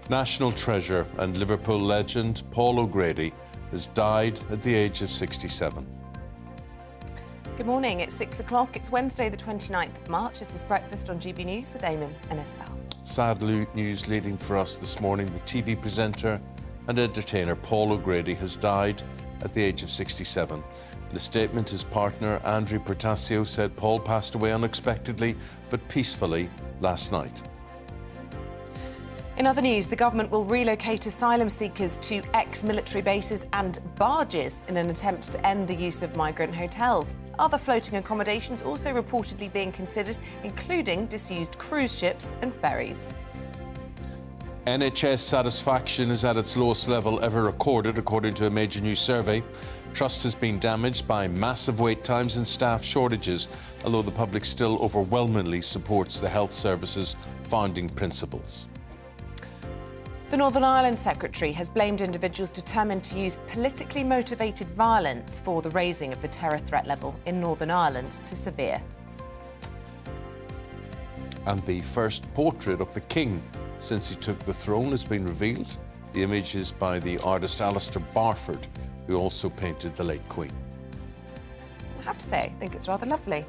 National treasure and Liverpool legend Paul O'Grady has died at the age of 67. Good morning, it's 6 o'clock. It's Wednesday the 29th of March. This is Breakfast on GB News with Eamonn and Isabel. Sad news leading for us this morning. The TV presenter and entertainer Paul O'Grady has died at the age of 67. In a statement, his partner Andrew Portasio said Paul passed away unexpectedly but peacefully last night. In other news, the government will relocate asylum seekers to ex-military bases and barges in an attempt to end the use of migrant hotels. Other floating accommodations also reportedly being considered, including disused cruise ships and ferries. NHS satisfaction is at its lowest level ever recorded, according to a major new survey. Trust has been damaged by massive wait times and staff shortages, although the public still overwhelmingly supports the health service's founding principles. The Northern Ireland Secretary has blamed individuals determined to use politically motivated violence for the raising of the terror threat level in Northern Ireland to severe. And the first portrait of the King since he took the throne has been revealed. The image is by the artist Alistair Barford, who also painted the late Queen. I have to say, I think it's rather lovely.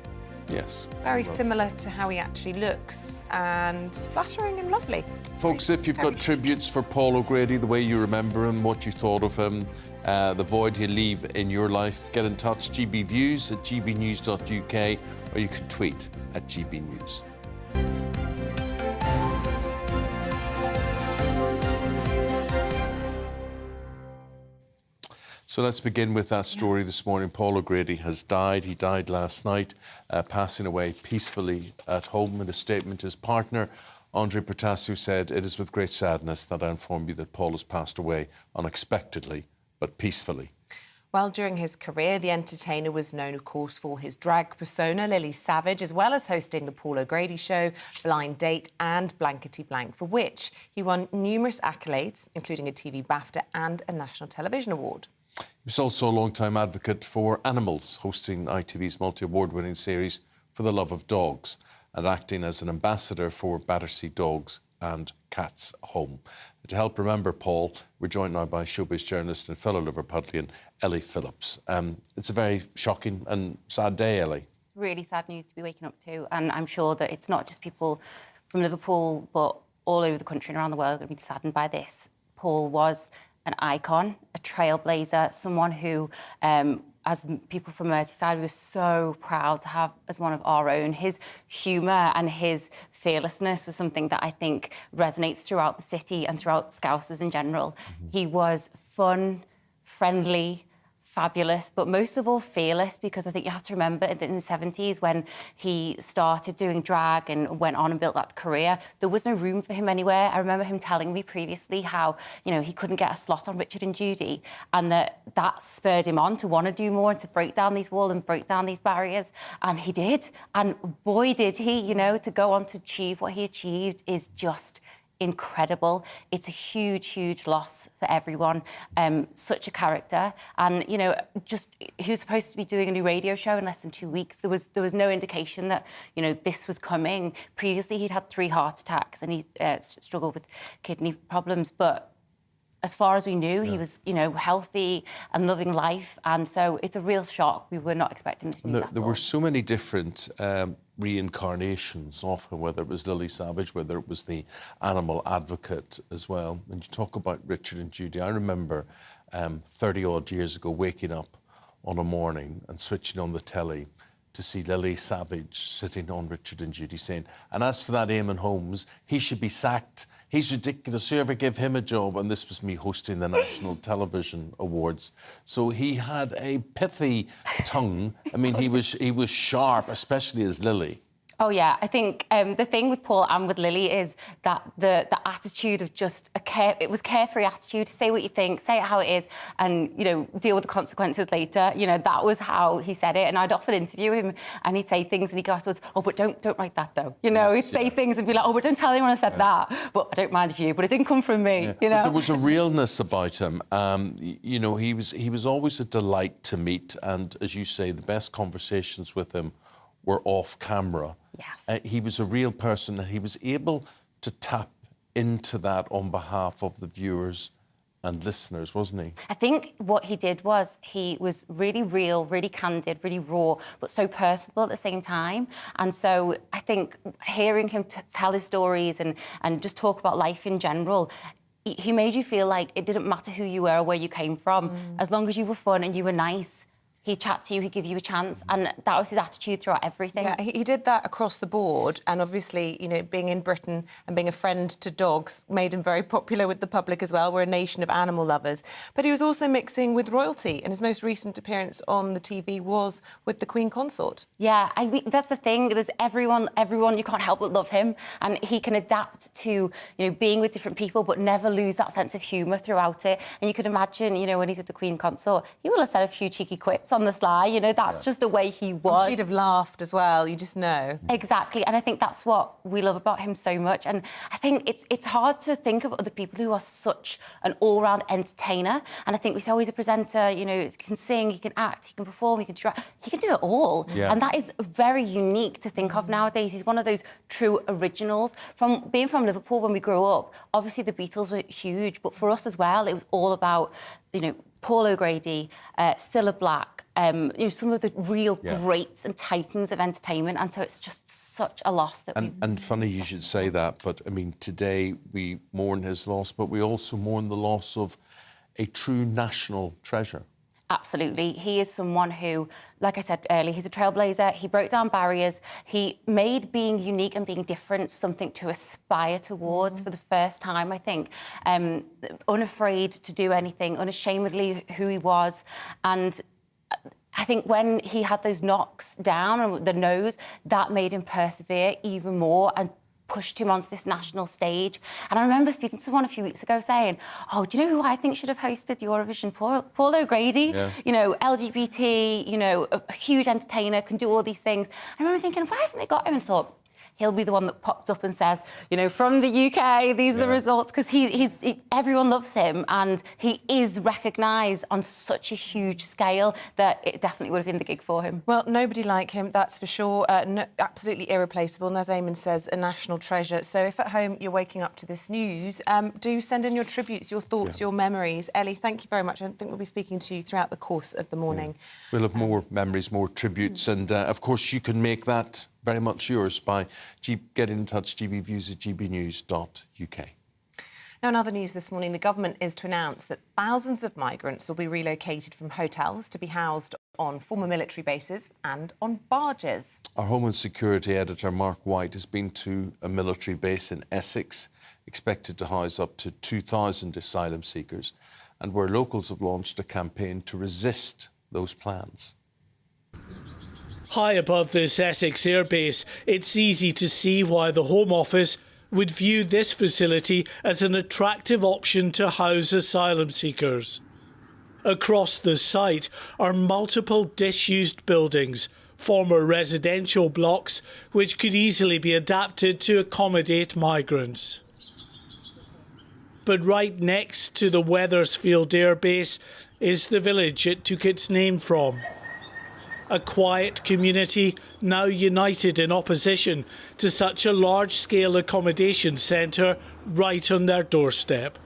Yes. Very similar to how he actually looks, and flattering and lovely. Folks, if you've got tributes for Paul O'Grady, the way you remember him, what you thought of him, the void he'll leave in your life, get in touch, gbviews at gbnews.uk, or you can tweet at gbnews. So let's begin with that story this morning. Paul O'Grady has died. He died last night, passing away peacefully at home. In a statement, his partner, Andrew Portasio, said, "It is with great sadness that I inform you that Paul has passed away unexpectedly, but peacefully." Well, during his career, the entertainer was known, of course, for his drag persona, Lily Savage, as well as hosting The Paul O'Grady Show, Blind Date and Blankety Blank, for which he won numerous accolades, including a TV BAFTA and a National Television Award. He was also a long-time advocate for animals, hosting ITV's multi-award-winning series For the Love of Dogs and acting as an ambassador for Battersea Dogs and Cats Home. To help remember Paul, we're joined now by showbiz journalist and fellow Liverpudlian Ellie Phillips. It's a very shocking and sad day, Ellie. Really sad news to be waking up to, and I'm sure that it's not just people from Liverpool, but all over the country and around the world are going to be saddened by this. Paul was an icon, a trailblazer, someone who, as people from Merseyside, we were so proud to have as one of our own. His humour and his fearlessness was something that I think resonates throughout the city and throughout Scousers in general. Mm-hmm. He was fun, friendly, fabulous, but most of all fearless, because I think you have to remember in the 70s when he started doing drag and went on and built that career, there was no room for him anywhere. I remember him telling me previously how, you know, he couldn't get a slot on Richard and Judy, and that spurred him on to want to do more and to break down these walls and break down these barriers, and he did. And boy, did he, you know, to go on to achieve what he achieved is just incredible. It's a huge, huge loss for everyone. Such a character, and you know, just he was supposed to be doing a new radio show in less than 2 weeks. There was no indication that, you know, this was coming. Previously, he'd had 3 heart attacks and he struggled with kidney problems, but as far as we knew, he was, you know, healthy and loving life, and so it's a real shock. We were not expecting this news at all. There were so many different reincarnations of him, whether it was Lily Savage, whether it was the animal advocate as well. And you talk about Richard and Judy. I remember 30-odd years ago waking up on a morning and switching on the telly to see Lily Savage sitting on Richard and Judy saying, "And as for that Eamonn Holmes, he should be sacked. He's ridiculous. Whoever give him a job?" And this was me hosting the National Television Awards. So he had a pithy tongue. I mean, he was sharp, especially as Lily. Oh, yeah. I think the thing with Paul and with Lily is that the attitude of just it was carefree attitude. Say what you think, say it how it is, and, you know, deal with the consequences later. You know, that was how he said it. And I'd often interview him and he'd say things and he'd go afterwards, "Oh, but don't write that, though." You know, yes, he'd say things and be like, "Oh, but don't tell anyone I said that. But I don't mind if you, but it didn't come from me," you know. But there was a realness about him. You know, he was always a delight to meet. And as you say, the best conversations with him were off camera. Yes. He was a real person, and he was able to tap into that on behalf of the viewers and listeners, wasn't he? I think what he did was he was really real, really candid, really raw, but so personable at the same time. And so I think hearing him tell his stories and just talk about life in general, he made you feel like it didn't matter who you were or where you came from. As long as you were fun and you were nice, he'd chat to you, he'd give you a chance, and that was his attitude throughout everything. Yeah, he did that across the board, and obviously, you know, being in Britain and being a friend to dogs made him very popular with the public as well. We're a nation of animal lovers. But he was also mixing with royalty, and his most recent appearance on the TV was with the Queen Consort. Yeah, I mean, that's the thing. There's everyone, you can't help but love him, and he can adapt to, you know, being with different people, but never lose that sense of humour throughout it. And you could imagine, you know, when he's with the Queen Consort, he will have said a few cheeky quips on the sly, you know, that's just the way he was. And she'd have laughed as well, you just know. Exactly, and I think that's what we love about him so much. And I think it's hard to think of other people who are such an all-round entertainer. And I think we say, oh, he's a presenter, you know, he can sing, he can act, he can perform, he can try, he can do it all. Yeah. And that is very unique to think of nowadays. He's one of those true originals. From being from Liverpool when we grew up, obviously the Beatles were huge, but for us as well, it was all about, you know, Paul O'Grady, Cilla Black, you know, some of the real greats and titans of entertainment. And so it's just such a loss that And funny you should say that, but I mean, today we mourn his loss, but we also mourn the loss of a true national treasure. Absolutely. He is someone who, like I said earlier, he's a trailblazer. He broke down barriers. He made being unique and being different something to aspire towards for the first time, I think. Unafraid to do anything, unashamedly who he was. And I think when he had those knocks down on the nose, that made him persevere even more and pushed him onto this national stage. And I remember speaking to someone a few weeks ago saying, oh, do you know who I think should have hosted Eurovision? Paul O'Grady, you know, LGBT, you know, a huge entertainer, can do all these things. I remember thinking, why haven't they got him? And thought, he'll be the one that popped up and says, you know, from the UK, these are the results, because everyone loves him and he is recognised on such a huge scale that it definitely would have been the gig for him. Well, nobody like him, that's for sure. Absolutely irreplaceable, and as Eamonn says, a national treasure. So if at home you're waking up to this news, do send in your tributes, your thoughts, your memories. Ellie, thank you very much. I think we'll be speaking to you throughout the course of the morning. We'll have more memories, more tributes, and of course you can make that very much yours by getting in touch, gbviews@gbnews.uk. Now, in other news this morning, the government is to announce that thousands of migrants will be relocated from hotels to be housed on former military bases and on barges. Our Home and Security editor, Mark White, has been to a military base in Essex, expected to house up to 2,000 asylum seekers, and where locals have launched a campaign to resist those plans. High above this Essex airbase, it's easy to see why the Home Office would view this facility as an attractive option to house asylum seekers. Across the site are multiple disused buildings, former residential blocks, which could easily be adapted to accommodate migrants. But right next to the Wethersfield airbase is the village it took its name from. A quiet community now united in opposition to such a large-scale accommodation centre right on their doorstep.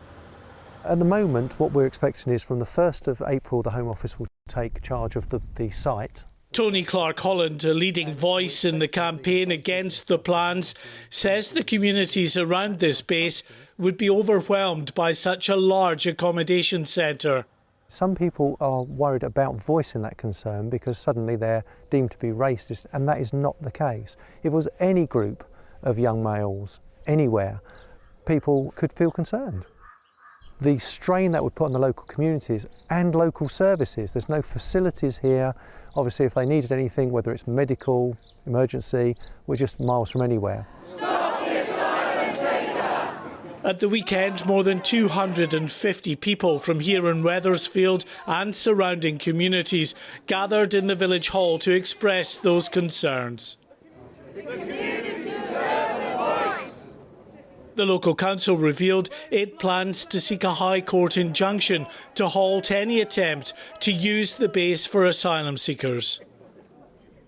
At the moment, what we're expecting is from the 1st of April, the Home Office will take charge of the site. Tony Clark-Holland, a leading voice in the campaign against the plans, says the communities around this base would be overwhelmed by such a large accommodation centre. Some people are worried about voicing that concern because suddenly they're deemed to be racist, and that is not the case. If it was any group of young males, anywhere, people could feel concerned. The strain that would put on the local communities and local services, there's no facilities here. Obviously, if they needed anything, whether it's medical, emergency, we're just miles from anywhere. At the weekend, more than 250 people from here in Wethersfield and surrounding communities gathered in the village hall to express those concerns. The local council revealed it plans to seek a High Court injunction to halt any attempt to use the base for asylum seekers.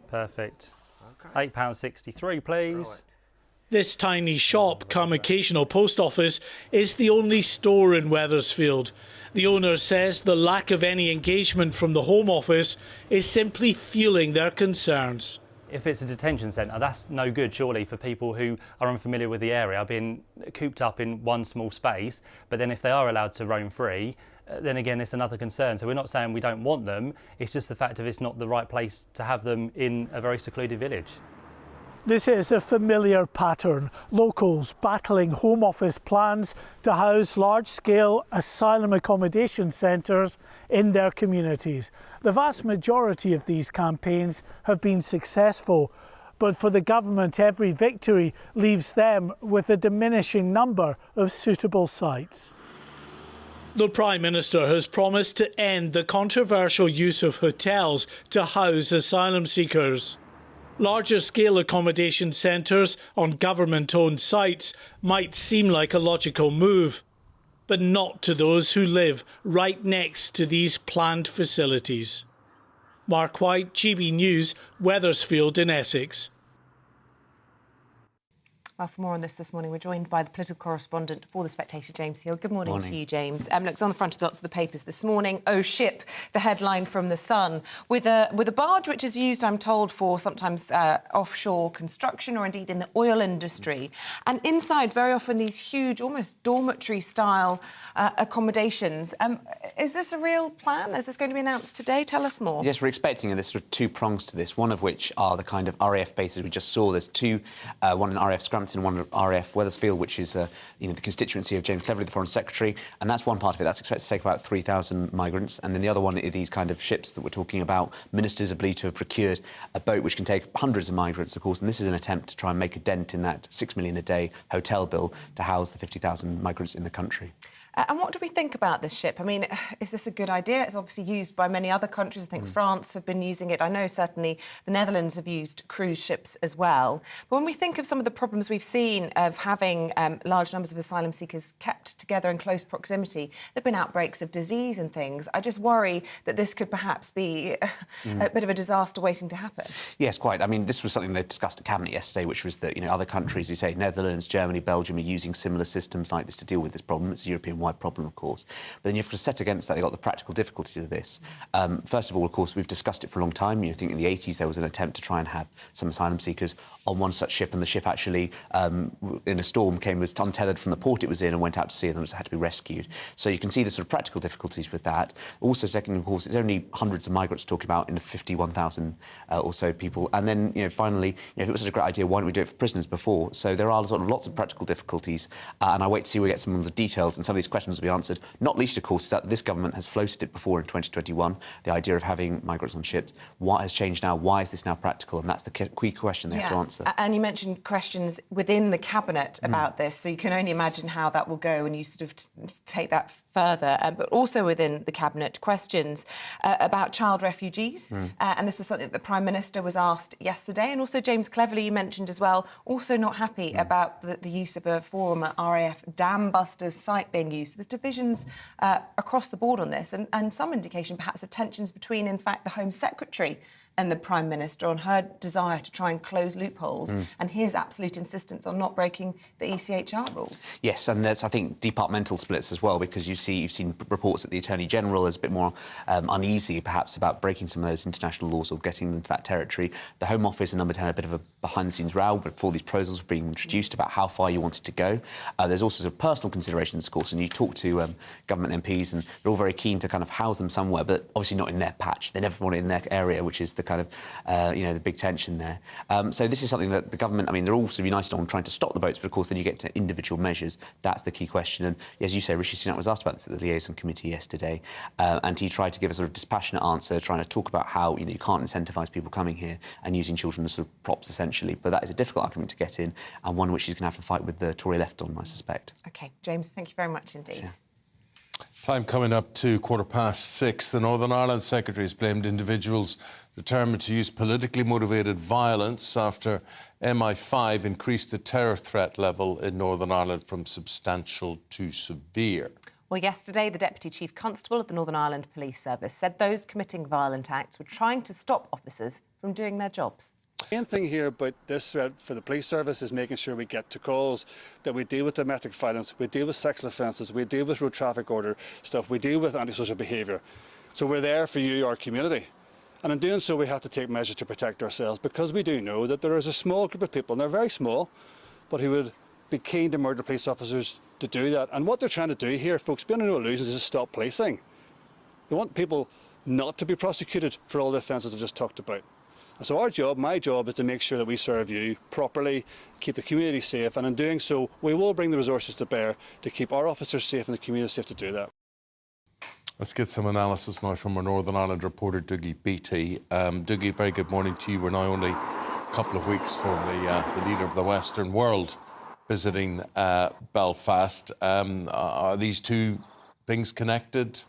Perfect. £8.63, please. This tiny shop, come occasional post office, is the only store in Wethersfield. The owner says the lack of any engagement from the Home Office is simply fueling their concerns. If it's a detention centre, that's no good, surely, for people who are unfamiliar with the area, being cooped up in one small space. But then if they are allowed to roam free, then again, it's another concern. So we're not saying we don't want them, it's just the fact of it's not the right place to have them in a very secluded village. This is a familiar pattern. Locals battling Home Office plans to house large-scale asylum accommodation centres in their communities. The vast majority of these campaigns have been successful, but for the government, every victory leaves them with a diminishing number of suitable sites. The Prime Minister has promised to end the controversial use of hotels to house asylum seekers. Larger scale accommodation centres on government-owned sites might seem like a logical move, but not to those who live right next to these planned facilities. Mark White, GB News, Wethersfield in Essex. Well, for more on this morning, we're joined by the political correspondent for The Spectator, James Hill. Good morning to you, James. Look, it's on the front of lots of the papers this morning. Oh, ship, the headline from The Sun. With a barge which is used, I'm told, for sometimes offshore construction or indeed in the oil industry. And inside, very often, these huge, almost dormitory-style accommodations. Is this a real plan? Is this going to be announced today? Tell us more. Yes, we're expecting, and there's sort of two prongs to this, one of which are the kind of RAF bases we just saw. There's two, one in RAF Scrum and one of RAF Wethersfield, which is the constituency of James Cleverly, the Foreign Secretary, and that's one part of it. That's expected to take about 3,000 migrants, and then the other one are these kind of ships that we're talking about. Ministers are believed to have procured a boat which can take hundreds of migrants, of course, and this is an attempt to try and make a dent in that $6 million a day hotel bill to house the 50,000 migrants in the country. And what do we think about this ship? I mean, is this a good idea? It's obviously used by many other countries. I think France have been using it. I know certainly the Netherlands have used cruise ships as well. But when we think of some of the problems we've seen of having large numbers of asylum seekers kept together in close proximity, there have been outbreaks of disease and things. I just worry that this could perhaps be a bit of a disaster waiting to happen. Yes, quite. I mean, this was something they discussed at Cabinet yesterday, which was that, other countries, you say Netherlands, Germany, Belgium, are using similar systems like this to deal with this problem. It's a European-wide problem, of course. But then you have to set against that, you've got the practical difficulties of this. First of all, of course, we've discussed it for a long time. I think in the 80s there was an attempt to try and have some asylum seekers on one such ship, and the ship actually, in a storm, was untethered from the port it was in and went out to sea, and them had to be rescued. So you can see the sort of practical difficulties with that. Also, second, of course, it's only hundreds of migrants talking about in 51,000 or so people. And then, finally, if it was such a great idea, why don't we do it for prisoners before? So there are sort of lots of practical difficulties, and I wait to see we get some of the details, and some of these questions will be answered. Not least, of course, is that this government has floated it before in 2021, the idea of having migrants on ships. What has changed now? Why is this now practical? And that's the key question they have to answer. And you mentioned questions within the Cabinet about this, so you can only imagine how that will go and you sort of take that further. But also within the Cabinet, questions about child refugees. And this was something that the Prime Minister was asked yesterday. And also James Cleverly, you mentioned as well, also not happy about the use of a former RAF dam busters site being used. There's divisions across the board on this, and some indication perhaps of tensions between, in fact, the Home Secretary and the Prime Minister on her desire to try and close loopholes and his absolute insistence on not breaking the ECHR rules. Yes, and there's, I think, departmental splits as well, because you've seen reports that the Attorney General is a bit more uneasy, perhaps, about breaking some of those international laws or getting them into that territory. The Home Office and Number 10 had a bit of a behind-the-scenes row before these proposals were being introduced about how far you wanted to go. There's also sort of personal considerations, of course, and you talk to government MPs, and they're all very keen to kind of house them somewhere, but obviously not in their patch. They never want it in their area, which is the kind of, the big tension there. So this is something that the government, they're all sort of united on trying to stop the boats, but of course then you get to individual measures. That's the key question. And as you say, Rishi Sunak was asked about this at the liaison committee yesterday, and he tried to give a sort of dispassionate answer, trying to talk about how, you can't incentivise people coming here and using children as sort of props, essentially. But that is a difficult argument to get in, and one which he's going to have to fight with the Tory left on, I suspect. OK, James, thank you very much indeed. Yeah. Time coming up to 6:15. The Northern Ireland Secretary has blamed individuals determined to use politically motivated violence after MI5 increased the terror threat level in Northern Ireland from substantial to severe. Well, yesterday, the Deputy Chief Constable of the Northern Ireland Police Service said those committing violent acts were trying to stop officers from doing their jobs. The main thing here about this threat for the police service is making sure we get to calls, that we deal with domestic violence, we deal with sexual offences, we deal with road traffic order stuff, we deal with antisocial behaviour. So we're there for you, our community. And in doing so, we have to take measures to protect ourselves, because we do know that there is a small group of people, and they're very small, but who would be keen to murder police officers to do that. And what they're trying to do here, folks, beyond no illusions, is to stop policing. They want people not to be prosecuted for all the offences I've just talked about. And so our job, my job, is to make sure that we serve you properly, keep the community safe, and in doing so, we will bring the resources to bear to keep our officers safe and the community safe to do that. Let's get some analysis now from our Northern Ireland reporter, Dougie Beattie. Dougie, very good morning to you. We're now only a couple of weeks from the leader of the Western world visiting Belfast. Are these two things connected?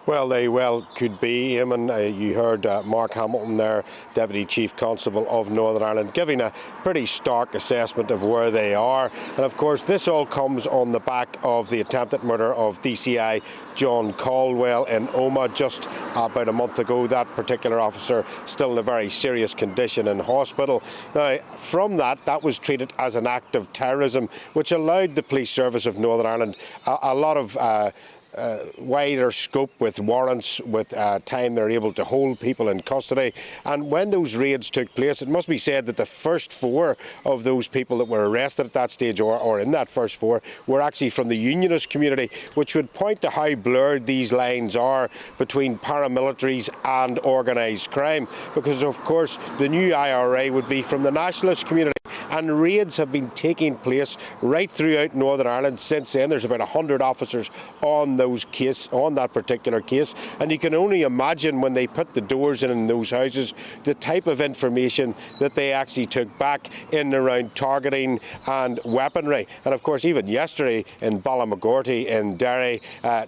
Well, they well could be, Eamonn. You heard Mark Hamilton there, Deputy Chief Constable of Northern Ireland, giving a pretty stark assessment of where they are. And of course, this all comes on the back of the attempted murder of DCI John Caldwell in Omagh just about a month ago. That particular officer still in a very serious condition in hospital. Now, from that was treated as an act of terrorism, which allowed the Police Service of Northern Ireland a lot of wider scope with warrants, with time they're able to hold people in custody. And when those raids took place, it must be said that the first 4 of those people that were arrested at that stage, or in that first 4, were actually from the unionist community, which would point to how blurred these lines are between paramilitaries and organised crime, because of course the new IRA would be from the nationalist community. And raids have been taking place right throughout Northern Ireland since then. There's about 100 officers on that particular case, and you can only imagine when they put the doors in those houses the type of information that they actually took back in and around targeting and weaponry. And of course, even yesterday in Ballamagorty in Derry,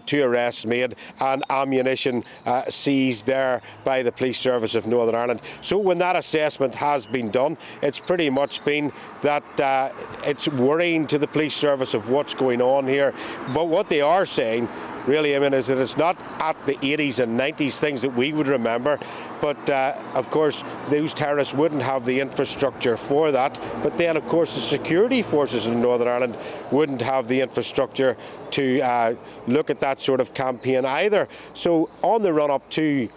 2 arrests made and ammunition seized there by the Police Service of Northern Ireland. So when that assessment has been done, it's pretty much been that it's worrying to the police service of what's going on here. But what they are saying, really, I mean, is that it's not at the 80s and 90s things that we would remember, but of course those terrorists wouldn't have the infrastructure for that. But then of course the security forces in Northern Ireland wouldn't have the infrastructure to look at that sort of campaign either. So on the run up to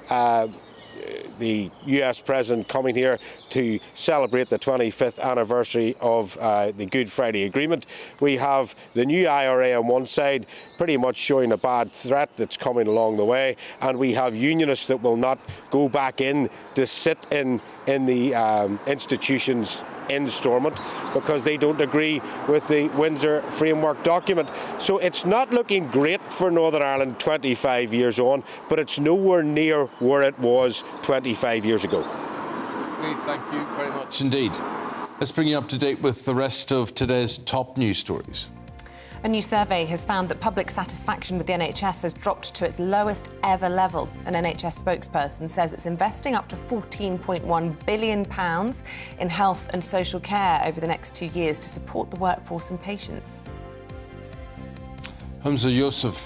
the US President coming here to celebrate the 25th anniversary of the Good Friday Agreement, we have the new IRA on one side pretty much showing a bad threat that's coming along the way, and we have unionists that will not go back in to sit in the institutions in Stormont because they don't agree with the Windsor Framework document. So it's not looking great for Northern Ireland 25 years on, but it's nowhere near where it was 25 years ago. Thank you very much indeed. Let's bring you up to date with the rest of today's top news stories. A new survey has found that public satisfaction with the NHS has dropped to its lowest ever level. An NHS spokesperson says it's investing up to £14.1 billion in health and social care over the next 2 years to support the workforce and patients. Holmes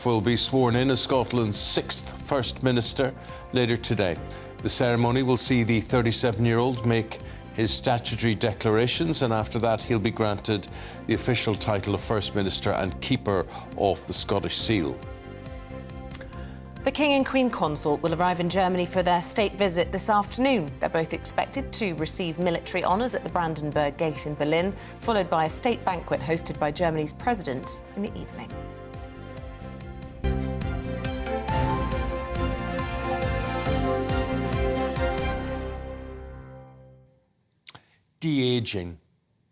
will be sworn in as Scotland's 6th First Minister later today. The ceremony will see the 37-year-old make his statutory declarations, and after that he'll be granted the official title of First Minister and Keeper of the Scottish Seal. The King and Queen Consort will arrive in Germany for their state visit this afternoon. They're both expected to receive military honours at the Brandenburg Gate in Berlin, followed by a state banquet hosted by Germany's president in the evening. De-aging,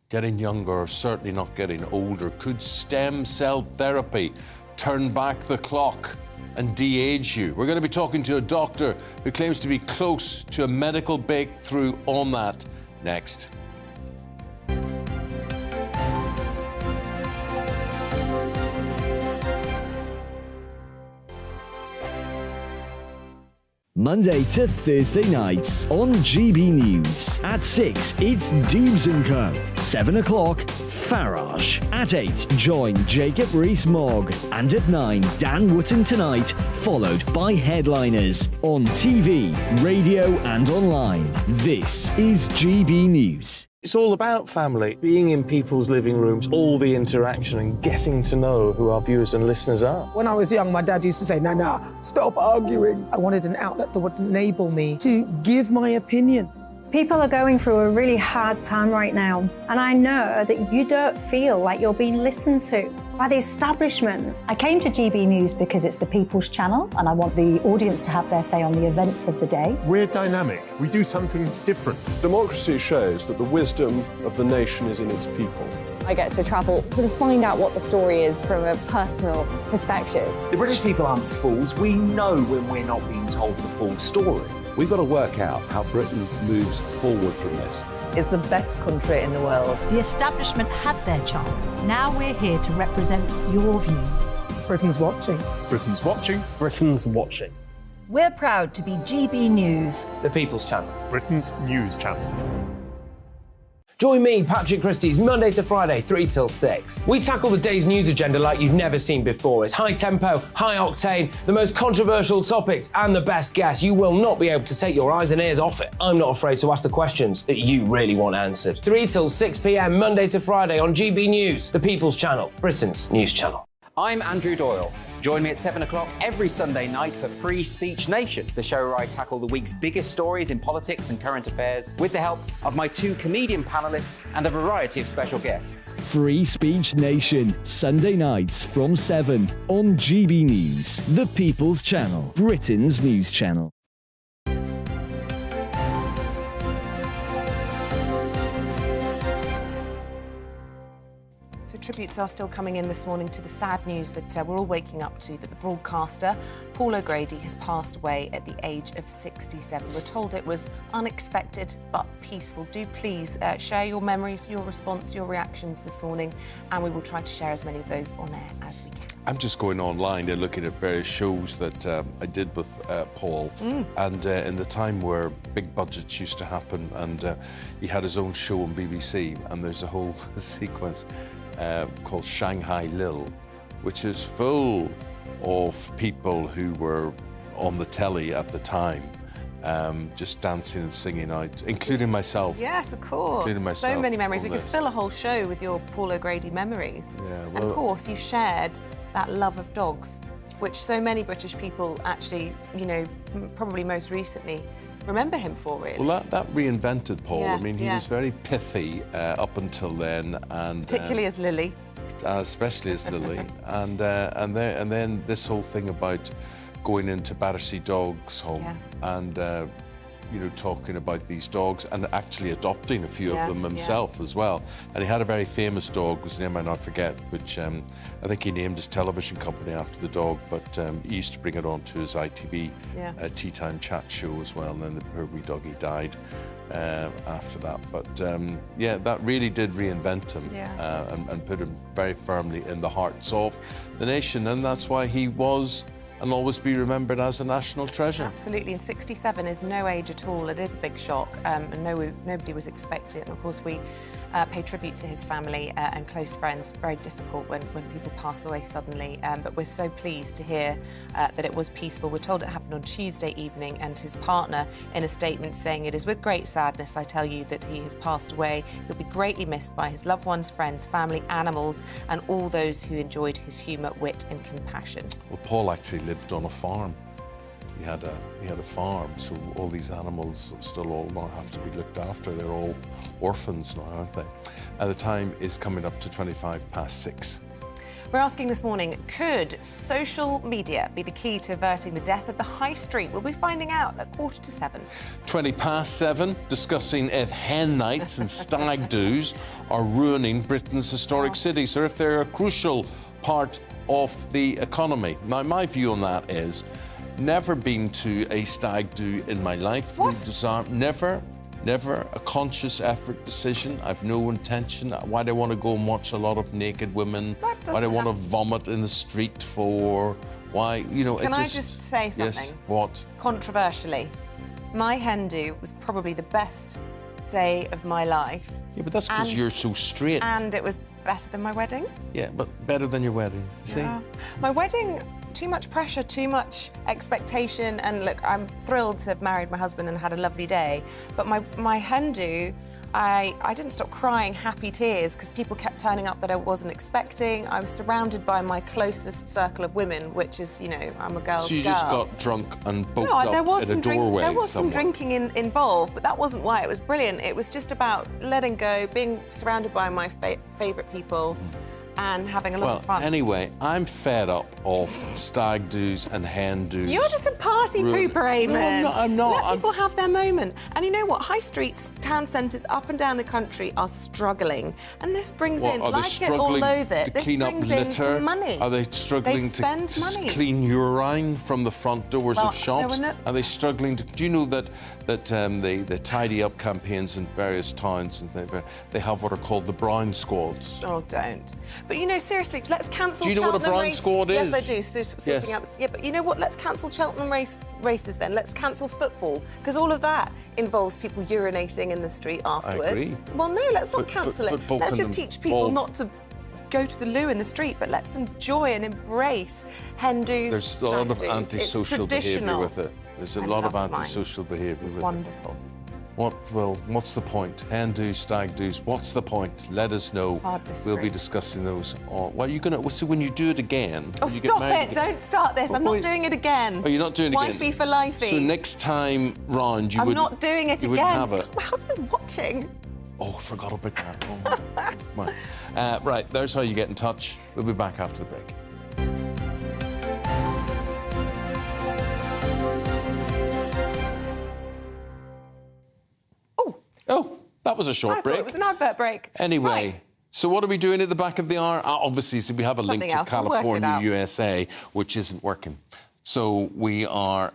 getting younger or certainly not getting older. Could stem cell therapy turn back the clock and de-age you? We're going to be talking to a doctor who claims to be close to a medical breakthrough on that next. Monday to Thursday nights on GB News. At 6, it's Dubes & Co. 7 o'clock, Farage. At 8, join Jacob Rees-Mogg. And at 9, Dan Wootton Tonight, followed by Headliners. On TV, radio and online. This is GB News. It's all about family, being in people's living rooms, all the interaction and getting to know who our viewers and listeners are. When I was young, my dad used to say, Nana, stop arguing. I wanted an outlet that would enable me to give my opinion. People are going through a really hard time right now, and I know that you don't feel like you're being listened to by the establishment. I came to GB News because it's the People's Channel, and I want the audience to have their say on the events of the day. We're dynamic. We do something different. Democracy shows that the wisdom of the nation is in its people. I get to travel to find out what the story is from a personal perspective. The British people aren't fools. We know when we're not being told the full story. We've got to work out how Britain moves forward from this. It's the best country in the world. The establishment had their chance. Now we're here to represent your views. Britain's watching. Britain's watching. Britain's watching. We're proud to be GB News. The People's Channel. Britain's news channel. Join me, Patrick Christie's, Monday to Friday, 3 till 6. We tackle the day's news agenda like you've never seen before. It's high tempo, high octane, the most controversial topics, and the best guests. You will not be able to take your eyes and ears off it. I'm not afraid to ask the questions that you really want answered. 3 till 6 p.m, Monday to Friday on GB News, the People's Channel, Britain's news channel. I'm Andrew Doyle. Join me at 7 o'clock every Sunday night for Free Speech Nation, the show where I tackle the week's biggest stories in politics and current affairs with the help of my 2 comedian panellists and a variety of special guests. Free Speech Nation, Sunday nights from 7 on GB News, the People's Channel, Britain's news channel. Tributes are still coming in this morning to the sad news that we're all waking up to, that the broadcaster Paul O'Grady has passed away at the age of 67. We're told it was unexpected but peaceful. Do please share your memories, your response, your reactions this morning, and we will try to share as many of those on air as we can. I'm just going online and looking at various shows that I did with Paul, and in the time where big budgets used to happen, and he had his own show on BBC, and there's a whole sequence called Shanghai Lil, which is full of people who were on the telly at the time, just dancing and singing out, including myself. Yes, of course. Including myself. So many memories. We could this. fill a whole show with your Paul O'Grady memories. Yeah, and of course, you shared that love of dogs, which so many British people actually, you know, probably most recently remember him for, really. Well, that reinvented Paul. Yeah, I mean, he was very pithy up until then, and particularly as Lily. Especially as Lily, and then this whole thing about going into Battersea Dogs Home and you know, talking about these dogs and actually adopting a few of them himself as well. And he had a very famous dog, whose name I now forget, which I think he named his television company after the dog, but he used to bring it on to his ITV tea time chat show as well, and then the poor wee doggy died after that. But yeah, that really did reinvent him and put him very firmly in the hearts of the nation, and that's why he was and always be remembered as a national treasure. Absolutely, and 67 is no age at all. It is a big shock, and nobody was expecting it. And of course, we pay tribute to his family and close friends. Very difficult when people pass away suddenly, but we're so pleased to hear that it was peaceful. We're told it happened on Tuesday evening, and his partner, in a statement, saying, "It is with great sadness I tell you that he has passed away. He'll be greatly missed by his loved ones, friends, family, animals, and all those who enjoyed his humour, wit, and compassion." Well, Paul actually lived on a farm. He had a farm, so all these animals still all now have to be looked after. They're all orphans now, aren't they? And the time is coming up to 6:25. We're asking this morning, could social media be the key to averting the death of the high street? We'll be finding out at 7:15. 7:20, discussing if hen nights and stag do's are ruining Britain's historic cities, or if they're a crucial part of the economy. Now, my view on that is, never been to a stag do in my life. What? Never a conscious effort decision. I've no intention. Why do I want to go and watch a lot of naked women? Why do I want to vomit in the street for Why, you know, Can I just say something? Yes, what? Controversially, my hen do was probably the best day of my life. Yeah, but that's because you're so straight. And it was better than my wedding. Yeah, but better than your wedding, you see? My wedding, too much pressure, too much expectation, and look, I'm thrilled to have married my husband and had a lovely day, but my hen do, I didn't stop crying happy tears because people kept turning up that I wasn't expecting. I was surrounded by my closest circle of women, which is, you know, I'm a girl's So you girl. just got drunk and booked No, up there was in a doorway There was some somewhere. drinking involved, but that wasn't why it was brilliant. It was just about letting go, being surrounded by my favourite people and having a lot of fun. Anyway, I'm fed up of stag do's and hen do's. You're just a party pooper, Eamonn. No, I'm not. Let people have their moment. And you know what? High streets, town centres up and down the country are struggling. And this brings in, Are they like it or loathe struggling it, to this clean up brings in litter? some money. Are they struggling to spend money. clean urine from the front doors Well, of shops? no, Are they struggling to... Do you know that the tidy up campaigns in various towns, and they have what are called the brown squads? Oh, don't. But you know, seriously, let's cancel. Do you know what a Cheltenham brown race. squad is? Yes, I do. Sorting out. Yeah, but you know what? Let's cancel Cheltenham races then. Let's cancel football because all of that involves people urinating in the street afterwards. I agree. Well, no, let's not cancel it. Football Let's can just teach people involve- not to go to the loo in the street, but let's enjoy and embrace hen do's. There's a lot of stag do's. antisocial It's behaviour traditional. with it. There's a I lot of loved mine. antisocial behaviour with it. Wonderful. What's the point? Hen do's, stag do's. What's the point? Let us know. Hard disagree. We'll be discussing those. Well, you're gonna. So when you do it again. Oh, when you get stop married it! Don't start this. I'm not doing it again. Oh, you're not doing it again. Wifey for lifey. So next time round, you I'm wouldn't. not doing it you again. Wouldn't have it. My husband's watching. Oh, I forgot about that. Oh my God. Right, there's how you get in touch. We'll be back after the break. Oh, that was a short I break. thought it was an advert break. Anyway, Right. So what are we doing at the back of the hour? Obviously, so we have a link Something to else. We'll work it California, out. USA, which isn't working. So we are,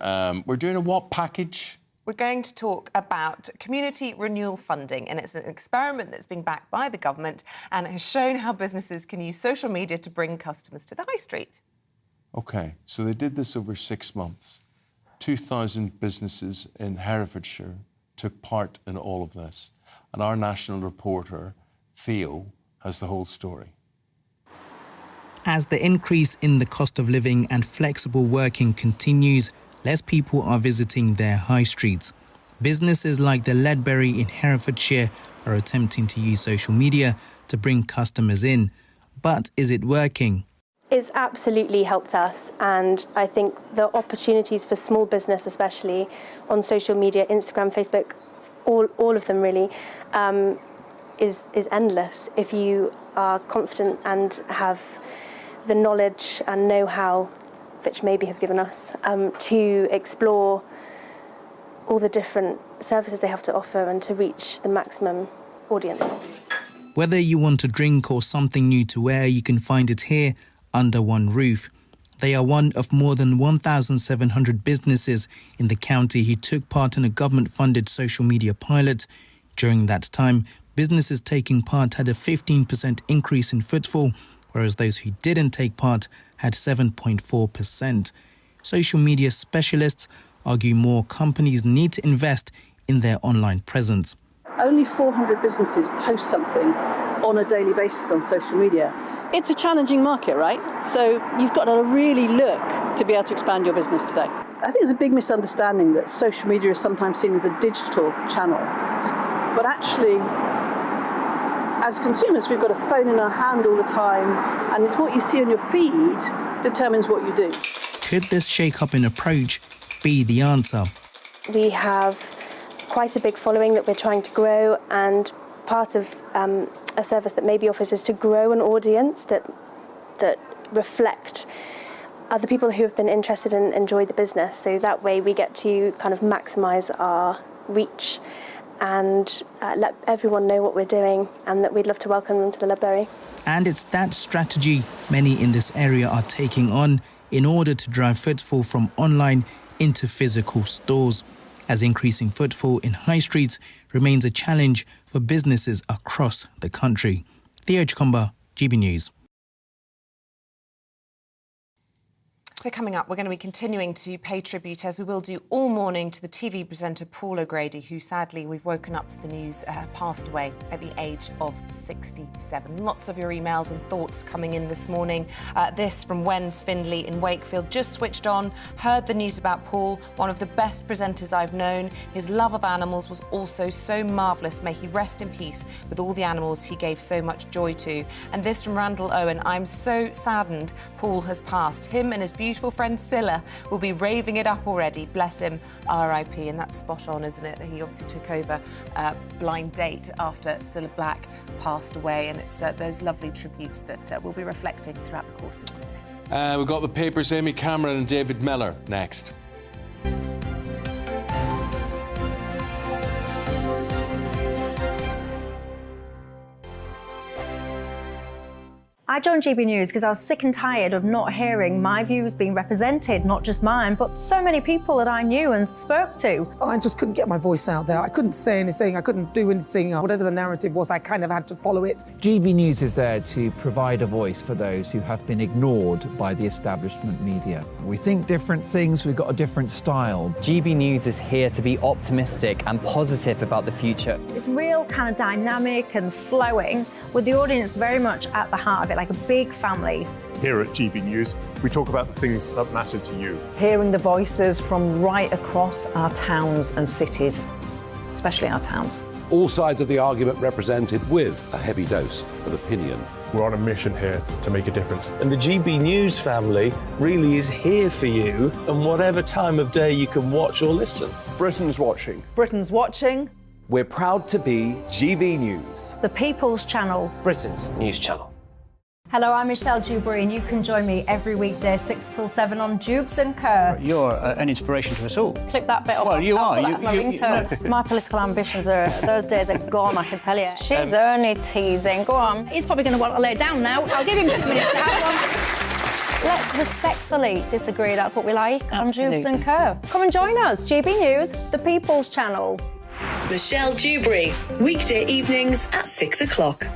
we're doing a what package? We're going to talk about community renewal funding, and it's an experiment that's been backed by the government, and it has shown how businesses can use social media to bring customers to the high street. Okay, so they did this over 6 months. 2,000 businesses in Herefordshire took part in all of this. And our national reporter, Theo, has the whole story. As the increase in the cost of living and flexible working continues, less people are visiting their high streets. Businesses like the Ledbury in Herefordshire are attempting to use social media to bring customers in. But is it working? It's absolutely helped us, and I think the opportunities for small business, especially on social media, Instagram, Facebook, all of them really, is endless if you are confident and have the knowledge and know-how, which maybe have given us, to explore all the different services they have to offer and to reach the maximum audience. Whether you want a drink or something new to wear, you can find it here under one roof. They are one of more than 1,700 businesses in the county who took part in a government-funded social media pilot. During that time, businesses taking part had a 15% increase in footfall, whereas those who didn't take part had 7.4%. Social media specialists argue more companies need to invest in their online presence. Only 400 businesses post something on a daily basis on social media. It's a challenging market, right? So you've got to really look to be able to expand your business today. I think there's a big misunderstanding that social media is sometimes seen as a digital channel. But actually, as consumers, we've got a phone in our hand all the time, and it's what you see on your feed determines what you do. Could this shake-up in approach be the answer? We have quite a big following that we're trying to grow, and part of a service that maybe offers is to grow an audience that reflect other people who have been interested and enjoy the business. So that way we get to kind of maximise our reach and let everyone know what we're doing, and that we'd love to welcome them to the Ledbury. And it's that strategy many in this area are taking on in order to drive footfall from online into physical stores, as increasing footfall in high streets remains a challenge for businesses across the country. Theo Chikomba, GB News. So coming up, we're going to be continuing to pay tribute, as we will do all morning, to the TV presenter Paul O'Grady, who sadly we've woken up to the news passed away at the age of 67. Lots of your emails and thoughts coming in this morning. This from Wens Findlay in Wakefield. Just switched on, heard the news about Paul, one of the best presenters I've known. His love of animals was also so marvellous. May he rest in peace with all the animals he gave so much joy to. And this from Randall Owen. I'm so saddened Paul has passed. Him and his beautiful friend Scylla will be raving it up already. Bless him, R.I.P. And that's spot on, isn't it? He obviously took over Blind Date after Cilla Black passed away, and it's those lovely tributes that we'll be reflecting throughout the course of the morning. We've got the papers, Amy Cameron and David Miller next. I joined GB News because I was sick and tired of not hearing my views being represented, not just mine, but so many people that I knew and spoke to. I just couldn't get my voice out there. I couldn't say anything. I couldn't do anything. Whatever the narrative was, I kind of had to follow it. GB News is there to provide a voice for those who have been ignored by the establishment media. We think different things, we've got a different style. GB News is here to be optimistic and positive about the future. It's real kind of dynamic and flowing, with the audience very much at the heart of it, like a big family. Here at GB News, we talk about the things that matter to you. Hearing the voices from right across our towns and cities, especially our towns. All sides of the argument represented with a heavy dose of opinion. We're on a mission here to make a difference. And the GB News family really is here for you, and whatever time of day you can watch or listen. Britain's watching. Britain's watching. We're proud to be GB News, The People's Channel. Britain's news channel. Hello, I'm Michelle Dewberry, and you can join me every weekday 6 till 7 on Jubes and Kerr. You're an inspiration to us all. Clip that bit off. Well, you are. That's my ringtone. My political ambitions those days are gone, I can tell you. She's only teasing. Go on. He's probably going to want to lay down now. I'll give him 2 minutes to have one. Let's respectfully disagree. That's what we like on Jubes and Kerr. Come and join us. GB News, The People's Channel. Michelle Dewberry, weekday evenings at 6 o'clock.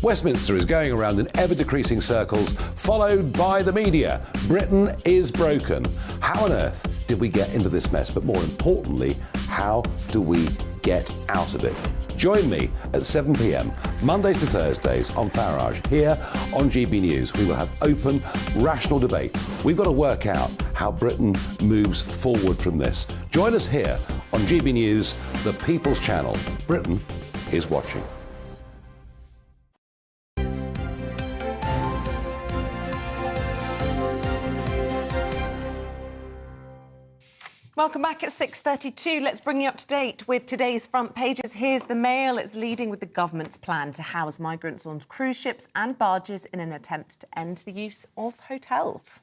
Westminster is going around in ever-decreasing circles, followed by the media. Britain is broken. How on earth did we get into this mess? But more importantly, how do we get out of it? Join me at 7 p.m, Mondays to Thursdays on Farage, here on GB News. We will have open, rational debate. We've got to work out how Britain moves forward from this. Join us here on GB News, the People's Channel. Britain is watching. Welcome back at 6:32. Let's bring you up to date with today's front pages. Here's the Mail. It's leading with the government's plan to house migrants on cruise ships and barges in an attempt to end the use of hotels.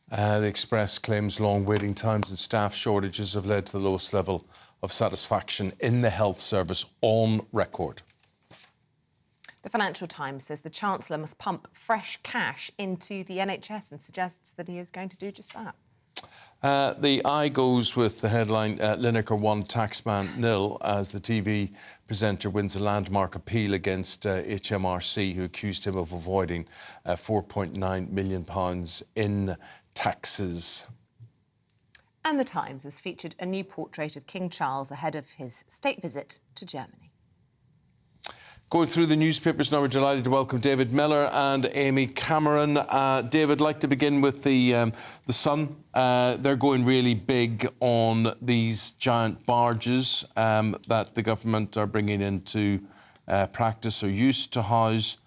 The Express claims long waiting times and staff shortages have led to the lowest level of satisfaction in the health service on record. The Financial Times says the Chancellor must pump fresh cash into the NHS and suggests that he is going to do just that. The Eye goes with the headline, Lineker won taxman nil, as the TV presenter wins a landmark appeal against HMRC, who accused him of avoiding £4.9 million in taxes. And the Times has featured a new portrait of King Charles ahead of his state visit to Germany. Going through the newspapers now, we're delighted to welcome David Miller and Amy Cameron. David, I'd like to begin with the Sun. They're going really big on these giant barges that the government are bringing into practice or use to house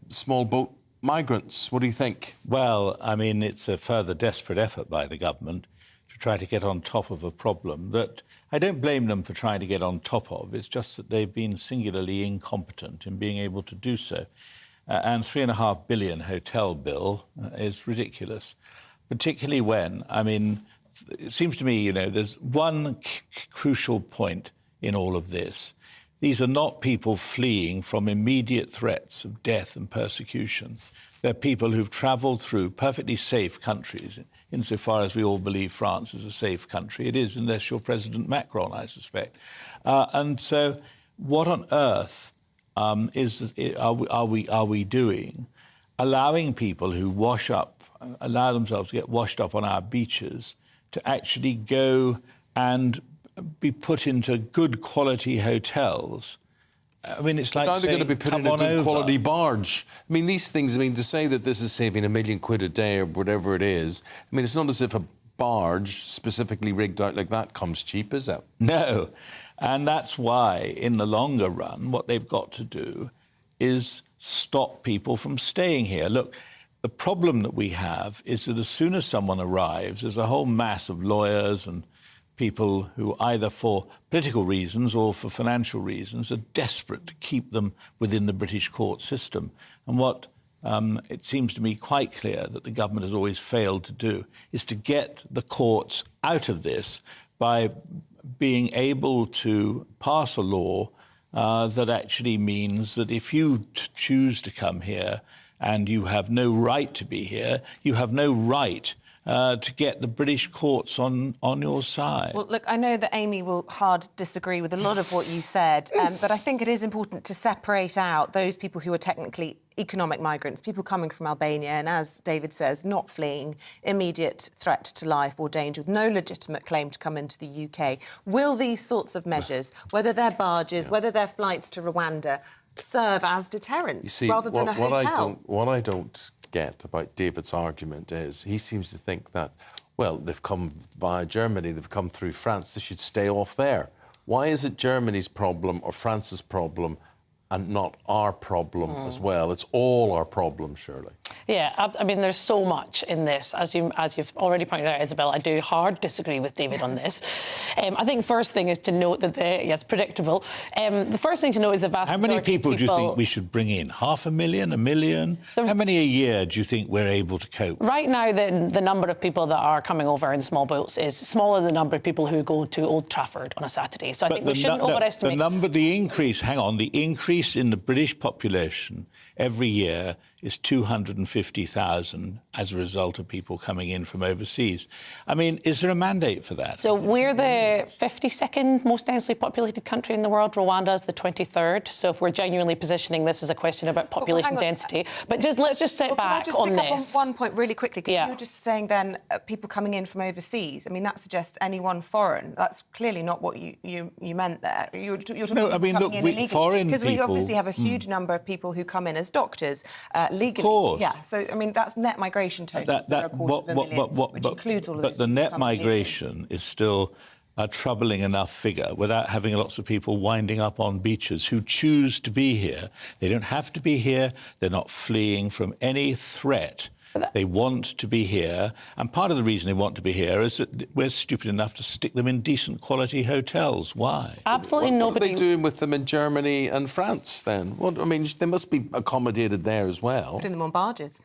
small boat migrants. What do you think? Well, I mean, it's a further desperate effort by the government to try to get on top of a problem that I don't blame them for trying to get on top of. It's just that they've been singularly incompetent in being able to do so. And £3.5 billion hotel bill is ridiculous, particularly when, I mean, it seems to me, you know, there's one crucial point in all of this. These are not people fleeing from immediate threats of death and persecution. They're people who've travelled through perfectly safe countries, insofar as we all believe France is a safe country. It is, unless you're President Macron, I suspect. And so what on earth are we doing allowing people who allow themselves to get washed up on our beaches to actually go and be put into good quality hotels. I mean, it's like now they're going to be put in a good quality barge. I mean, these things, I mean, to say that this is saving £1 million a day or whatever it is, I mean, it's not as if a barge specifically rigged out like that comes cheap, is it? No. And that's why, in the longer run, what they've got to do is stop people from staying here. Look, the problem that we have is that as soon as someone arrives, there's a whole mass of lawyers and people who either for political reasons or for financial reasons are desperate to keep them within the British court system. And what it seems to me quite clear that the government has always failed to do is to get the courts out of this by being able to pass a law that actually means that if you choose to come here and you have no right to be here, you have no right to get the British courts on your side. Well, look, I know that Amy will hard disagree with a lot of what you said, but I think it is important to separate out those people who are technically economic migrants, people coming from Albania, and as David says, not fleeing immediate threat to life or danger, with no legitimate claim to come into the UK. Will these sorts of measures, whether they're barges, whether they're flights to Rwanda, serve as deterrents rather than a hotel? What I don't get about David's argument is he seems to think that, well, they've come via Germany, they've come through France, they should stay off there. Why is it Germany's problem or France's problem and not our problem as well? It's all our problem, surely. Yeah, I mean, there's so much in this. As you've already pointed out, Isabel, I do hard disagree with David on this. I think first thing is to note that yes, predictable. The first thing to note is the vast majority of people... How many people do you think we should bring in? 500,000, 1 million? So, how many a year do you think we're able to cope? Right now, the number of people that are coming over in small boats is smaller than the number of people who go to Old Trafford on a Saturday. So I think we shouldn't overestimate... The increase in the British population every year is 250,000 as a result of people coming in from overseas. I mean, is there a mandate for that? So we're the 52nd most densely populated country in the world. Rwanda is the 23rd. So if we're genuinely positioning this as a question about population density, but let's just sit back on this. Can I just pick up on one point really quickly? Because you were just saying then people coming in from overseas. I mean, that suggests anyone foreign. That's clearly not what you meant there. You're talking about coming in illegally. Foreign because we people, obviously have a huge number of people who come in as doctors legally. Of course. Yeah, so, I mean, that's net migration totals. That, which includes all of this. But the net migration is still a troubling enough figure without having lots of people winding up on beaches who choose to be here. They don't have to be here. They're not fleeing from any threat. They want to be here, and part of the reason they want to be here is that we're stupid enough to stick them in decent quality hotels. Why? Absolutely nobody... What are they doing with them in Germany and France, then? I mean, they must be accommodated there as well. Putting them on barges.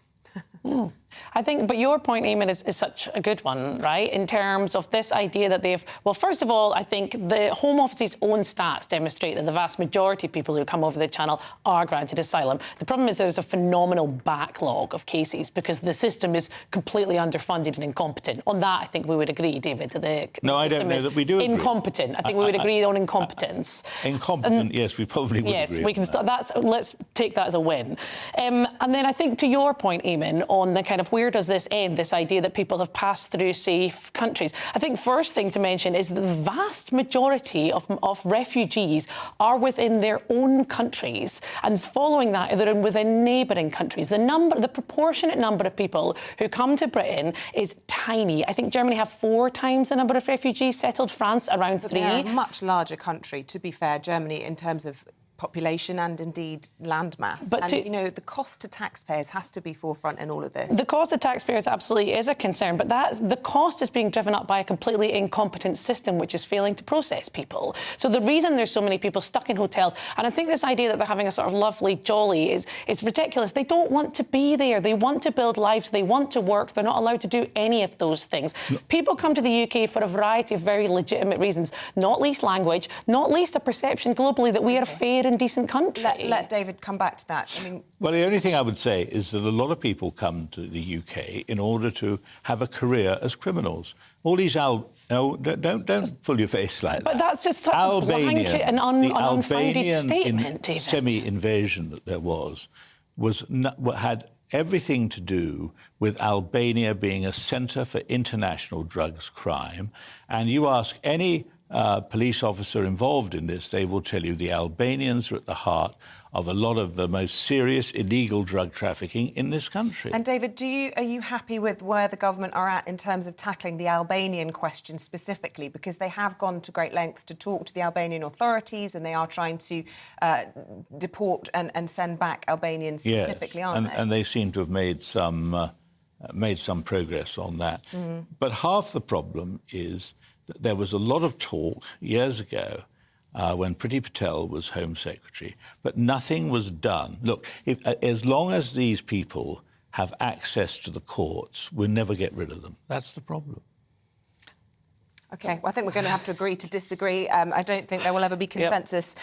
I think, but your point, Eamonn, is such a good one, right? In terms of this idea that they've... Well, first of all, I think the Home Office's own stats demonstrate that the vast majority of people who come over the Channel are granted asylum. The problem is there's a phenomenal backlog of cases because the system is completely underfunded and incompetent. On that, I think we would agree, David, that the system I don't know that we do agree. Incompetent. I think we would agree on incompetence. Incompetent, yes, we probably would agree. Yes, we can start. Let's take that as a win. And then I think to your point, Eamonn, on the kind of where does this end, this idea that people have passed through safe countries. I think first thing to mention is the vast majority of refugees are within their own countries, and following that, they're within neighbouring countries. The proportionate number of people who come to Britain is tiny. I think Germany have 4 times the number of refugees settled, France around 3. They're a much larger country, to be fair, Germany, in terms of population and indeed landmass. But you know, the cost to taxpayers has to be forefront in all of this. The cost to taxpayers absolutely is a concern, but the cost is being driven up by a completely incompetent system which is failing to process people. So the reason there's so many people stuck in hotels, and I think this idea that they're having a sort of lovely jolly is ridiculous. They don't want to be there. They want to build lives. They want to work. They're not allowed to do any of those things. No. People come to the UK for a variety of very legitimate reasons, not least language, not least a perception globally that we are a fair and decent country. Let David come back to that. I mean... Well, the only thing I would say is that a lot of people come to the UK in order to have a career as criminals. All these don't pull your face like that. But that's just such a blanket and unfounded statement, David. Semi-invasion that there was had everything to do with Albania being a centre for international drugs crime. And you ask any police officer involved in this, they will tell you the Albanians are at the heart of a lot of the most serious illegal drug trafficking in this country. And David, are you happy with where the government are at in terms of tackling the Albanian question specifically? Because they have gone to great lengths to talk to the Albanian authorities, and they are trying to deport and send back Albanians specifically, aren't they? And they seem to have made some progress on that. But half the problem is that there was a lot of talk years ago when Priti Patel was Home Secretary, but nothing was done. Look, as long as these people have access to the courts, we'll never get rid of them. That's the problem. OK, well, I think we're going to have to agree to disagree. I don't think there will ever be consensus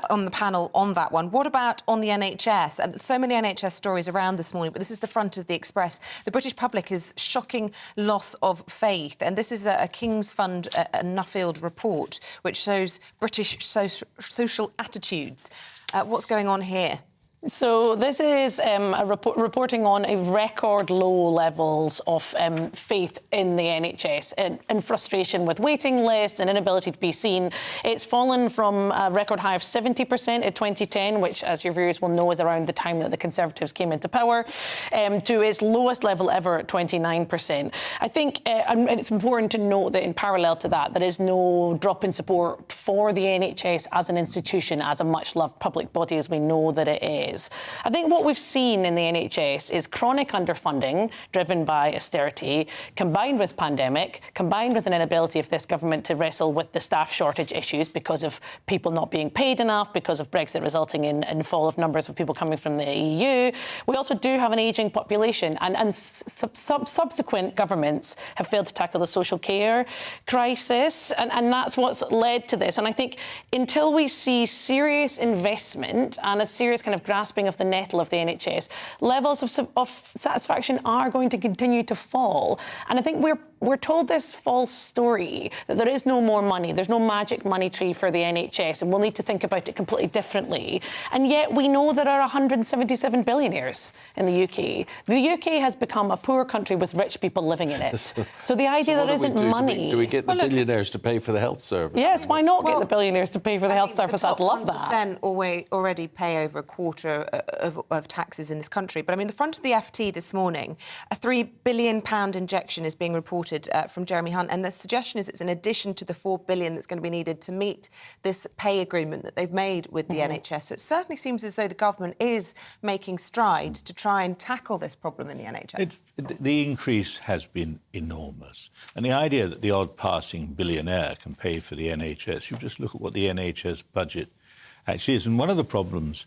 on the panel on that one. What about on the NHS? And so many NHS stories around this morning, but this is the front of the Express. The British public is shocking loss of faith. And this is a King's Fund Nuffield report, which shows British social attitudes. What's going on here? So this is reporting on a record low levels of faith in the NHS and frustration with waiting lists and inability to be seen. It's fallen from a record high of 70% in 2010, which, as your viewers will know, is around the time that the Conservatives came into power, to its lowest level ever at 29%. I think, and it's important to note that in parallel to that, there is no drop in support for the NHS as an institution, as a much-loved public body as we know that it is. I think what we've seen in the NHS is chronic underfunding driven by austerity, combined with pandemic, combined with an inability of this government to wrestle with the staff shortage issues because of people not being paid enough, because of Brexit resulting in fall of numbers of people coming from the EU. We also do have an ageing population, and subsequent governments have failed to tackle the social care crisis, and that's what's led to this. And I think until we see serious investment and a serious kind of grasping of the nettle of the NHS, levels of satisfaction are going to continue to fall. And I think we're told this false story that there is no more money, there's no magic money tree for the NHS, and we'll need to think about it completely differently. And yet we know there are 177 billionaires in the UK. The UK has become a poor country with rich people living in it. So the idea that there isn't money... Do we get the billionaires to pay for the health service? Yes, why not get the billionaires to pay for the health service? I'd love that. The top 1% already pay over a quarter of taxes in this country. But I mean, the front of the FT this morning, a £3 billion injection is being reported from Jeremy Hunt, and the suggestion is it's in addition to the £4 billion that's going to be needed to meet this pay agreement that they've made with the NHS. So it certainly seems as though the government is making strides to try and tackle this problem in the NHS. The increase has been enormous. And the idea that the odd passing billionaire can pay for the NHS, you just look at what the NHS budget actually is. And one of the problems,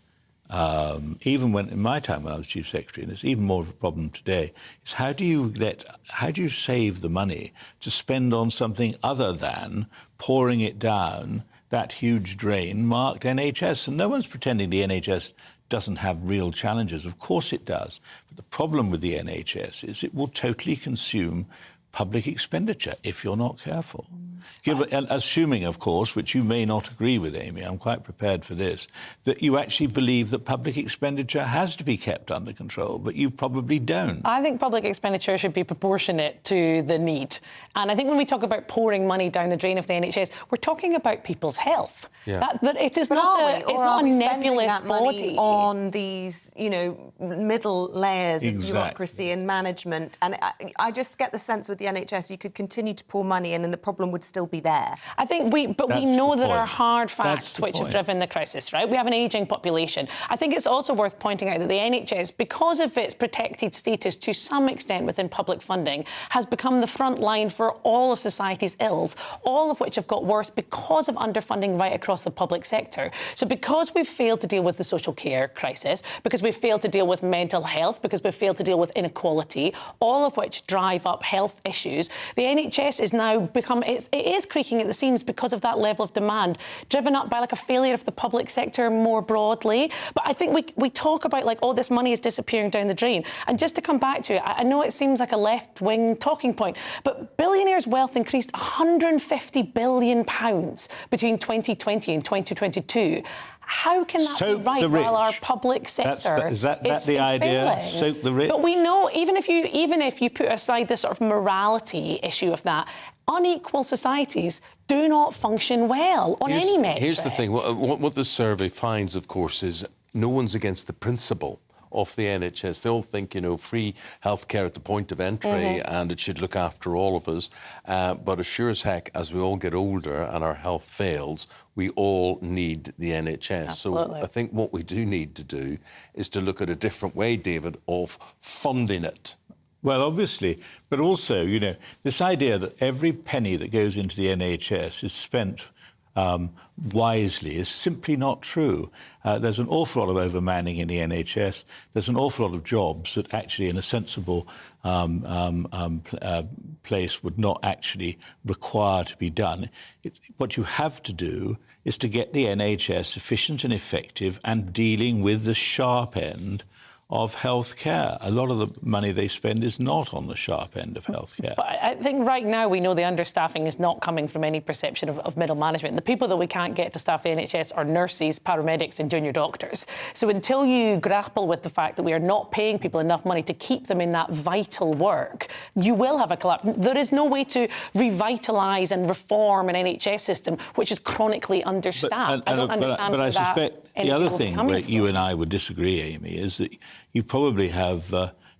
even when in my time when I was Chief Secretary, and it's even more of a problem today, is how do you save the money to spend on something other than pouring it down that huge drain marked NHS? And no one's pretending the NHS doesn't have real challenges. Of course it does. But the problem with the NHS is it will totally consume public expenditure if you're not careful. Assuming, of course, which you may not agree with, Amy, I'm quite prepared for this, that you actually believe that public expenditure has to be kept under control, but you probably don't. I think public expenditure should be proportionate to the need. And I think when we talk about pouring money down the drain of the NHS, we're talking about people's health. Yeah. That it is not a nebulous body on these, middle layers of bureaucracy and management. And I just get the sense with the NHS you could continue to pour money in and the problem would still be there. I think we know there are hard facts which have driven the crisis, right? We have an ageing population. I think it's also worth pointing out that the NHS, because of its protected status to some extent within public funding, has become the front line for all of society's ills, all of which have got worse because of underfunding right across the public sector. So because we've failed to deal with the social care crisis, because we've failed to deal with mental health, because we've failed to deal with inequality, all of which drive up health issues, the NHS is now become, it is creaking at the seams because of that level of demand, driven up by a failure of the public sector more broadly. But I think we talk about this money is disappearing down the drain. And just to come back to it, I know it seems like a left-wing talking point, but billionaires' wealth increased £150 billion between 2020 and 2022. How can that Soak be right the while our rich. public sector Is that is the idea? failing? Soak the rich. But we know, even if you put aside the sort of morality issue of that, unequal societies do not function well on any metric. Here's the thing. What the survey finds, of course, is no one's against the principle of the NHS. They all think, free healthcare at the point of entry and it should look after all of us. But as sure as heck, as we all get older and our health fails, we all need the NHS. Absolutely. So I think what we do need to do is to look at a different way, David, of funding it. Well, obviously, but also, this idea that every penny that goes into the NHS is spent wisely is simply not true. There's an awful lot of overmanning in the NHS. There's an awful lot of jobs that actually, in a sensible place, would not actually require to be done. What you have to do is to get the NHS efficient and effective and dealing with the sharp end of healthcare. A lot of the money they spend is not on the sharp end of healthcare. But I think right now we know the understaffing is not coming from any perception of middle management. The people that we can't get to staff the NHS are nurses, paramedics and junior doctors. So until you grapple with the fact that we are not paying people enough money to keep them in that vital work, you will have a collapse. There is no way to revitalise and reform an NHS system which is chronically understaffed. I don't understand but I suspect the other thing where you and I would disagree, Amy, is that you probably have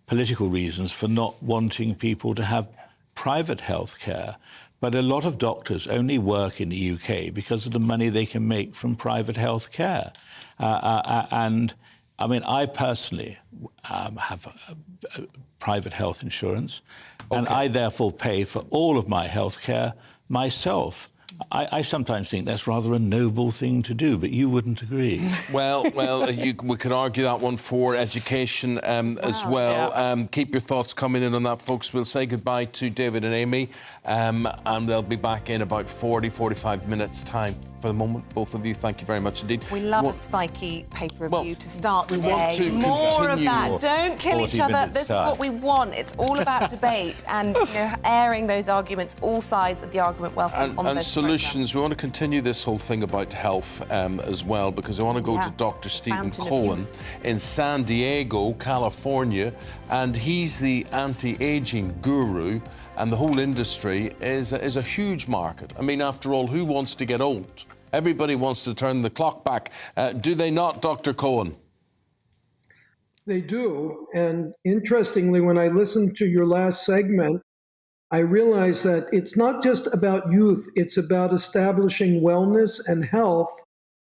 political reasons for not wanting people to have private health care. But a lot of doctors only work in the UK because of the money they can make from private health care. And, I mean, I personally have private health insurance, and I therefore pay for all of my health care myself. I sometimes think that's rather a noble thing to do, but you wouldn't agree. Well, we could argue that one for education as well. Yeah. Keep your thoughts coming in on that, folks. We'll say goodbye to David and Amy, and they'll be back in about 40-45 minutes' time. For the moment, both of you, thank you very much indeed. We love a spiky pay-per-view to start the day. More of that. Don't kill each other. This is what we want. It's all about debate and airing those arguments, all sides of the argument. Welcome on this solutions. We want to continue this whole thing about health as well, because I want to go to Dr. Stephen Cohen in San Diego, California, and he's the anti-aging guru. And the whole industry is a huge market. I mean, after all, who wants to get old? Everybody wants to turn the clock back. Do they not, Dr. Cohen? They do. And interestingly, when I listened to your last segment, I realized that it's not just about youth, it's about establishing wellness and health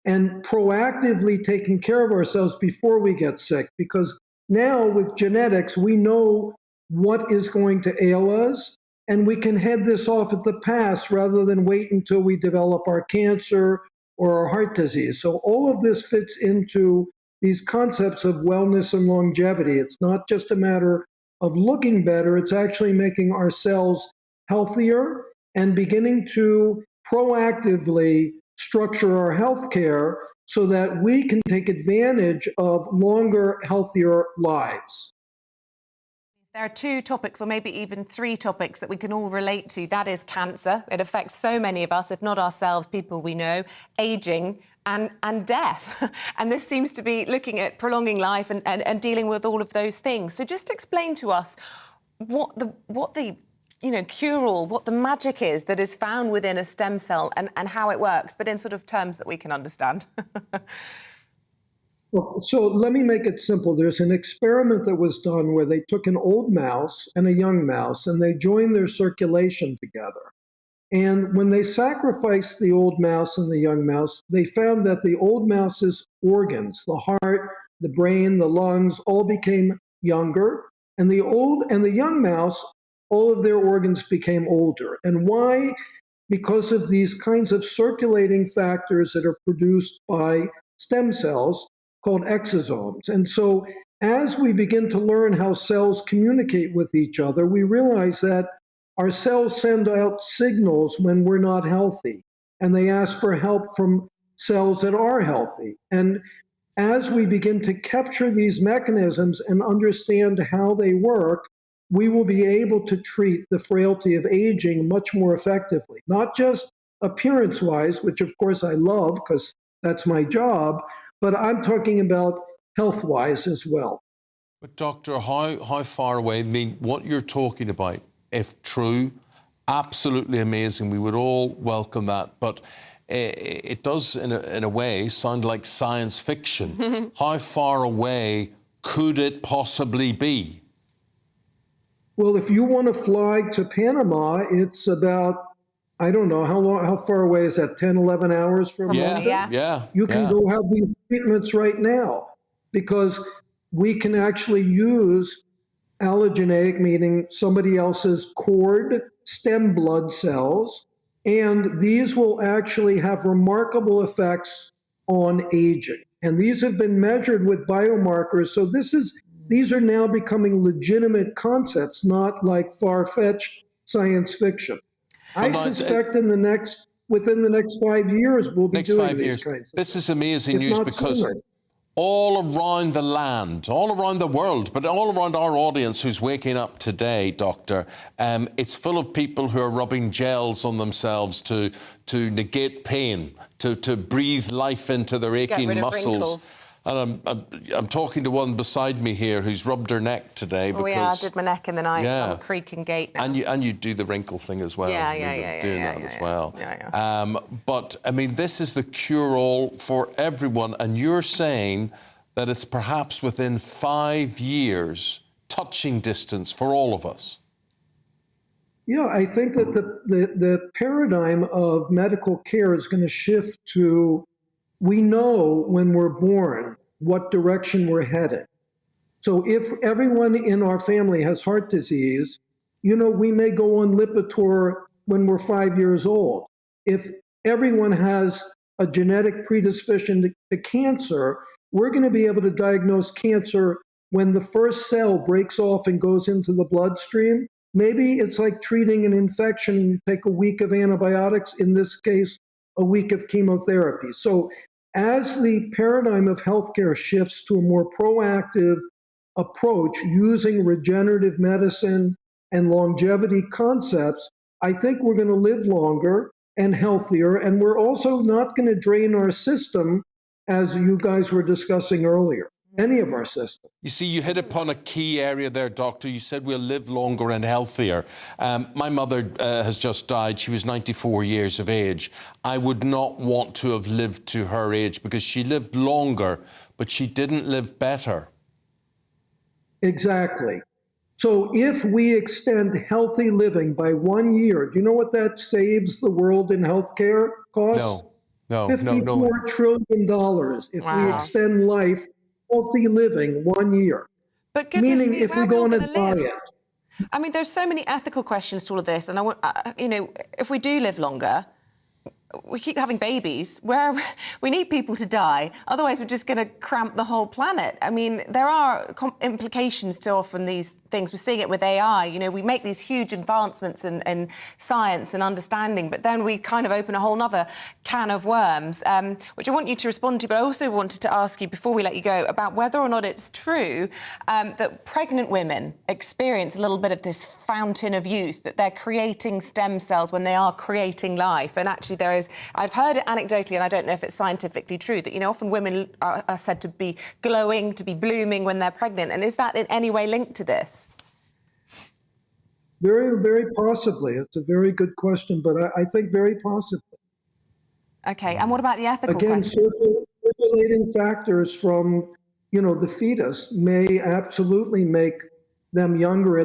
and proactively taking care of ourselves before we get sick. Because now with genetics, we know what is going to ail us, and we can head this off at the pass rather than wait until we develop our cancer or our heart disease. So all of this fits into these concepts of wellness and longevity. It's not just a matter of looking better, it's actually making our cells healthier and beginning to proactively structure our health care so that we can take advantage of longer, healthier lives. There are two topics, or maybe even three topics, that we can all relate to. That is cancer. It affects so many of us, if not ourselves, people we know, ageing and death. And this seems to be looking at prolonging life and dealing with all of those things. So just explain to us what the cure-all, what the magic is that is found within a stem cell and how it works, but in sort of terms that we can understand. So let me make it simple. There's an experiment that was done where they took an old mouse and a young mouse and they joined their circulation together. And when they sacrificed the old mouse and the young mouse, they found that the old mouse's organs, the heart, the brain, the lungs, all became younger. And the old and the young mouse, all of their organs became older. And why? Because of these kinds of circulating factors that are produced by stem cells called exosomes. And so as we begin to learn how cells communicate with each other, we realize that our cells send out signals when we're not healthy, and they ask for help from cells that are healthy. And as we begin to capture these mechanisms and understand how they work, we will be able to treat the frailty of aging much more effectively, not just appearance-wise, which of course I love because that's my job, but I'm talking about health-wise as well. But doctor, how far away? I mean, what you're talking about, if true, absolutely amazing. We would all welcome that. But it does, in a way, sound like science fiction. How far away could it possibly be? Well, if you want to fly to Panama, it's about, I don't know, how far away is that, 10, 11 hours from London? Yeah. You can go have these treatments right now because we can actually use allogeneic, meaning somebody else's cord stem blood cells, and these will actually have remarkable effects on aging. And these have been measured with biomarkers. So these are now becoming legitimate concepts, not like far-fetched science fiction. I suspect within the next 5 years, we'll be doing these kinds of This is amazing news because sooner. all around the land, all around the world, but all around our audience who's waking up today, Doctor, it's full of people who are rubbing gels on themselves to negate pain, to breathe life into their aching muscles. Wrinkles. And I'm talking to one beside me here who's rubbed her neck today because... Oh yeah, I did my neck in the night. Yeah. I'm creaking gait now. And you do the wrinkle thing as well. Doing that as well. But I mean, this is the cure-all for everyone, and you're saying that it's perhaps within 5 years, touching distance for all of us. Yeah, I think that the paradigm of medical care is going to shift to, we know when we're born what direction we're headed. So if everyone in our family has heart disease, we may go on Lipitor when we're 5 years old. If everyone has a genetic predisposition to cancer, we're going to be able to diagnose cancer when the first cell breaks off and goes into the bloodstream. Maybe it's like treating an infection. You take a week of antibiotics, in this case, a week of chemotherapy. So as the paradigm of healthcare shifts to a more proactive approach using regenerative medicine and longevity concepts, I think we're going to live longer and healthier, and we're also not going to drain our system, as you guys were discussing earlier, any of our system. You see, you hit upon a key area there, Doctor. You said we'll live longer and healthier. My mother has just died. She was 94 years of age. I would not want to have lived to her age because she lived longer, but she didn't live better. Exactly. So if we extend healthy living by 1 year, do you know what that saves the world in healthcare costs? No. $54 trillion if we extend life, healthy living 1 year. But goodness meaning me, if we go on a diet. I mean, there's so many ethical questions to all of this, and I want, if we do live longer, we keep having babies. We need people to die. Otherwise, we're just going to cramp the whole planet. I mean, there are implications to often these things. We're seeing it with AI. We make these huge advancements in science and understanding, but then we kind of open a whole other can of worms, which I want you to respond to. But I also wanted to ask you, before we let you go, about whether or not it's true that pregnant women experience a little bit of this fountain of youth, that they're creating stem cells when they are creating life. And actually there is, I've heard it anecdotally, and I don't know if it's scientifically true, that, often women are said to be glowing, to be blooming when they're pregnant. And is that in any way linked to this? Very, very possibly. It's a very good question, but I think very possibly. OK, and what about the ethical question? Again, circulating factors from, the fetus may absolutely make them younger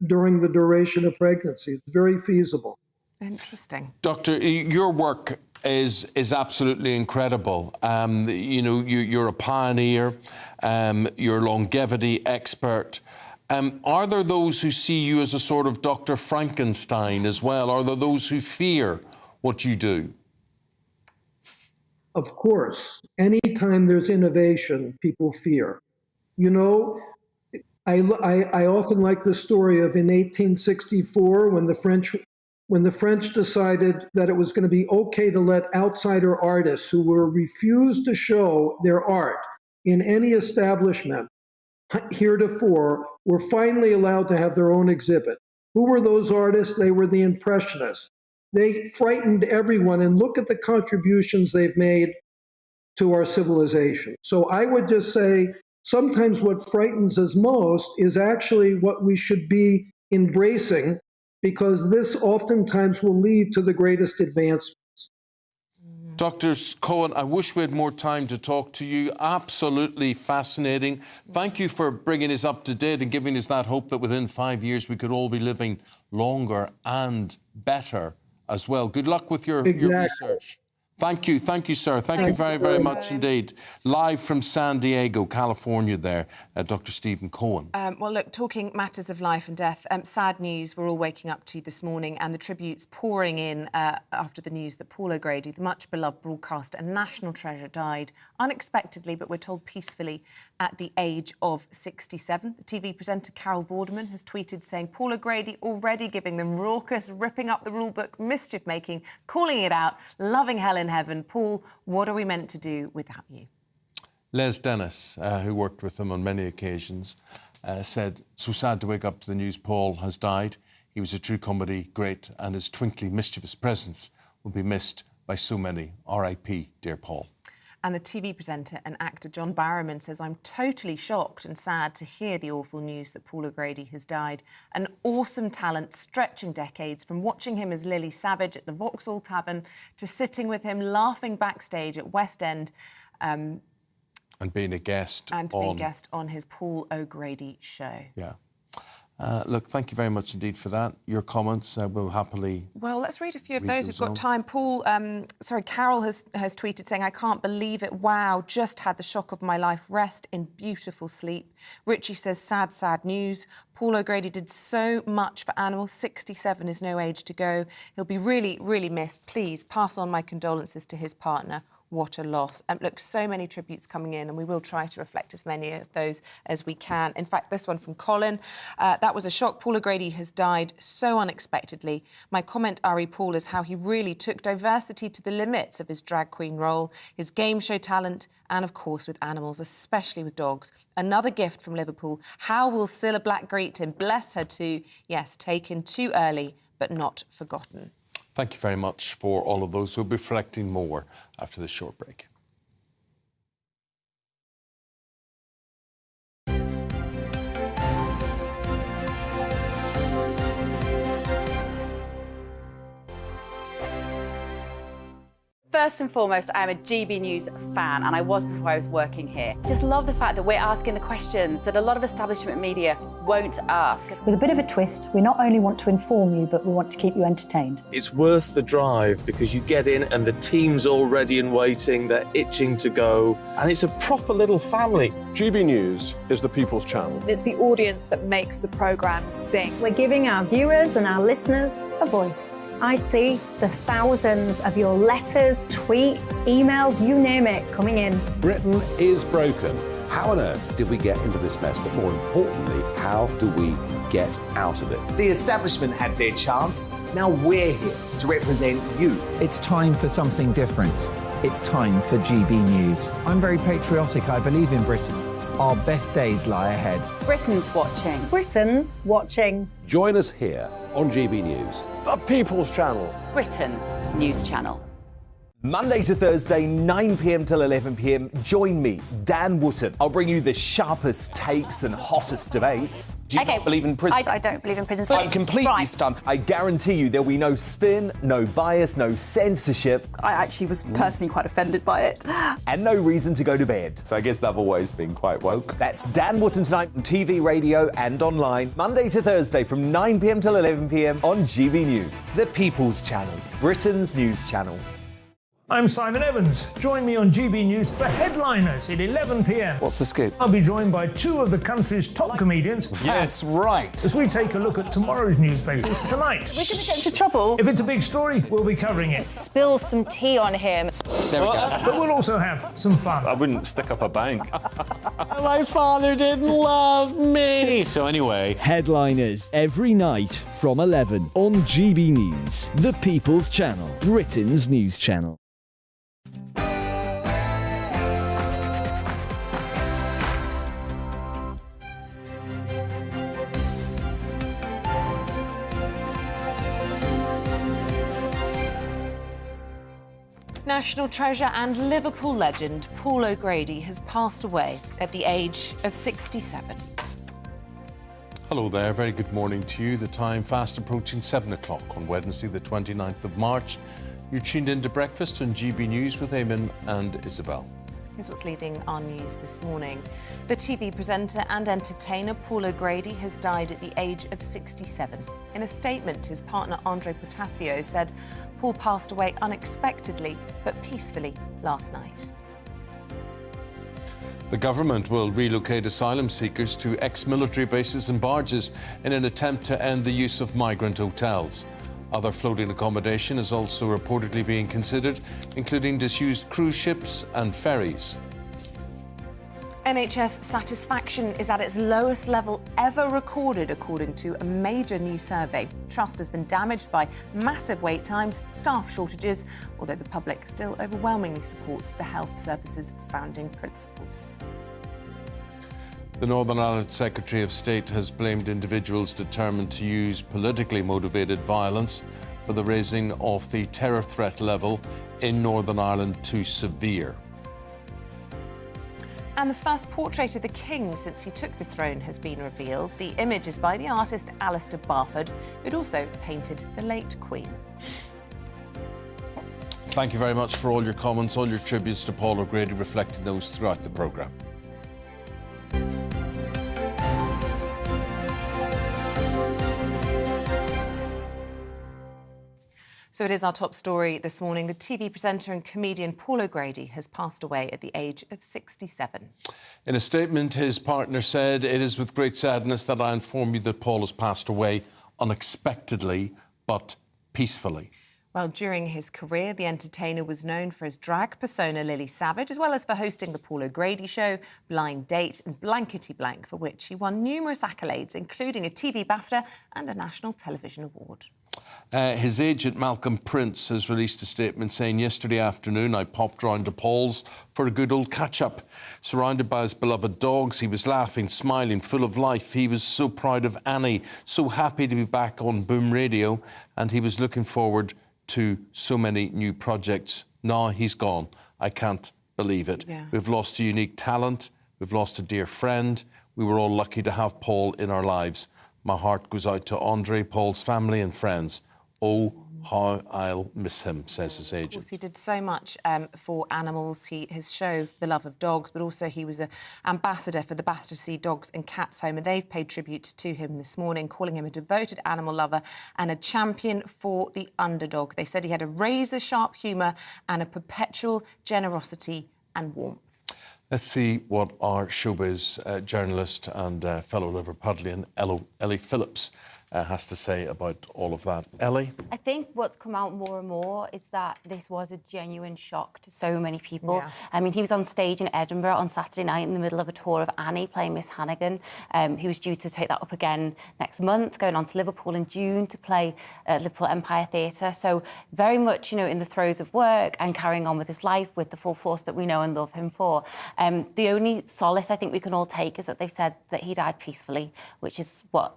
during the duration of pregnancy. It's very feasible. Interesting. Doctor, your work is absolutely incredible. You're a pioneer, you're a longevity expert. Are there those who see you as a sort of Dr. Frankenstein as well? Are there those who fear what you do? Of course. Anytime there's innovation, people fear. I often like the story of in 1864 when the French decided that it was going to be okay to let outsider artists who were refused to show their art in any establishment heretofore were finally allowed to have their own exhibit. Who were those artists? They were the Impressionists. They frightened everyone, and look at the contributions they've made to our civilization. So I would just say sometimes what frightens us most is actually what we should be embracing, because this oftentimes will lead to the greatest advancements. Dr. Cohen, I wish we had more time to talk to you. Absolutely fascinating. Thank you for bringing us up to date and giving us that hope that within 5 years we could all be living longer and better as well. Good luck with your research. Thank you, sir. Thank you very, very much indeed. Live from San Diego, California there, Dr. Stephen Cohen. Well, look, talking matters of life and death, sad news we're all waking up to this morning, and the tributes pouring in after the news that Paul O'Grady, the much-beloved broadcaster and national treasure, died unexpectedly, but we're told peacefully, at the age of 67. The TV presenter Carol Vorderman has tweeted saying Paul O'Grady already giving them raucous, ripping up the rulebook, mischief-making, calling it out, loving hell in heaven. Paul, what are we meant to do without you? Les Dennis, who worked with him on many occasions, said, so sad to wake up to the news Paul has died. He was a true comedy great, and his twinkly, mischievous presence will be missed by so many. R.I.P., dear Paul. And the TV presenter and actor John Barrowman says, I'm totally shocked and sad to hear the awful news that Paul O'Grady has died. An awesome talent stretching decades, from watching him as Lily Savage at the Vauxhall Tavern to sitting with him laughing backstage at West End. And being a guest on his Paul O'Grady show. Yeah. Look, thank you very much indeed for that. Your comments, we'll happily... Well, let's read a few of those. We've got time. Carol has tweeted saying, I can't believe it. Wow, just had the shock of my life. Rest in beautiful sleep. Richie says, sad, sad news. Paul O'Grady did so much for animals. 67 is no age to go. He'll be really, really missed. Please pass on my condolences to his partner. What a loss. Look, so many tributes coming in, and we will try to reflect as many of those as we can. In fact, this one from Colin. That was a shock. Paul O'Grady has died so unexpectedly. My comment, Ari Paul, is how he really took diversity to the limits of his drag queen role, his game show talent, and, of course, with animals, especially with dogs. Another gift from Liverpool. How will Cilla Black greet him? Bless her too. Yes, taken too early, but not forgotten. Thank you very much for all of those. We'll be reflecting more after this short break. First and foremost, I am a GB News fan, and I was before I was working here. Just love the fact that we're asking the questions that a lot of establishment media won't ask. With a bit of a twist, we not only want to inform you, but we want to keep you entertained. It's worth the drive because you get in and the team's all ready and waiting, they're itching to go, and it's a proper little family. GB News is the People's Channel. It's the audience that makes the programme sing. We're giving our viewers and our listeners a voice. I see the thousands of your letters, tweets, emails, you name it, coming in. Britain is broken. How on earth did we get into this mess? But more importantly, how do we get out of it? The establishment had their chance. Now we're here to represent you. It's time for something different. It's time for GB News. I'm very patriotic. I believe in Britain. Our best days lie ahead. Britain's watching. Britain's watching. Join us here on GB News. The People's Channel. Britain's news channel. Monday to Thursday, 9 p.m. till 11 p.m. Join me, Dan Wootton. I'll bring you the sharpest takes and hottest debates. Do you not believe in prison? I don't believe in prisons. I'm completely stunned. I guarantee you there'll be no spin, no bias, no censorship. I actually was personally quite offended by it. And no reason to go to bed. So I guess they've always been quite woke. That's Dan Wootton tonight on TV, radio and online. Monday to Thursday from 9 p.m. till 11 p.m. on GB News. The People's Channel, Britain's news channel. I'm Simon Evans. Join me on GB News for Headliners at 11 p.m. What's the scoop? I'll be joined by two of the country's top comedians. That's right. As we take a look at tomorrow's newspapers tonight. We're going to get into trouble. If it's a big story, we'll be covering it. Spill some tea on him. There we go. But we'll also have some fun. I wouldn't stick up a bank. My father didn't love me. So anyway. Headliners every night from 11 on GB News, the People's Channel, Britain's news channel. National treasure and Liverpool legend Paul O'Grady has passed away at the age of 67. Hello there, very good morning to you. The time fast approaching 7 o'clock on Wednesday, the 29th of March. You're tuned into breakfast on GB News with Eamonn and Isabel. Here's what's leading our news this morning. The TV presenter and entertainer Paul O'Grady has died at the age of 67. In a statement, his partner Andre Potasio said Paul passed away unexpectedly but peacefully last night. The government will relocate asylum seekers to ex-military bases and barges in an attempt to end the use of migrant hotels. Other floating accommodation is also reportedly being considered, including disused cruise ships and ferries. NHS satisfaction is at its lowest level ever recorded, according to a major new survey. Trust has been damaged by massive wait times, staff shortages, although the public still overwhelmingly supports the health service's founding principles. The Northern Ireland Secretary of State has blamed individuals determined to use politically motivated violence for the raising of the terror threat level in Northern Ireland to severe. And the first portrait of the king since he took the throne has been revealed. The image is by the artist Alistair Barford, who'd also painted the late Queen. Thank you very much for all your comments, all your tributes to Paul O'Grady, reflecting those throughout the programme. So it is our top story this morning. The TV presenter and comedian Paul O'Grady has passed away at the age of 67. In a statement, his partner said, "It is with great sadness that I inform you that Paul has passed away unexpectedly, but peacefully." Well, during his career, the entertainer was known for his drag persona, Lily Savage, as well as for hosting the Paul O'Grady Show, Blind Date and Blankety Blank, for which he won numerous accolades, including a TV BAFTA and a National Television Award. His agent, Malcolm Prince, has released a statement saying, "Yesterday afternoon, I popped round to Paul's for a good old catch-up. Surrounded by his beloved dogs, he was laughing, smiling, full of life. He was so proud of Annie, so happy to be back on Boom Radio, and he was looking forward to so many new projects. Now he's gone. I can't believe it. Yeah. We've lost a unique talent. We've lost a dear friend. We were all lucky to have Paul in our lives. My heart goes out to Andre, Paul's family and friends. Oh, how I'll miss him," says his agent. Of course, he did so much for animals. His show, The Love of Dogs, but also he was an ambassador for the Battersea Dogs and Cats Home, and they've paid tribute to him this morning, calling him a devoted animal lover and a champion for the underdog. They said he had a razor-sharp humour and a perpetual generosity and warmth. Let's see what our showbiz journalist and fellow Liverpudlian, Ellie Phillips, has to say about all of that. Ellie? I think what's come out more and more is that this was a genuine shock to so many people. Yeah. I mean, he was on stage in Edinburgh on Saturday night in the middle of a tour of Annie playing Miss Hannigan. He was due to take that up again next month, going on to Liverpool in June to play at Liverpool Empire Theatre. So very much, you know, in the throes of work and carrying on with his life with the full force that we know and love him for. The only solace I think we can all take is that they've said that he died peacefully, which is what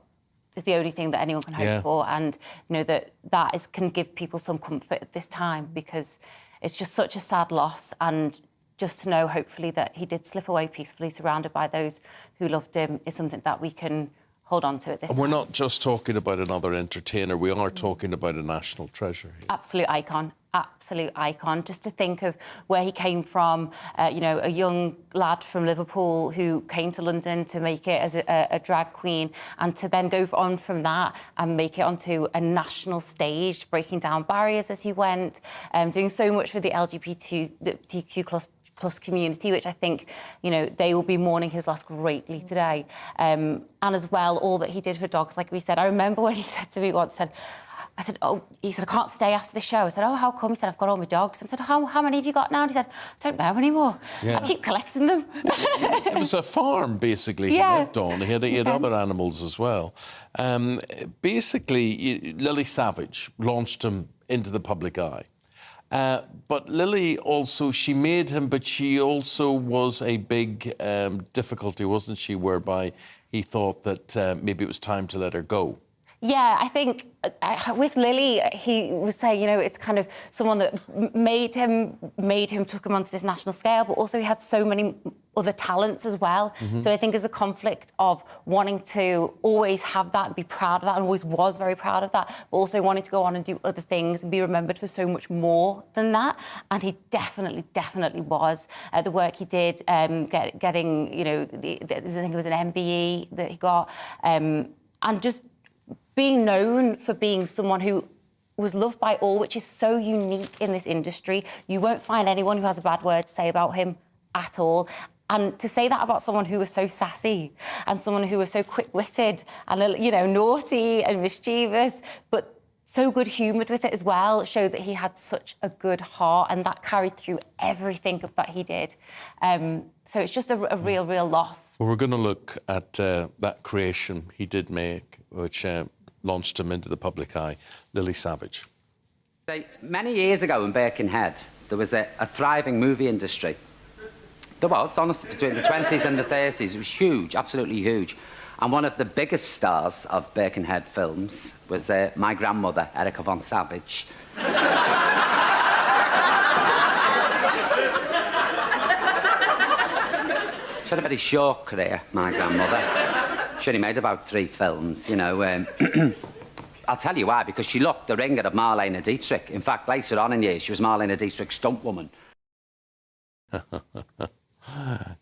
is the only thing that anyone can hope for, and you know that can give people some comfort at this time, because it's just such a sad loss, and just to know hopefully that he did slip away peacefully surrounded by those who loved him is something that we can hold on to at this time. We're not just talking about another entertainer, we are talking about a national treasure here. Absolute icon. Absolute icon. Just to think of where he came from, you know, a young lad from Liverpool who came to London to make it as a drag queen, and to then go on from that and make it onto a national stage, breaking down barriers as he went, doing so much for the LGBTQ plus community, which I think, you know, they will be mourning his loss greatly today. And as well, all that he did for dogs, like we said. I remember when he said to me once, I said, he said, I can't stay after the show. I said, oh, how come? He said, I've got all my dogs. I said, how many have you got now? And he said, I don't know anymore. Yeah. I keep collecting them. It was a farm, basically, he lived on. He had other animals as well. Basically, Lily Savage launched him into the public eye. But Lily also, she made him, but she also was a big difficulty, wasn't she, whereby he thought that maybe it was time to let her go. Yeah, I think with Lily, he was saying, you know, it's kind of someone that made him took him onto this national scale, but also he had so many other talents as well. So I think there's a conflict of wanting to always have that and be proud of that, and always was very proud of that, but also wanting to go on and do other things and be remembered for so much more than that. And he definitely was. The work he did, getting, you know, I think it was an MBE that he got, and just being known for being someone who was loved by all, which is so unique in this industry. You won't find anyone who has a bad word to say about him at all. And to say that about someone who was so sassy and someone who was so quick-witted and, you know, naughty and mischievous, but so good-humoured with it as well, showed that he had such a good heart, and that carried through everything that he did. So it's just a real loss. Well, we're going to look at that creation he did make, which launched him into the public eye, Lily Savage. Many years ago in Birkenhead, there was a thriving movie industry. There was, honestly, between the 20s and the 30s. It was huge, absolutely huge. And one of the biggest stars of Birkenhead films was my grandmother, Erica von Savage. She had a very short career, my grandmother. She only made about 3 films, you know. I'll tell you why, because she looked the ringer of Marlene Dietrich. In fact, later on in years, she was Marlene Dietrich's stunt woman.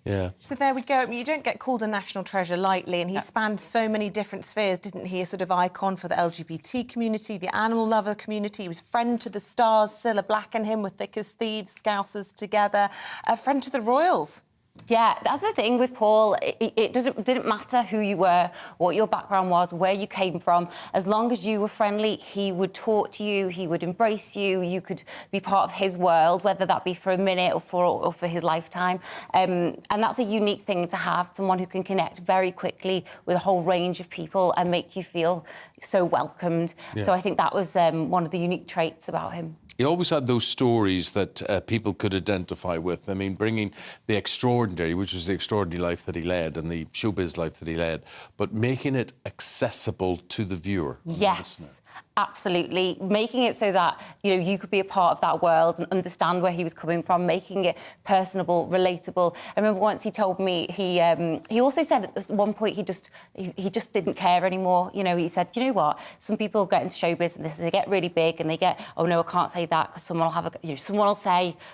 Yeah. So there we go. I mean, you don't get called a national treasure lightly, and he spanned so many different spheres, didn't he? A sort of icon for the LGBT community, the animal lover community. He was friend to the stars, Cilla Black and him were thick as thieves, Scousers together. A friend to the royals. Yeah, that's the thing with Paul. It didn't matter who you were, what your background was, where you came from. As long as you were friendly, he would talk to you, he would embrace you, you could be part of his world, whether that be for a minute or for his lifetime. And that's a unique thing to have, someone who can connect very quickly with a whole range of people and make you feel so welcomed. Yeah. So I think that was one of the unique traits about him. He always had those stories that people could identify with. I mean, bringing the extraordinary, which was the extraordinary life that he led and the showbiz life that he led, but making it accessible to the viewer. Yes. Absolutely. Making it so that, you know, you could be a part of that world and understand where he was coming from, making it personable, relatable. I remember once he told me he also said at one point he just didn't care anymore. You know, he said, you know what, some people get into show business and they get really big and they get, oh no, I can't say that because someone will have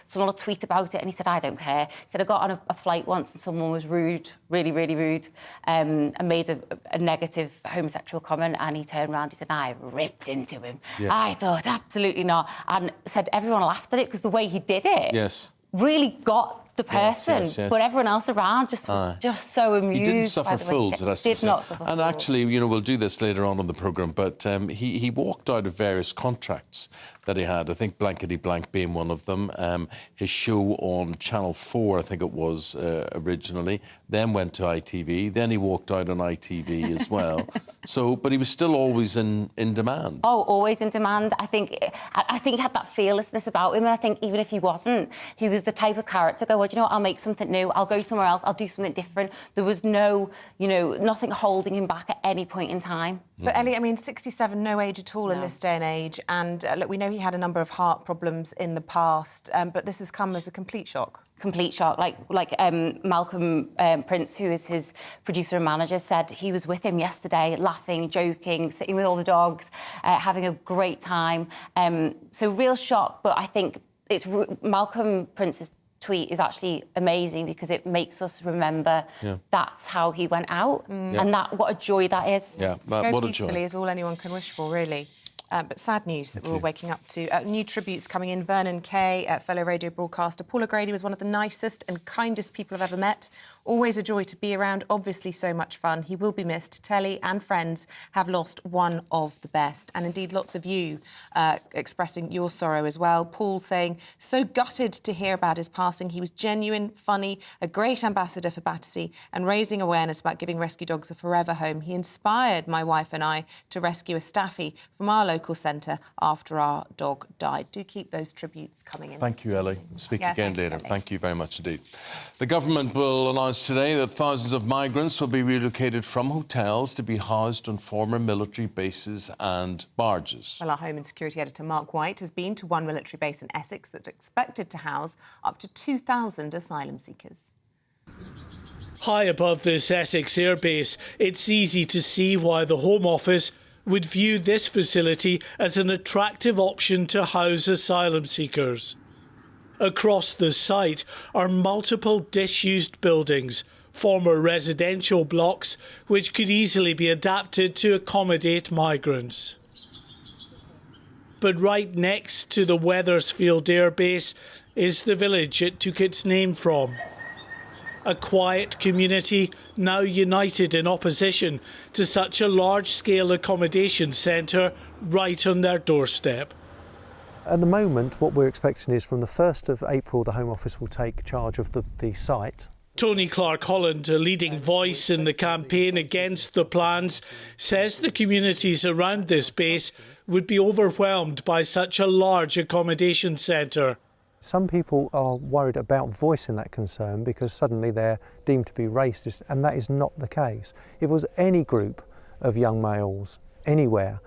someone will tweet about it. And he said, I don't care. He said, I got on a flight once and someone was rude, really rude, and made a negative homosexual comment, and he turned around, he said, I ripped into him. Yeah. I thought, absolutely not. And said everyone laughed at it because the way he did it really got the person, but everyone else around just was just so amused. He didn't suffer fools, it has to be said. Not suffer and fools. Actually, you know, we'll do this later on in the programme, but he walked out of various contracts that he had. I think Blankety Blank being one of them. His show on Channel 4, I think it was originally, then went to ITV, then he walked out on ITV as well. So, but he was still always in demand. Oh, always in demand. I think he had that fearlessness about him, and I think even if he wasn't, he was the type of character go, well, do you know what, I'll make something new, I'll go somewhere else, I'll do something different. There was no, you know, nothing holding him back at any point in time. But Ellie, I mean, 67, no age at all in this day and age, and look, we know he had a number of heart problems in the past, but this has come as a complete shock. Complete shock. Like Malcolm Prince, who is his producer and manager, said he was with him yesterday, laughing, joking, sitting with all the dogs, having a great time. So real shock, but I think it's Malcolm Prince's tweet is actually amazing because it makes us remember that's how he went out, and that what a joy that is. Yeah, what a joy. Is all anyone can wish for, really. But sad news that we're waking up to. New tributes coming in. Vernon Kay, fellow radio broadcaster. Paul O'Grady was one of the nicest and kindest people I've ever met. Always a joy to be around. Obviously so much fun. He will be missed. Telly and friends have lost one of the best. And indeed, lots of you expressing your sorrow as well. Paul saying, so gutted to hear about his passing. He was genuine, funny, a great ambassador for Battersea and raising awareness about giving rescue dogs a forever home. He inspired my wife and I to rescue a staffy from our local local centre after our dog died. Do keep those tributes coming in. Thank you, Ellie. We'll speak again later. Ellie. Thank you very much indeed. The government will announce today that thousands of migrants will be relocated from hotels to be housed on former military bases and barges. Well, our Home and Security editor Mark White has been to one military base in Essex that's expected to house up to 2,000 asylum seekers. High above this Essex airbase, it's easy to see why the Home Office would view this facility as an attractive option to house asylum seekers. Across the site are multiple disused buildings, former residential blocks, which could easily be adapted to accommodate migrants. But right next to the Wethersfield airbase is the village it took its name from. A quiet community now united in opposition to such a large-scale accommodation centre right on their doorstep. At the moment, what we're expecting is from the 1st of April, the Home Office will take charge of the site. Tony Clark-Holland, a leading voice in the campaign against the plans, says the communities around this base would be overwhelmed by such a large accommodation centre. Some people are worried about voicing that concern because suddenly they're deemed to be racist, and that is not the case. If it was any group of young males anywhere,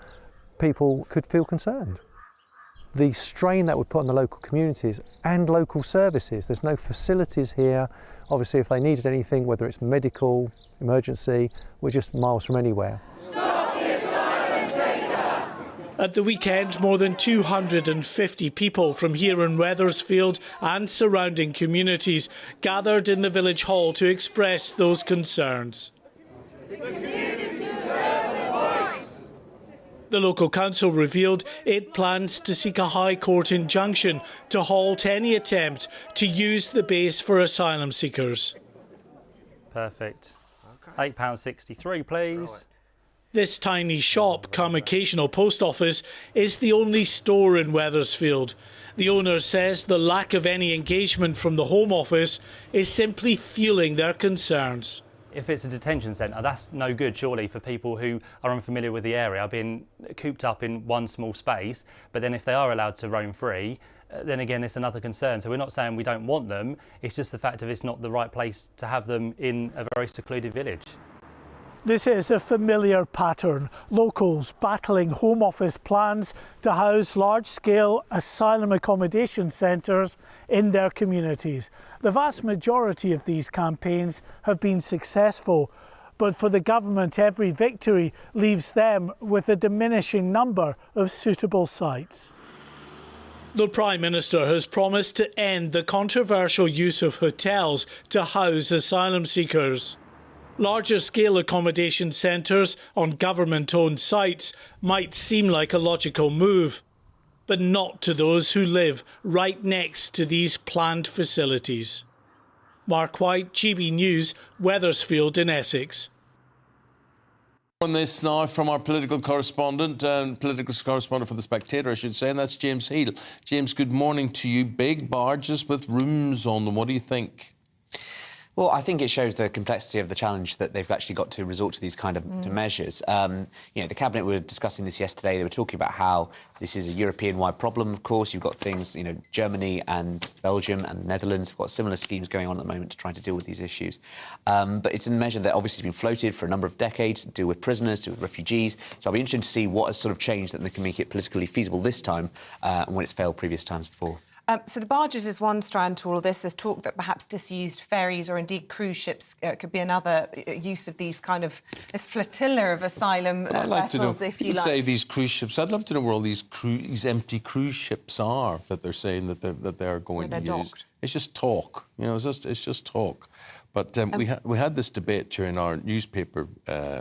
people could feel concerned. The strain that would put on the local communities and local services, there's no facilities here. Obviously, if they needed anything, whether it's medical, emergency, we're just miles from anywhere. At the weekend, more than 250 people from here in Wethersfield and surrounding communities gathered in the village hall to express those concerns. The local council revealed it plans to seek a High Court injunction to halt any attempt to use the base for asylum seekers. Perfect. £8.63, please. This tiny shop, come occasional post office, is the only store in Wethersfield. The owner says the lack of any engagement from the Home Office is simply fueling their concerns. If it's a detention centre, that's no good, surely, for people who are unfamiliar with the area, being cooped up in one small space. But then if they are allowed to roam free, then again, it's another concern. So we're not saying we don't want them, it's just the fact of it's not the right place to have them in a very secluded village. This is a familiar pattern. Locals battling Home Office plans to house large-scale asylum accommodation centres in their communities. The vast majority of these campaigns have been successful, but for the government, every victory leaves them with a diminishing number of suitable sites. The Prime Minister has promised to end the controversial use of hotels to house asylum seekers. Larger scale accommodation centres on government-owned sites might seem like a logical move, but not to those who live right next to these planned facilities. Mark White, GB News, Wethersfield in Essex. On this now from our political correspondent for The Spectator, I should say, and that's James Heal. James, good morning to you. Big barges with rooms on them. What do you think? Well, I think it shows the complexity of the challenge that they've actually got to resort to these kind of measures. You know, the Cabinet were discussing this yesterday. They were talking about how this is a European-wide problem, of course. You've got things, you know, Germany and Belgium and the Netherlands have got similar schemes going on at the moment to try to deal with these issues. But it's a measure that obviously has been floated for a number of decades to deal with prisoners, to deal with refugees. So I'll be interested to see what has sort of changed that they can make it politically feasible this time and when it's failed previous times before. So the barges is one strand to all of this. There's talk that perhaps disused ferries or indeed cruise ships could be another use of these kind of this flotilla of asylum vessels, if you like. Say these cruise ships. I'd love to know where all these empty cruise ships are that they're saying that they're going to use. Docked. It's just talk, you know. It's just talk. But we had this debate during our newspaper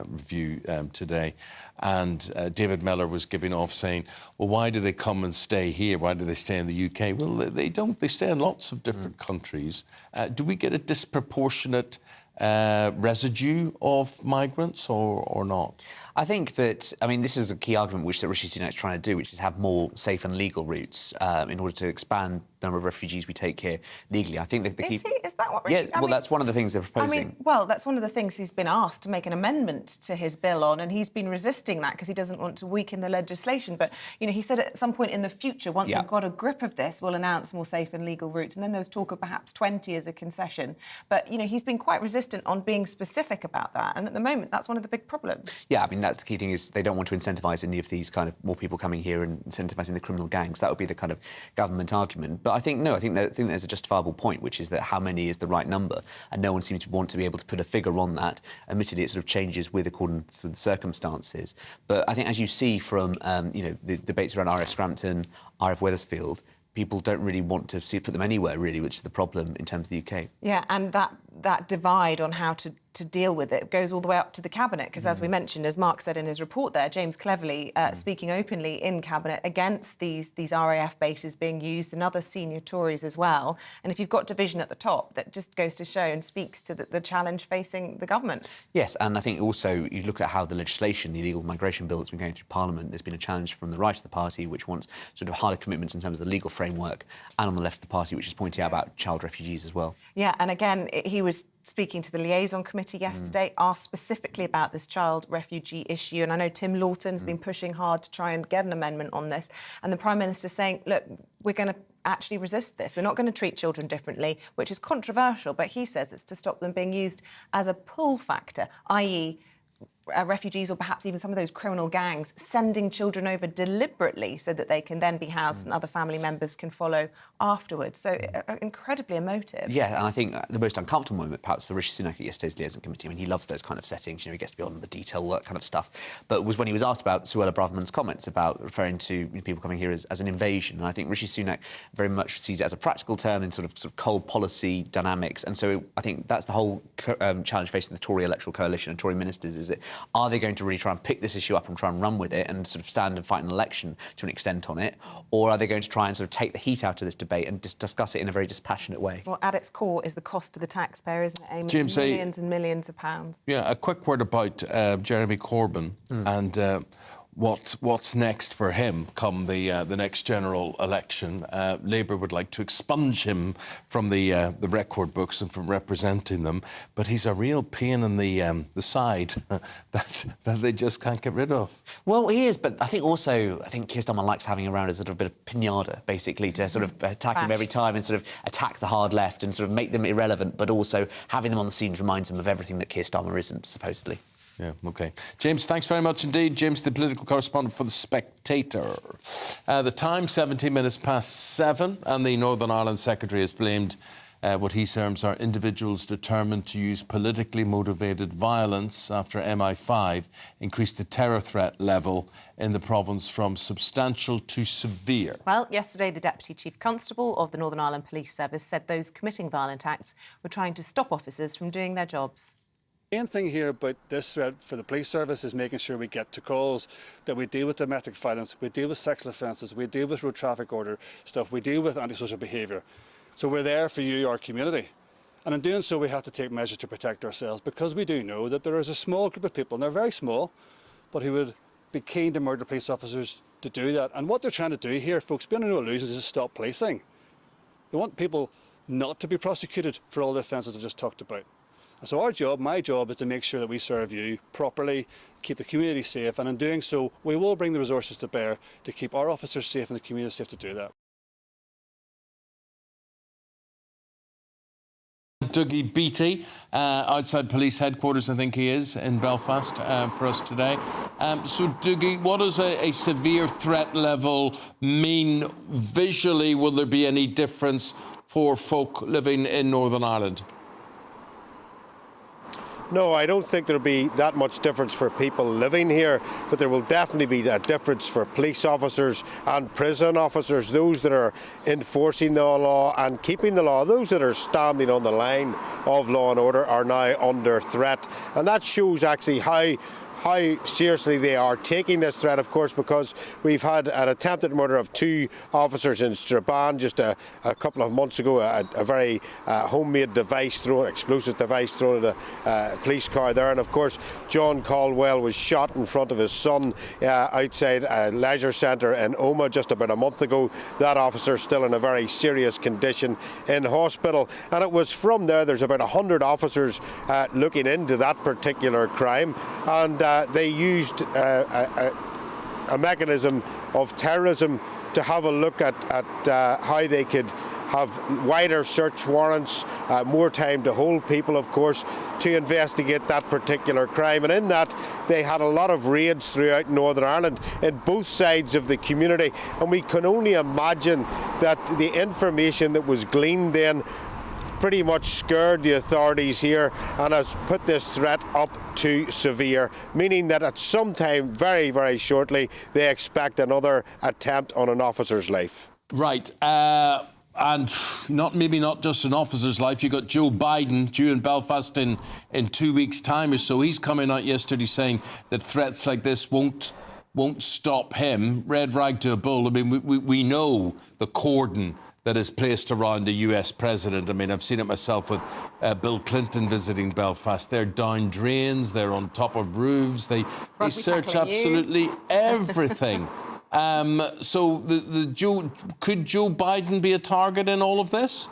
review today, and David Mellor was giving off saying, well, why do they come and stay here? Why do they stay in the UK? Well, they don't. They stay in lots of different countries. Do we get a disproportionate residue of migrants or not? I think that, I mean, this is a key argument which that Rishi Sunak is trying to do, which is have more safe and legal routes in order to expand the number of refugees we take here legally. I think that the key... Is that what Rishi... Yeah, well, that's one of the things they're proposing. That's one of the things he's been asked to make an amendment to his bill on, and he's been resisting that because he doesn't want to weaken the legislation. But, you know, he said at some point in the future, once we've got a grip of this, we'll announce more safe and legal routes. And then there was talk of perhaps 20 as a concession. But, you know, he's been quite resistant on being specific about that. And at the moment, that's one of the big problems. Yeah, I mean, that's the key thing, is they don't want to incentivise any of these kind of more people coming here and incentivising the criminal gangs. That would be the kind of government argument. But I think there's a justifiable point, which is that how many is the right number, and no one seems to want to be able to put a figure on that. Admittedly, it sort of changes with accordance with the circumstances. But I think, as you see from the debates around RF Scrampton, RF Wethersfield, people don't really want to put them anywhere, really, which is the problem in terms of the UK. Yeah, and that divide on how to deal with it goes all the way up to the Cabinet, because as we mentioned, as Mark said in his report there, James Cleverly speaking openly in Cabinet against these RAF bases being used, and other senior Tories as well. And if you've got division at the top, that just goes to show and speaks to the challenge facing the government. Yes, and I think also you look at how the legislation, the illegal migration bill that's been going through Parliament, there's been a challenge from the right of the party, which wants sort of harder commitments in terms of the legal framework, and on the left of the party, which is pointing out about child refugees as well. Yeah, and again, he was speaking to the liaison committee yesterday, asked specifically about this child refugee issue. And I know Tim Lawton's been pushing hard to try and get an amendment on this. And the Prime Minister's saying, look, we're going to actually resist this. We're not going to treat children differently, which is controversial. But he says it's to stop them being used as a pull factor, i.e., refugees, or perhaps even some of those criminal gangs, sending children over deliberately so that they can then be housed and other family members can follow afterwards. So incredibly emotive. Yeah, and I think the most uncomfortable moment, perhaps, for Rishi Sunak at yesterday's liaison committee, I mean, he loves those kind of settings, you know, he gets to be on the detail, all that kind of stuff, but was when he was asked about Suella Braverman's comments about referring to people coming here as an invasion. And I think Rishi Sunak very much sees it as a practical term in sort of cold policy dynamics. And so I think that's the whole challenge facing the Tory electoral coalition and Tory ministers, is it, are they going to really try and pick this issue up and try and run with it and sort of stand and fight an election to an extent on it? Or are they going to try and sort of take the heat out of this debate and discuss it in a very dispassionate way? Well, at its core is the cost to the taxpayer, isn't it, Eamonn? James, millions and millions of pounds. Yeah, a quick word about Jeremy Corbyn and what's next for him come the next general election. Labour would like to expunge him from the record books and from representing them, but he's a real pain in the side that they just can't get rid of. Well, he is, but I think Keir Starmer likes having around as sort of a bit of pinata, basically, to sort of attack him every time and sort of attack the hard left and sort of make them irrelevant, but also having them on the scenes reminds him of everything that Keir Starmer isn't, supposedly. Yeah, OK. James, thanks very much indeed. James, the political correspondent for The Spectator. The time, 17 minutes past 7, and the Northern Ireland Secretary has blamed what he terms are individuals determined to use politically motivated violence after MI5 increased the terror threat level in the province from substantial to severe. Well, yesterday the Deputy Chief Constable of the Northern Ireland Police Service said those committing violent acts were trying to stop officers from doing their jobs. The main thing here about this threat for the police service is making sure we get to calls, that we deal with domestic violence, we deal with sexual offences, we deal with road traffic order stuff, we deal with antisocial behaviour. So we're there for you, our community. And in doing so, we have to take measures to protect ourselves, because we do know that there is a small group of people, and they're very small, but who would be keen to murder police officers to do that. And what they're trying to do here, folks, beyond no illusions, is to stop policing. They want people not to be prosecuted for all the offences I've just talked about. So our job, my job, is to make sure that we serve you properly, keep the community safe, and in doing so, we will bring the resources to bear to keep our officers safe and the community safe to do that. Dougie Beattie, outside police headquarters, I think he is, in Belfast, for us today. So, Dougie, what does a severe threat level mean visually? Will there be any difference for folk living in Northern Ireland? No, I don't think there'll be that much difference for people living here, but there will definitely be a difference for police officers and prison officers, those that are enforcing the law and keeping the law. Those that are standing on the line of law and order are now under threat, and that shows actually how seriously they are taking this threat, of course, because we've had an attempted murder of 2 officers in Strabane just a couple of months ago, a very homemade explosive device thrown at a police car there. And of course, John Caldwell was shot in front of his son outside a leisure centre in Omagh just about a month ago. That officer still in a very serious condition in hospital. And it was from there's about 100 officers looking into that particular crime, and they used a mechanism of terrorism to have a look at how they could have wider search warrants, more time to hold people, of course, to investigate that particular crime. And in that, they had a lot of raids throughout Northern Ireland in both sides of the community. And we can only imagine that the information that was gleaned then pretty much scared the authorities here and has put this threat up to severe, meaning that at some time, very, very shortly, they expect another attempt on an officer's life. Right. And maybe not just an officer's life. You got Joe Biden due in Belfast in 2 weeks' time or so. He's coming out yesterday saying that threats like this won't stop him. Red rag to a bull. I mean, we know the cordon that is placed around the US president. I mean, I've seen it myself with Bill Clinton visiting Belfast. They're down drains, they're on top of roofs, they search absolutely everything. So could Joe Biden be a target in all of this?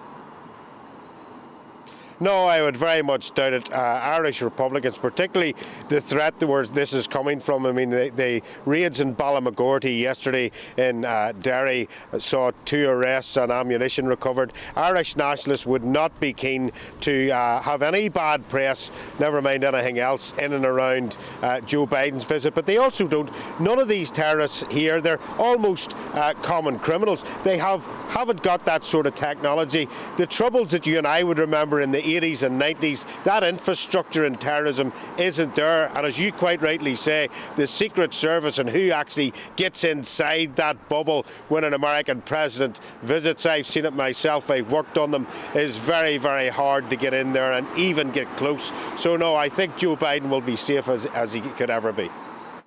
No, I would very much doubt it. Irish Republicans, particularly the threat where this is coming from. I mean, the raids in Ballamagorty yesterday in Derry saw 2 arrests and ammunition recovered. Irish nationalists would not be keen to have any bad press, never mind anything else, in and around Joe Biden's visit. But they also don't. None of these terrorists here, they're almost common criminals. They haven't got that sort of technology. The troubles that you and I would remember in the 80s and 90s, that infrastructure in terrorism isn't there. And as you quite rightly say, the Secret Service and who actually gets inside that bubble when an American president visits, I've seen it myself, I've worked on them, is very, very hard to get in there and even get close. So no, I think Joe Biden will be safe as he could ever be.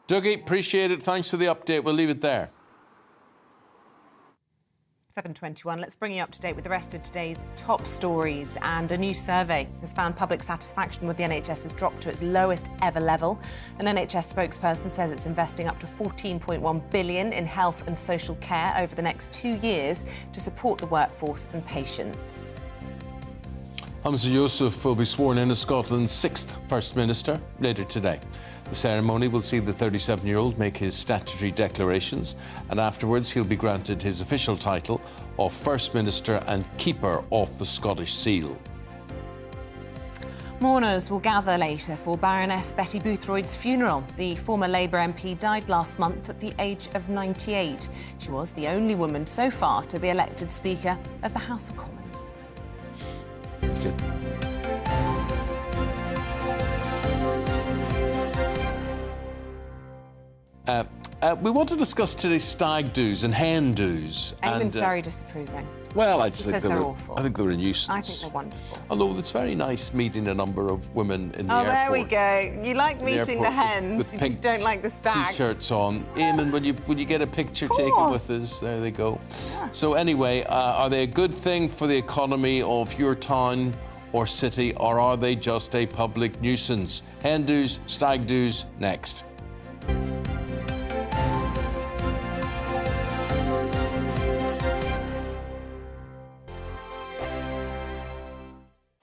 Dougie, appreciate it. Thanks for the update. We'll leave it there. 7:21. Let's bring you up to date with the rest of today's top stories. And a new survey has found public satisfaction with the NHS has dropped to its lowest ever level. An NHS spokesperson says it's investing up to £14.1 billion in health and social care over the next 2 years to support the workforce and patients. Humza Yousaf will be sworn in as Scotland's 6th First Minister later today. The ceremony will see the 37-year-old make his statutory declarations, and afterwards he'll be granted his official title of First Minister and Keeper of the Scottish Seal. Mourners will gather later for Baroness Betty Boothroyd's funeral. The former Labour MP died last month at the age of 98. She was the only woman so far to be elected Speaker of the House of Commons. We want to discuss today's stag do's and hen do's. Eamonn's very disapproving. Well, I He says they're awful. I think they're a nuisance. I think they're wonderful. Although it's very nice meeting a number of women in the airport. Oh, there we go. You like meeting the hens, you just don't like the stag. T-shirts on. Eamonn, would you get a picture taken with us? There they go. Yeah. So anyway, are they a good thing for the economy of your town or city, or are they just a public nuisance? Hen do's, stag do's, next.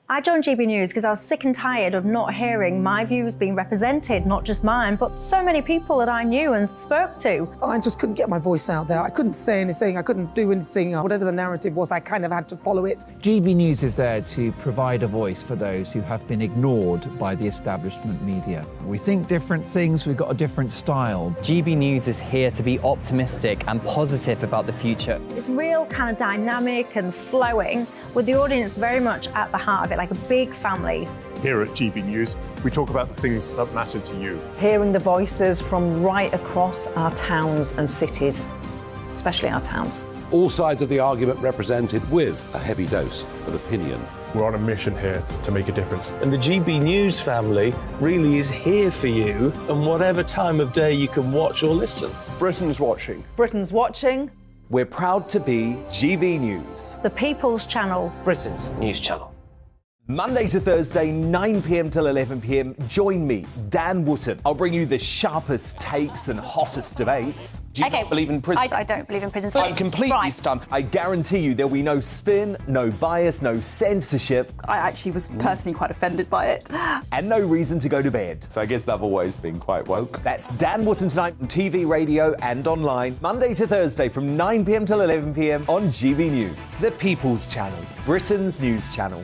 I joined GB News because I was sick and tired of not hearing my views being represented, not just mine, but so many people that I knew and spoke to. I just couldn't get my voice out there. I couldn't say anything. I couldn't do anything. Whatever the narrative was, I kind of had to follow it. GB News is there to provide a voice for those who have been ignored by the establishment media. We think different things, we've got a different style. GB News is here to be optimistic and positive about the future. It's real kind of dynamic and flowing, with the audience very much at the heart of it, like a big family. Here at GB News, we talk about the things that matter to you. Hearing the voices from right across our towns and cities, especially our towns. all sides of the argument represented with a heavy dose of opinion. We're on a mission here to make a difference. And the GB News family really is here for you, and whatever time of day you can watch or listen. Britain's watching. Britain's watching. We're proud to be GB News, The People's Channel. Britain's news channel. Monday to Thursday, 9 p.m. till 11 p.m. Join me, Dan Wootton. I'll bring you the sharpest takes and hottest debates. Do you not believe in prison? I don't believe in prisons. I'm completely stunned. I guarantee you there'll be no spin, no bias, no censorship. I actually was personally quite offended by it. And no reason to go to bed. So I guess they've always been quite woke. That's Dan Wootton tonight on TV, radio and online. Monday to Thursday from 9 p.m. till 11 p.m. on GB News. The People's Channel, Britain's news channel.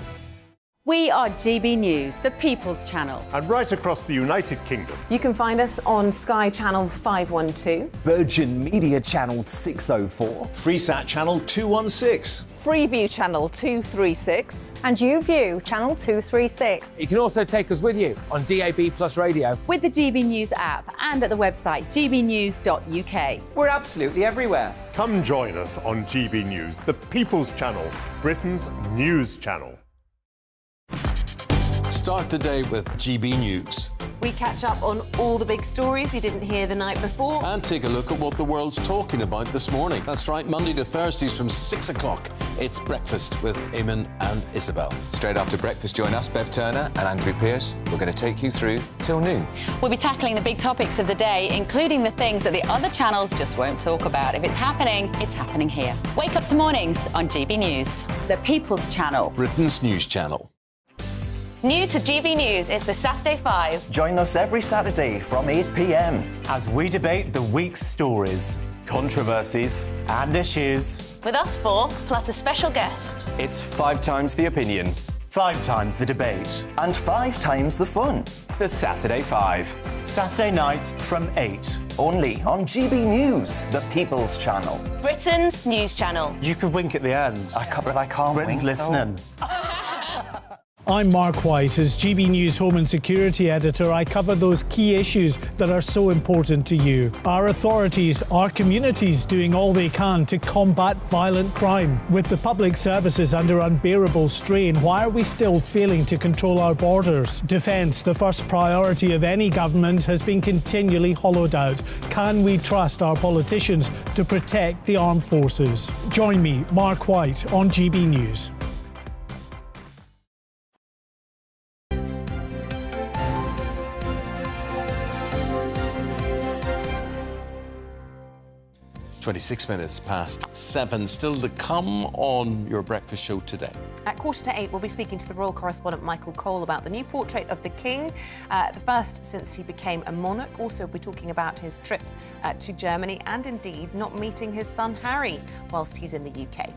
We are GB News, the People's Channel. And right across the United Kingdom. You can find us on Sky Channel 512. Virgin Media Channel 604. Freesat Channel 216. Freeview Channel 236. And YouView Channel 236. You can also take us with you on DAB Plus Radio. With the GB News app and at the website gbnews.uk. We're absolutely everywhere. Come join us on GB News, the People's Channel, Britain's news channel. Start the day with GB News. We catch up on all the big stories you didn't hear the night before. And take a look at what the world's talking about this morning. That's right, Monday to Thursdays from 6 o'clock. It's Breakfast with Eamonn and Isabel. Straight after breakfast, join us, Bev Turner and Andrew Pearce. We're going to take you through till noon. We'll be tackling the big topics of the day, including the things that the other channels just won't talk about. If it's happening here. Wake up to mornings on GB News, the People's Channel. Britain's news channel. New to GB News is the Saturday 5. Join us every Saturday from 8 p.m. as we debate the week's stories, controversies and issues. With us 4, plus a special guest. It's 5 times the opinion, 5 times the debate, and 5 times the fun. The Saturday 5. Saturday nights from 8. Only on GB News, the People's Channel. Britain's news channel. You could wink at the end. I can't believe I can't Britain's wink. Listening. I'm Mark White. As GB News Home and Security Editor, I cover those key issues that are so important to you. Our authorities, our communities doing all they can to combat violent crime. With the public services under unbearable strain, why are we still failing to control our borders? Defence, the first priority of any government, has been continually hollowed out. Can we trust our politicians to protect the armed forces? Join me, Mark White, on GB News. (26 minutes past 7). Still to come on your breakfast show today. At 7:45, we'll be speaking to the royal correspondent Michael Cole about the new portrait of the King, the first since he became a monarch. Also, we'll be talking about his trip to Germany and indeed not meeting his son Harry whilst he's in the UK.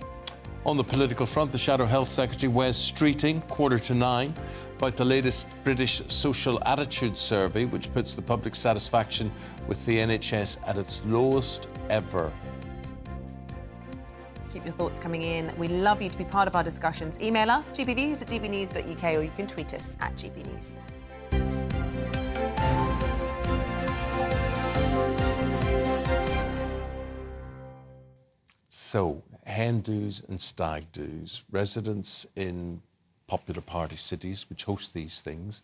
On the political front, the Shadow Health Secretary Wes Streeting, 8:45, about the latest British Social Attitude Survey, which puts the public satisfaction with the NHS at its lowest ever. Keep your thoughts coming in. We love you to be part of our discussions. Email us, gbnews@gbnews.uk, or you can tweet us at gbnews. So, hen do's and stag do's. Residents in popular party cities which host these things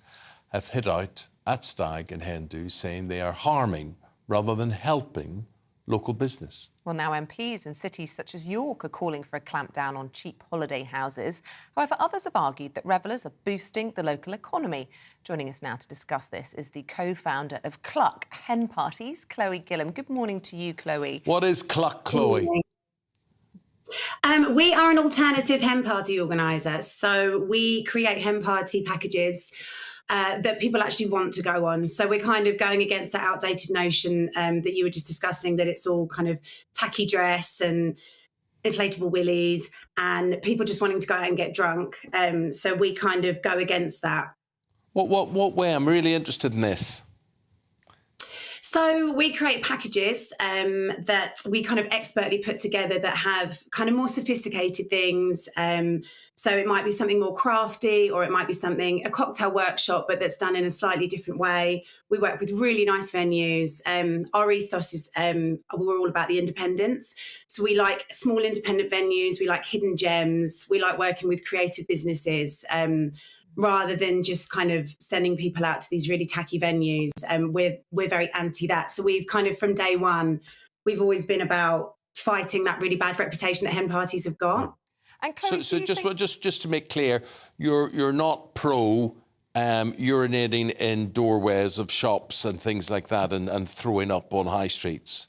have hit out at stag and hen do's, saying they are harming rather than helping local business. Well, now MPs in cities such as York are calling for a clampdown on cheap holiday houses. However, others have argued that revellers are boosting the local economy. Joining us now to discuss this is the co-founder of Cluck Hen Parties, Chloe Gillam. Good morning to you, Chloe. What is Cluck, Chloe? We are an alternative hen party organiser. So we create hen party packages that people actually want to go on. So we're kind of going against that outdated notion that you were just discussing, that it's all kind of tacky dress and inflatable willies and people just wanting to go out and get drunk. So we kind of go against that. What way? I'm really interested in this. So we create packages that we kind of expertly put together that have kind of more sophisticated things. So it might be something more crafty, or it might be a cocktail workshop, but that's done in a slightly different way. We work with really nice venues. Our ethos is we're all about the independence. So we like small independent venues. We like hidden gems. We like working with creative businesses. Rather than just kind of sending people out to these really tacky venues. We're very anti that. So we've kind of, from day one, we've always been about fighting that really bad reputation that hen parties have got. And Chloe, so just to make clear, you're not pro urinating in doorways of shops and things like that, and throwing up on high streets?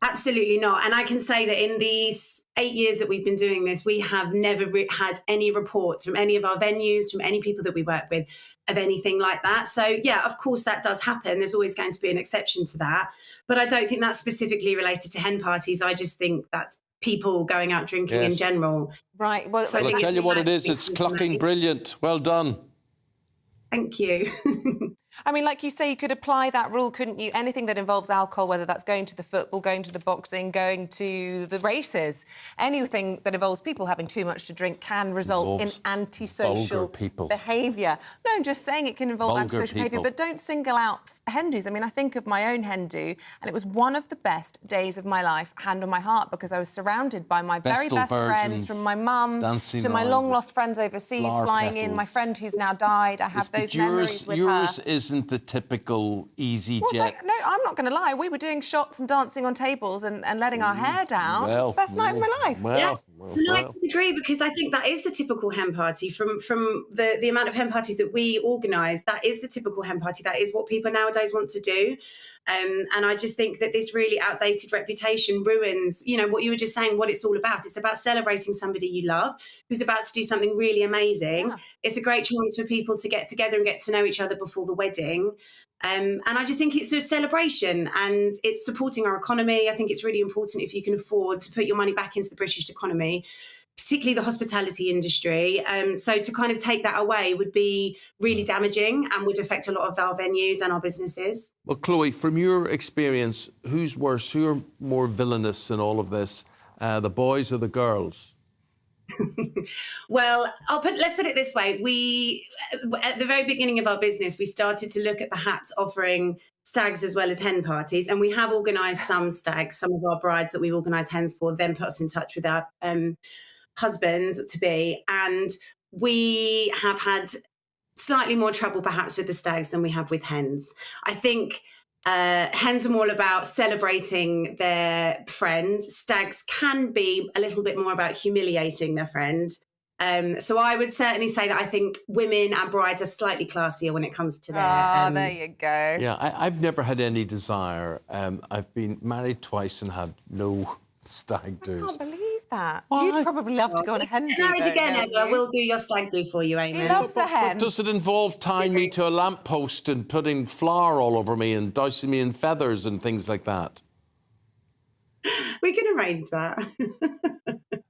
Absolutely not. And I can say that in these 8 years that we've been doing this, we have never had any reports from any of our venues, from any people that we work with, of anything like that. So, yeah, of course, that does happen. There's always going to be an exception to that. But I don't think that's specifically related to hen parties. I just think that's people going out drinking in general. Right. Well, so I'll tell you what it is. It's clocking brilliant. Well done. Thank you. I mean, like you say, you could apply that rule, couldn't you? Anything that involves alcohol, whether that's going to the football, going to the boxing, going to the races, anything that involves people having too much to drink can result in antisocial behaviour. No, I'm just saying it can involve antisocial behaviour, but don't single out hen dos. I mean, I think of my own hen do, and it was one of the best days of my life, hand on my heart, because I was surrounded by my very best friends, from my mum to my long-lost friends overseas flying in, my friend who's now died. I have those memories with her. Yours isn't the typical easy jet. No, I'm not going to lie. We were doing shots and dancing on tables and letting our hair down. It was the best night of my life. I disagree, because I think that is the typical hen party. From the amount of hen parties that we organise, that is the typical hen party. That is what people nowadays want to do. And I just think that this really outdated reputation ruins, what you were just saying, what it's all about. It's about celebrating somebody you love who's about to do something really amazing. Yeah. It's a great chance for people to get together and get to know each other before the wedding. And I just think it's a celebration, and it's supporting our economy. I think it's really important, if you can afford to put your money back into the British economy, particularly the hospitality industry. So to kind of take that away would be really damaging and would affect a lot of our venues and our businesses. Well, Chloe, from your experience, who's worse? Who are more villainous in all of this, the boys or the girls? Well, let's put it this way. At the very beginning of our business, we started to look at perhaps offering stags as well as hen parties, and we have organised some stags. Some of our brides that we organise hens for then put us in touch with our husbands to be, and we have had slightly more trouble perhaps with the stags than we have with hens. I think hens are more about celebrating their friend. Stags can be a little bit more about humiliating their friend. So I would certainly say that I think women and brides are slightly classier when it comes to their... there you go. Yeah, I've never had any desire. I've been married twice and had no stag do's. I can't believe that. You'd probably love to go on a hen do. Married again, Emma. We'll do your stag do for you, Eamonn. He loves a hen. But does it involve tying me to a lamppost and putting flour all over me and dousing me in feathers and things like that? We can arrange that.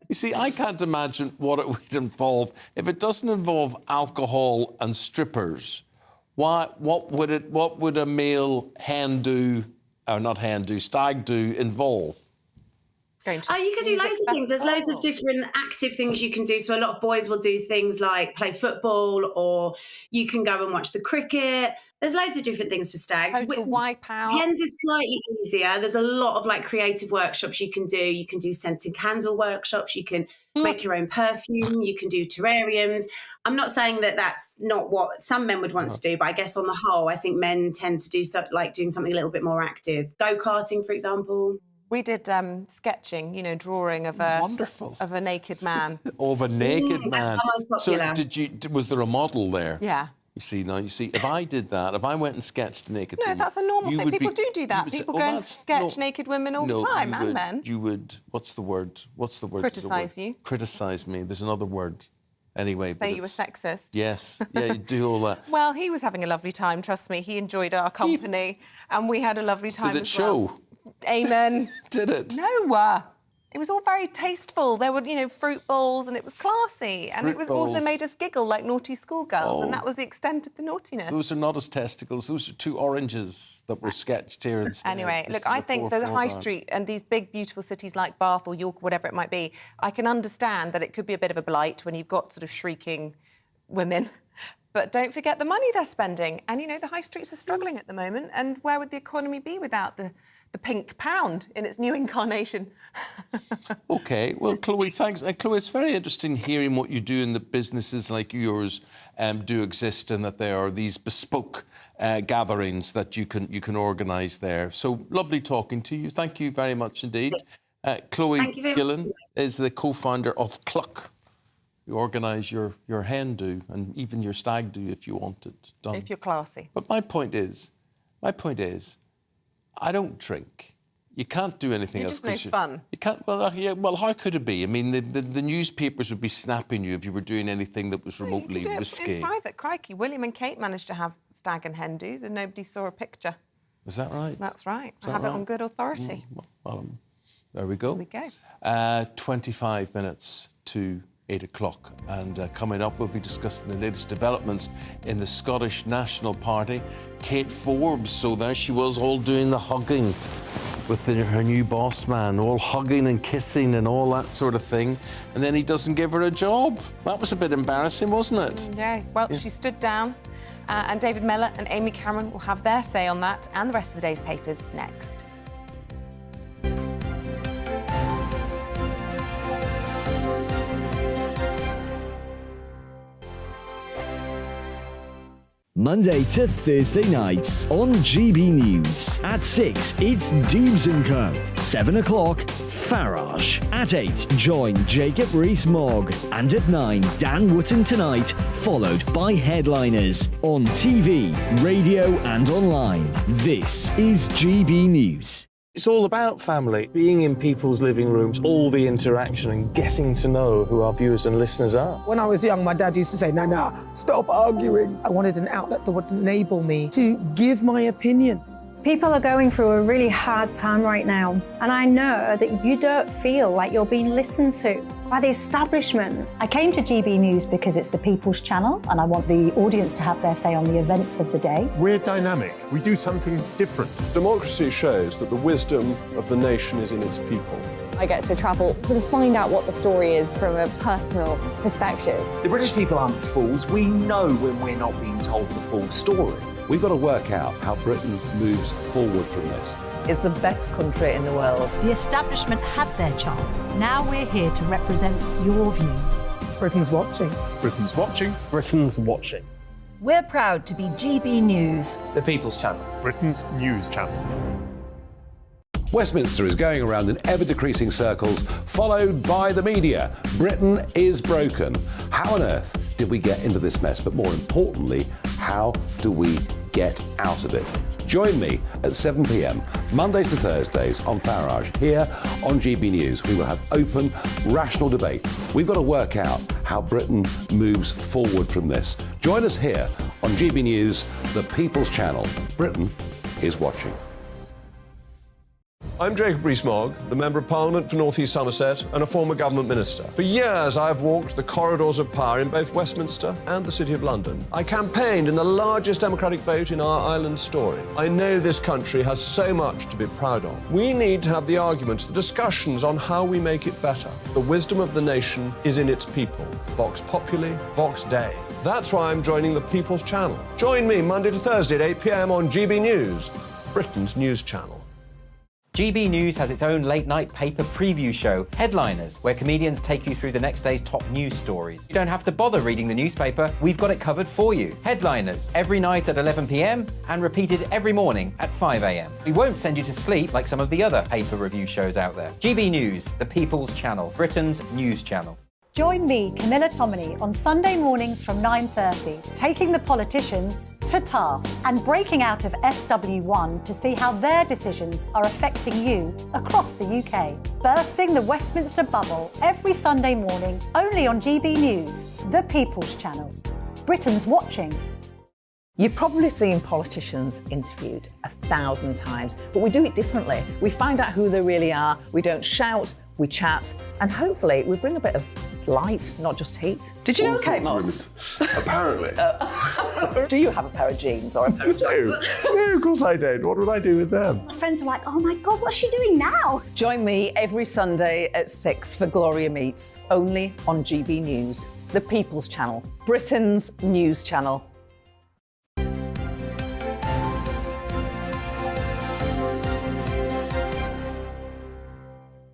You see, I can't imagine what it would involve. If it doesn't involve alcohol and strippers, what would a male hen do, or not hen do, stag do involve? You can do loads of things. There's loads of different active things you can do. So a lot of boys will do things like play football, or you can go and watch the cricket. There's loads of different things for stags. Total wipe out. Hens is slightly easier. There's a lot of creative workshops you can do. You can do scented candle workshops. You can make your own perfume. You can do terrariums. I'm not saying that that's not what some men would want to do, but I guess on the whole, I think men tend to do doing something a little bit more active. Go-karting, for example. We did sketching, drawing of a naked man. Of a naked man. So was there a model there? Yeah. You see, if I did that, if I went and sketched a naked woman... No, that's a normal thing. People do that. People go and sketch naked women all the time, and men. You would... What's the word? Criticise you. Criticise me. There's another word. Anyway, say you were sexist. Yes, yeah, you do all that. Well, he was having a lovely time, trust me. He enjoyed our company, and we had a lovely time as well. Did it show? Amen. Did it? No. It was all very tasteful. There were, fruit bowls, and it was classy. And it was also made us giggle like naughty schoolgirls, and that was the extent of the naughtiness. Those are not as testicles. Those are two oranges that were sketched here instead. Anyway, look, I think that the high street and these big, beautiful cities like Bath or York, whatever it might be, I can understand that it could be a bit of a blight when you've got sort of shrieking women. But don't forget the money they're spending. And, the high streets are struggling at the moment. And where would the economy be without the pink pound in its new incarnation? OK, well, Chloe, thanks. Chloe, it's very interesting hearing what you do in the businesses like yours do exist, and that there are these bespoke gatherings that you can organise there. So lovely talking to you. Thank you very much indeed. Chloe Gillen is the co-founder of Cluck. You organise your hen do and even your stag do if you want it done. If you're classy. But my point is, I don't drink. You can't do anything else. It's just no fun. You can't. Well, how could it be? I mean, the newspapers would be snapping you if you were doing anything that was remotely risky. In private, crikey. William and Kate managed to have stag and hen do's, and nobody saw a picture. Is that right? That's right. I have it on good authority. Well, there we go. There we go. 25 minutes to 8 o'clock, and coming up we'll be discussing the latest developments in the Scottish National Party. Kate Forbes, so there she was, all doing the hugging with her new boss man, all hugging and kissing and all that sort of thing, and then he doesn't give her a job. That was a bit embarrassing, wasn't it? Yeah, well, she stood down, and David Miller and Amy Cameron will have their say on that and the rest of the day's papers next. Monday to Thursday nights on GB News. At 6, it's Dubes & Co. 7 o'clock, Farage. At 8, join Jacob Rees-Mogg. And at 9, Dan Wootton Tonight, followed by Headliners. On TV, radio and online. This is GB News. It's all about family, being in people's living rooms, all the interaction and getting to know who our viewers and listeners are. When I was young, my dad used to say, no, stop arguing. I wanted an outlet that would enable me to give my opinion. People are going through a really hard time right now, and I know that you don't feel like you're being listened to by the establishment. I came to GB News because it's the People's Channel, and I want the audience to have their say on the events of the day. We're dynamic. We do something different. Democracy shows that the wisdom of the nation is in its people. I get to travel to find out what the story is from a personal perspective. The British people aren't fools. We know when we're not being told the full story. We've got to work out how Britain moves forward from this. It's the best country in the world. The establishment had their chance. Now we're here to represent your views. Britain's watching. Britain's watching. Britain's watching. We're proud to be GB News. The People's Channel. Britain's news channel. Westminster is going around in ever-decreasing circles, followed by the media. Britain is broken. How on earth did we get into this mess? But more importantly, how do we get out of it? Join me at 7 p.m, Mondays to Thursdays on Farage, here on GB News. We will have open, rational debate. We've got to work out how Britain moves forward from this. Join us here on GB News, the People's Channel. Britain is watching. I'm Jacob Rees-Mogg, the Member of Parliament for North East Somerset and a former government minister. For years, I've walked the corridors of power in both Westminster and the City of London. I campaigned in the largest democratic vote in our island's story. I know this country has so much to be proud of. We need to have the arguments, the discussions on how we make it better. The wisdom of the nation is in its people. Vox Populi, Vox Dei. That's why I'm joining the People's Channel. Join me Monday to Thursday at 8 p.m. on GB News, Britain's news channel. GB News has its own late-night paper preview show, Headliners, where comedians take you through the next day's top news stories. You don't have to bother reading the newspaper, we've got it covered for you. Headliners, every night at 11 p.m, and repeated every morning at 5 a.m. We won't send you to sleep like some of the other paper review shows out there. GB News, the People's Channel, Britain's news channel. Join me, Camilla Tominey, on Sunday mornings from 9:30, taking the politicians to task and breaking out of SW1 to see how their decisions are affecting you across the UK. Bursting the Westminster bubble every Sunday morning, only on GB News, the People's Channel. Britain's watching. You've probably seen politicians interviewed 1,000 times, but we do it differently. We find out who they really are, we don't shout, we chat, and hopefully we bring a bit of light, not just heat. Did you know Kate Moss? Apparently. Do you have a pair of jeans or a pair of jeans? No, of course I don't. What would I do with them? My friends are like, oh my God, what's she doing now? Join me every Sunday at 6 for Gloria Meets, only on GB News, the People's Channel, Britain's news channel.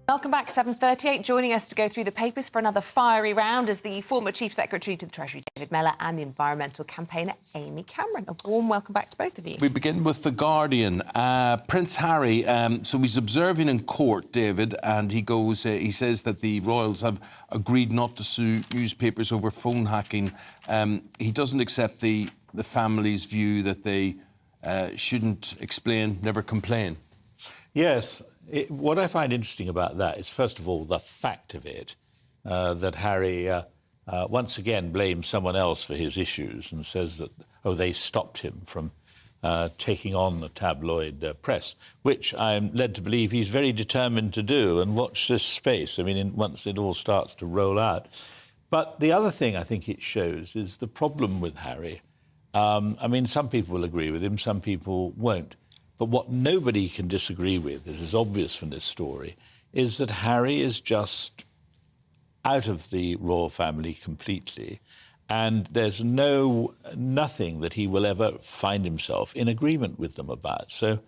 Welcome back, 7:38. Joining us to go through the papers for another fiery round is the former Chief Secretary to the Treasury, David Mellor, and the environmental campaigner, Amy Cameron. A warm welcome back to both of you. We begin with The Guardian. Prince Harry, so he's observing in court, David, and he says that the royals have agreed not to sue newspapers over phone hacking. He doesn't accept the family's view that they shouldn't explain, never complain. Yes. What I find interesting about that is, first of all, the fact of it, that Harry once again blames someone else for his issues and says that, they stopped him from taking on the tabloid press, which I'm led to believe he's very determined to do. And watch this space. I mean, once it all starts to roll out. But the other thing I think it shows is the problem with Harry. I mean, some people will agree with him, some people won't. But what nobody can disagree with, as is obvious from this story, is that Harry is just out of the royal family completely, and there's nothing that he will ever find himself in agreement with them about. So,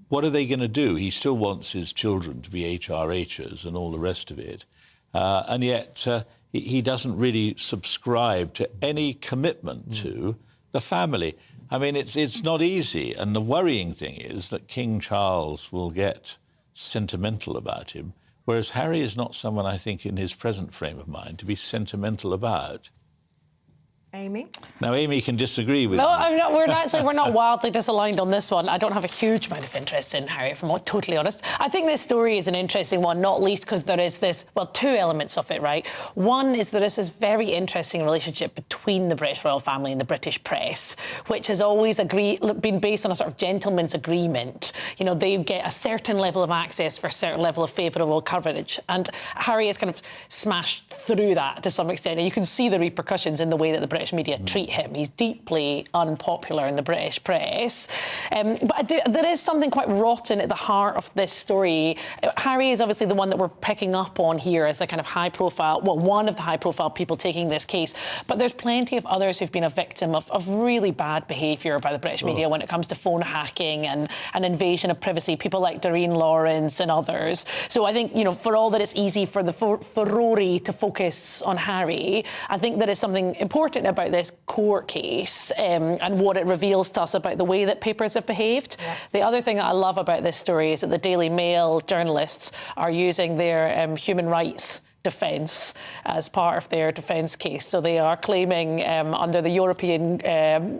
what are they going to do? He still wants his children to be HRHs and all the rest of it, and yet he doesn't really subscribe to any commitment to the family. I mean, it's not easy, and the worrying thing is that King Charles will get sentimental about him, whereas Harry is not someone, I think, in his present frame of mind to be sentimental about. Amy? Now, Amy can disagree with No, me. I'm not, we're not wildly disaligned on this one. I don't have a huge amount of interest in Harry, if I'm totally honest. I think this story is an interesting one, not least because there is two elements of it, right? One is there is this very interesting relationship between the British royal family and the British press, which has always been based on a sort of gentleman's agreement. They get a certain level of access for a certain level of favourable coverage. And Harry has kind of smashed through that to some extent. And you can see the repercussions in the way that the British media treat him. He's deeply unpopular in the British press. But there is something quite rotten at the heart of this story. Harry is obviously the one that we're picking up on here as the kind of one of the high-profile people taking this case. But there's plenty of others who've been a victim of really bad behaviour by the British media when it comes to phone hacking and an invasion of privacy. People like Doreen Lawrence and others. So I think, for all that it's easy for the furore to focus on Harry, I think there is something important about this court case and what it reveals to us about the way that papers have behaved. Yeah. The other thing that I love about this story is that the Daily Mail journalists are using their human rights defence as part of their defence case. So they are claiming under the European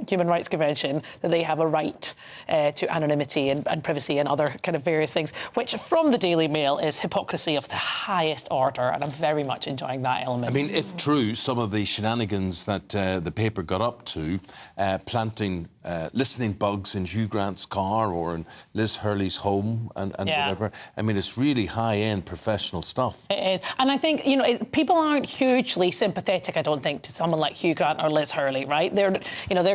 Human Rights Convention that they have a right to anonymity and privacy and other kind of various things, which from the Daily Mail is hypocrisy of the highest order, and I'm very much enjoying that element. I mean, if true, some of the shenanigans that the paper got up to, planting listening bugs in Hugh Grant's car or in Liz Hurley's home and whatever, I mean, it's really high-end professional stuff. It is. And I think, people aren't hugely sympathetic, I don't think, to someone like Hugh Grant or Liz Hurley, right? They're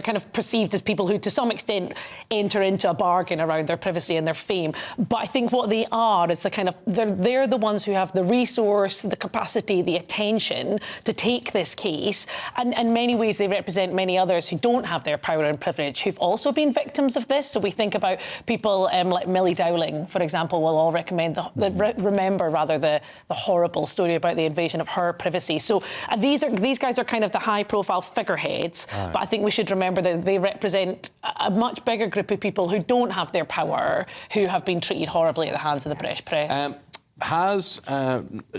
kind of perceived as people who, to some extent, enter into a bargain around their privacy and their fame. But I think what they are is they're the ones who have the resource, the capacity, the attention to take this case. And in many ways, they represent many others who don't have their power and privilege, who've also been victims of this. So we think about people like Millie Dowling, for example, will all remember the horrible story about the invasion of her privacy. So these guys are kind of the high-profile figureheads, but I think we should remember that they represent a much bigger group of people who don't have their power, who have been treated horribly at the hands of the British press. Has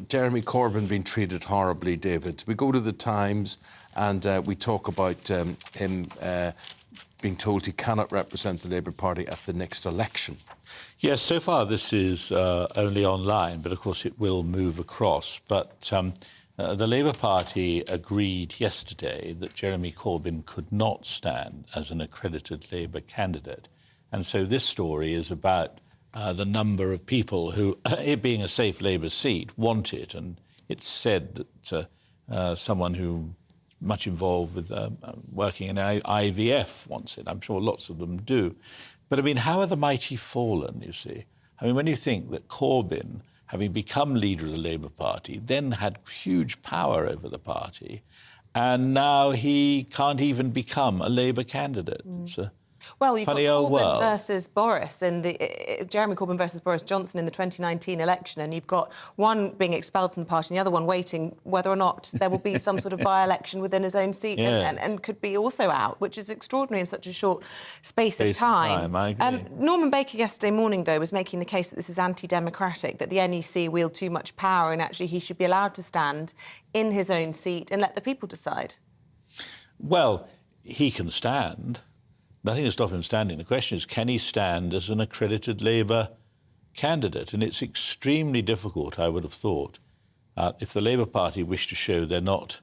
Jeremy Corbyn been treated horribly, David? We go to the Times and we talk about him being told he cannot represent the Labour Party at the next election. Yes, so far this is only online, but of course it will move across. But The Labour Party agreed yesterday that Jeremy Corbyn could not stand as an accredited Labour candidate. And so this story is about the number of people who, it being a safe Labour seat, want it. And it's said that someone who much involved with working in IVF wants it. I'm sure lots of them do. But, I mean, how are the mighty fallen, you see? I mean, when you think that Corbyn, having become leader of the Labour Party, then had huge power over the party, and now he can't even become a Labour candidate. It's a Well, you've funny got old Corbyn world. versus Boris, and Jeremy Corbyn versus Boris Johnson in the 2019 election, and you've got one being expelled from the party and the other one waiting whether or not there will be some sort of by-election within his own seat, and could be also out, which is extraordinary in such a short space of time. I agree. Norman Baker yesterday morning, though, was making the case that this is anti-democratic, that the NEC wield too much power, and actually he should be allowed to stand in his own seat and let the people decide. Well, he can stand. Nothing to stop him standing. The question is, can he stand as an accredited Labour candidate? And it's extremely difficult, I would have thought, if the Labour Party wish to show they're not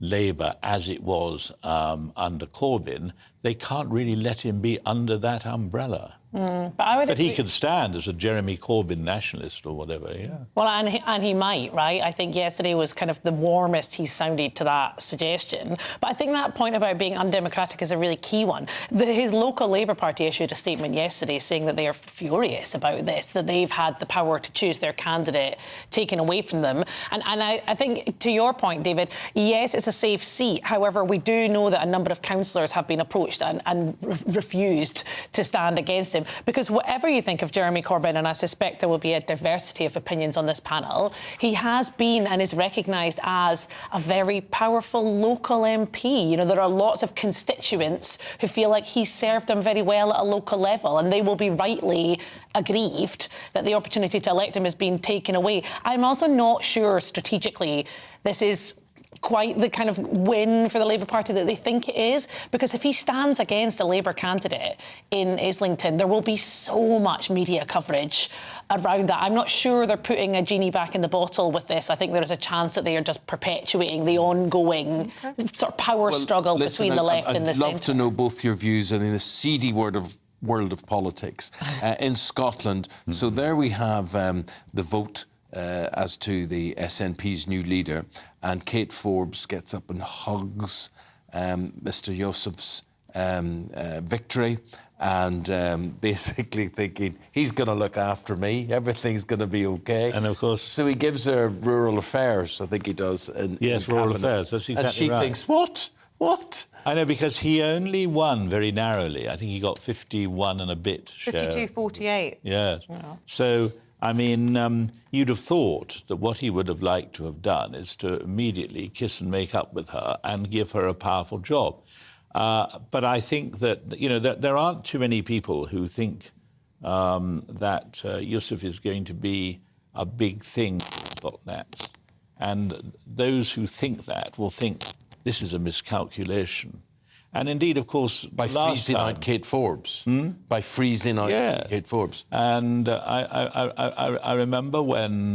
Labour as it was under Corbyn, they can't really let him be under that umbrella. But he could stand as a Jeremy Corbyn nationalist or whatever, yeah. Well, and he might, right? I think yesterday was kind of the warmest he sounded to that suggestion. But I think that point about being undemocratic is a really key one. His local Labour Party issued a statement yesterday saying that they are furious about this, that they've had the power to choose their candidate taken away from them. And I think, to your point, David, yes, it's a safe seat. However, we do know that a number of councillors have been approached and refused to stand against him. Because whatever you think of Jeremy Corbyn, and I suspect there will be a diversity of opinions on this panel, he has been and is recognised as a very powerful local MP. You know, there are lots of constituents who feel like he served them very well at a local level, and they will be rightly aggrieved that the opportunity to elect him has been taken away. I'm also not sure strategically this is quite the kind of win for the Labour Party that they think it is, because if he stands against a Labour candidate in Islington, there will be so much media coverage around that. I'm not sure they're putting a genie back in the bottle with this. I think there is a chance that they are just perpetuating the ongoing sort of power struggle between the left and the centre. I'd love to know both your views in the seedy world of politics in Scotland. So there we have the vote as to the SNP's new leader, and Kate Forbes gets up and hugs Mr Youssef's victory, and basically thinking, he's going to look after me, everything's going to be OK. And of course... So he gives her rural affairs, I think he does. Yes, rural affairs, that's exactly right. And she thinks, what? I know, because he only won very narrowly. I think he got 51 and a bit share. 52-48. Yes. Yeah. So, I mean, you'd have thought that what he would have liked to have done is to immediately kiss and make up with her and give her a powerful job. But I think that, you know, that there aren't too many people who think that Youssef is going to be a big thing for Scotland's. And those who think that will think this is a miscalculation. And indeed, of course, by freezing out Kate Forbes. By freezing out Kate Forbes. And I remember when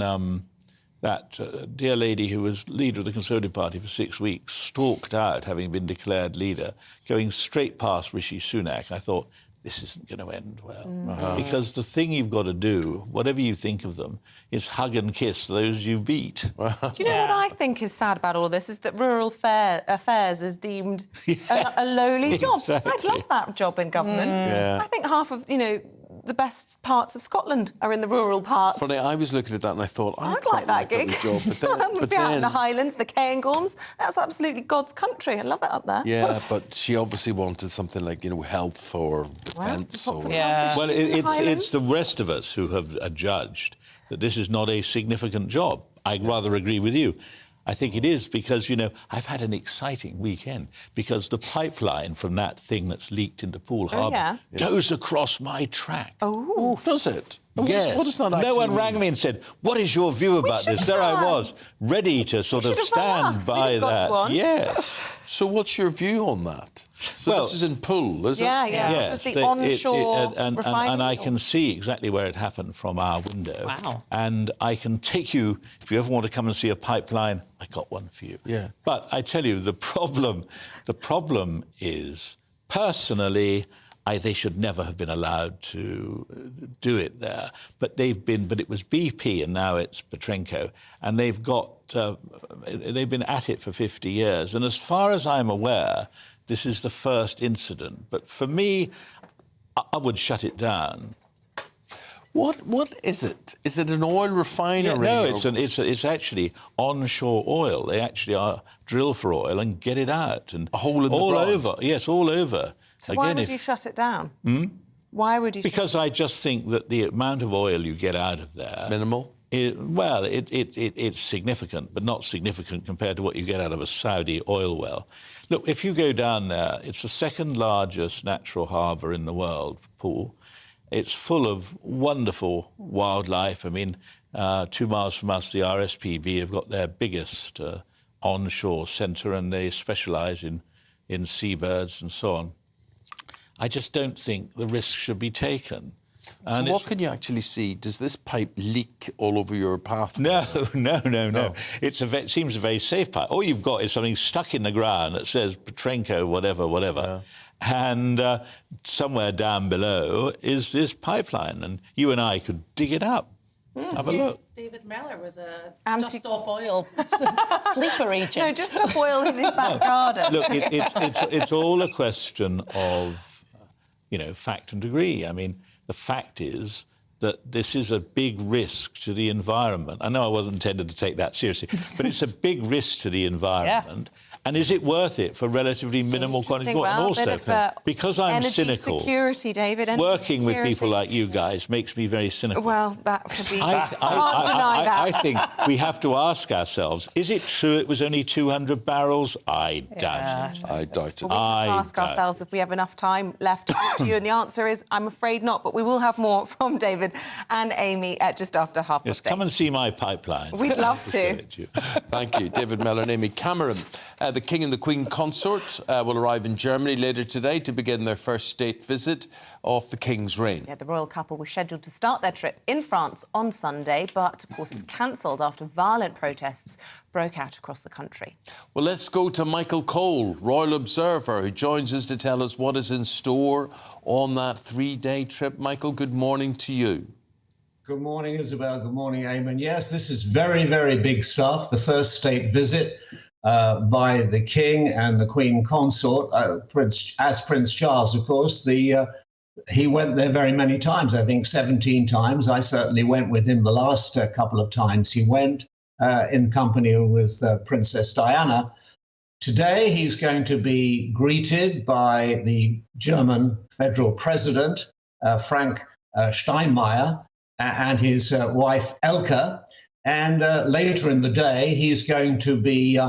that dear lady who was leader of the Conservative Party for 6 weeks stalked out, having been declared leader, going straight past Rishi Sunak. I thought, this isn't going to end well. Because the thing you've got to do, whatever you think of them, is hug and kiss those you beat. Do you know what I think is sad about all this is that rural affairs is deemed a lowly job. Exactly. I'd love that job in government. I think half of, you know, the best parts of Scotland are in the rural parts. Funny, I was looking at that and I thought, I'd like that gig. Job, but Be out in the Highlands, the Cairngorms. That's absolutely God's country. I love it up there. Yeah, but she obviously wanted something like, you know, health or defence. Well, well, it's the rest of us who have judged that this is not a significant job. I'd rather agree with you. I think it is because, you know, I've had an exciting weekend because the pipeline from that thing that's leaked into Poole Harbour goes across my track. Oh, does it? Yes. What does that No actually one mean? rang me and said, "What is your view about this?" There I was, ready to sort of stand by that. Yes. So what's your view on that? So Well, this is in Poole, is it? This was the onshore refinery. and I can see exactly where it happened from our window. Wow. And I can take you, if you ever want to come and see a pipeline, I got one for you. Yeah. But I tell you, the problem is, personally, they should never have been allowed to do it there. But it was BP and now it's Petrenko, and they've been at it for 50 years. And as far as I'm aware, this is the first incident. But for me, I would shut it down. What is it? Is it an oil refinery? No, it's actually onshore oil. They actually drill for oil and get it out, and a hole in the all ground. over. Yes, all over. So why would you shut it down? Why would you? Because I just think that the amount of oil you get out of there minimal. It's significant, but not significant compared to what you get out of a Saudi oil well. Look, if you go down there, it's the second largest natural harbour in the world, Poole. It's full of wonderful wildlife. I mean, 2 miles from us, the RSPB have got their biggest onshore centre, and they specialise in seabirds and so on. I just don't think the risk should be taken. So what can you actually see? Does this pipe leak all over your path? No. It seems a very safe pipe. All you've got is something stuck in the ground that says Petrenko, whatever. Yeah. And somewhere down below is this pipeline, and you and I could dig it up. Have a look. David Mellor was a just-stop oil sleeper agent. No, just stop oil in his back garden. Look, it's all a question of, fact and degree. I mean, the fact is that this is a big risk to the environment. I know I wasn't intended to take that seriously, but it's a big risk to the environment. Yeah. And is it worth it for relatively minimal quantity? Well, and also, because I'm energy cynical, security, David, working with people like you guys makes me very cynical. Well, that could be. I can't deny that. I think we have to ask ourselves: is it true it was only 200 barrels? I doubt it. I doubt it. Well, we have to ask ourselves if we have enough time left to talk to you, and the answer is, I'm afraid not. But we will have more from David and Amy just after 8:30. Yes, come and see my pipeline. We'd love to. Thank you, David Mellor and Amy Cameron. The King and the Queen consort will arrive in Germany later today to begin their first state visit of the King's reign. Yeah, the royal couple was scheduled to start their trip in France on Sunday, but of course it was cancelled after violent protests broke out across the country. Well, let's go to Michael Cole, Royal Observer, who joins us to tell us what is in store on that 3-day trip. Michael, good morning to you. Good morning, Isabel. Good morning, Eamonn. Yes, this is very, very big stuff. The first state visit by the King and the Queen consort, Prince Charles, of course. He went there very many times, I think 17 times. I certainly went with him the last couple of times he went in company with Princess Diana. Today, he's going to be greeted by the German federal president, Frank Steinmeier, and his wife, Elke. And later in the day, he's going to be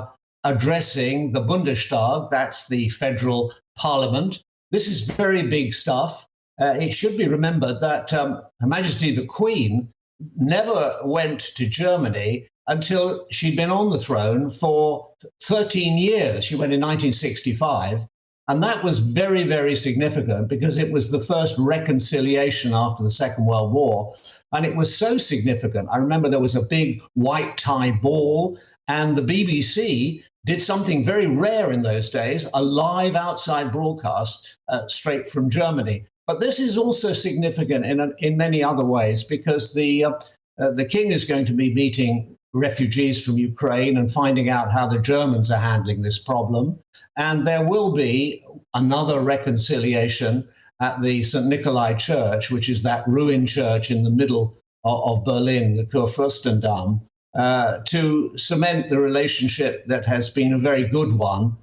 addressing the Bundestag, that's the federal parliament. This is very big stuff. It should be remembered that Her Majesty the Queen never went to Germany until she'd been on the throne for 13 years. She went in 1965. And that was very, very significant because it was the first reconciliation after the Second World War. And it was so significant. I remember there was a big white tie ball, and the BBC did something very rare in those days, a live outside broadcast straight from Germany. But this is also significant in many other ways because the King is going to be meeting refugees from Ukraine and finding out how the Germans are handling this problem. And there will be another reconciliation at the St. Nikolai Church, which is that ruined church in the middle of Berlin, the Kurfürstendamm, to cement the relationship that has been a very good one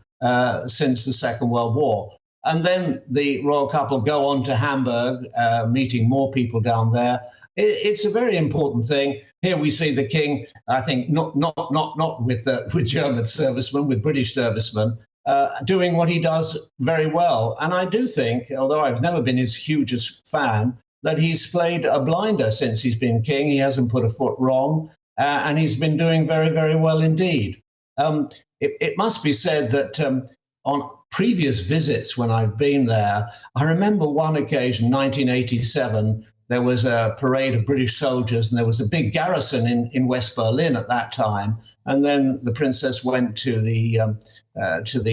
since the Second World War. And then the royal couple go on to Hamburg, meeting more people down there. It's a very important thing. Here we see the King, I think, not with German servicemen, with British servicemen, doing what he does very well. And I do think, although I've never been his hugest fan, that he's played a blinder since he's been king. He hasn't put a foot wrong, and he's been doing very, very well indeed. It must be said that on previous visits when I've been there, I remember one occasion, 1987, there was a parade of British soldiers and there was a big garrison in West Berlin at that time. And then the princess went to the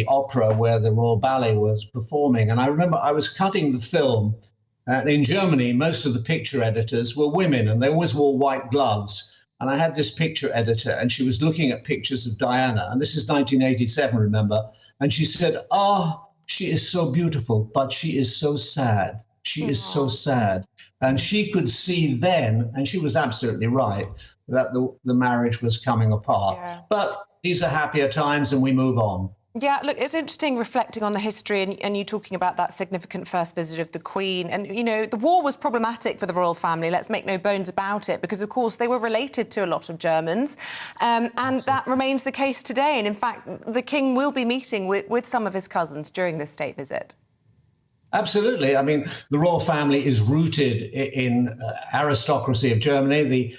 opera where the Royal Ballet was performing. And I remember I was cutting the film. And in Germany, most of the picture editors were women and they always wore white gloves. And I had this picture editor and she was looking at pictures of Diana. And this is 1987, remember? And she said, she is so beautiful, but she is so sad. She is so sad. And she could see then, and she was absolutely right, that the marriage was coming apart. Yeah. But these are happier times and we move on. Yeah, look, it's interesting reflecting on the history and you talking about that significant first visit of the Queen. And, you know, the war was problematic for the royal family, let's make no bones about it, because, of course, they were related to a lot of Germans. And that remains the case today. And, in fact, the King will be meeting with some of his cousins during this state visit. Absolutely. I mean, the royal family is rooted in aristocracy of Germany.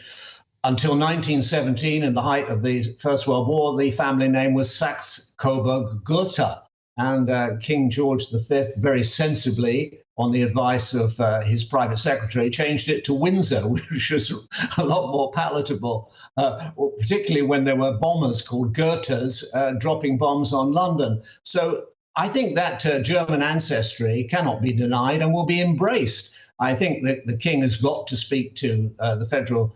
Until 1917, in the height of the First World War, the family name was Saxe-Coburg-Gotha. And King George V, very sensibly, on the advice of his private secretary, changed it to Windsor, which was a lot more palatable, particularly when there were bombers called Goethas dropping bombs on London. So I think that German ancestry cannot be denied and will be embraced. I think that the king has got to speak to the federal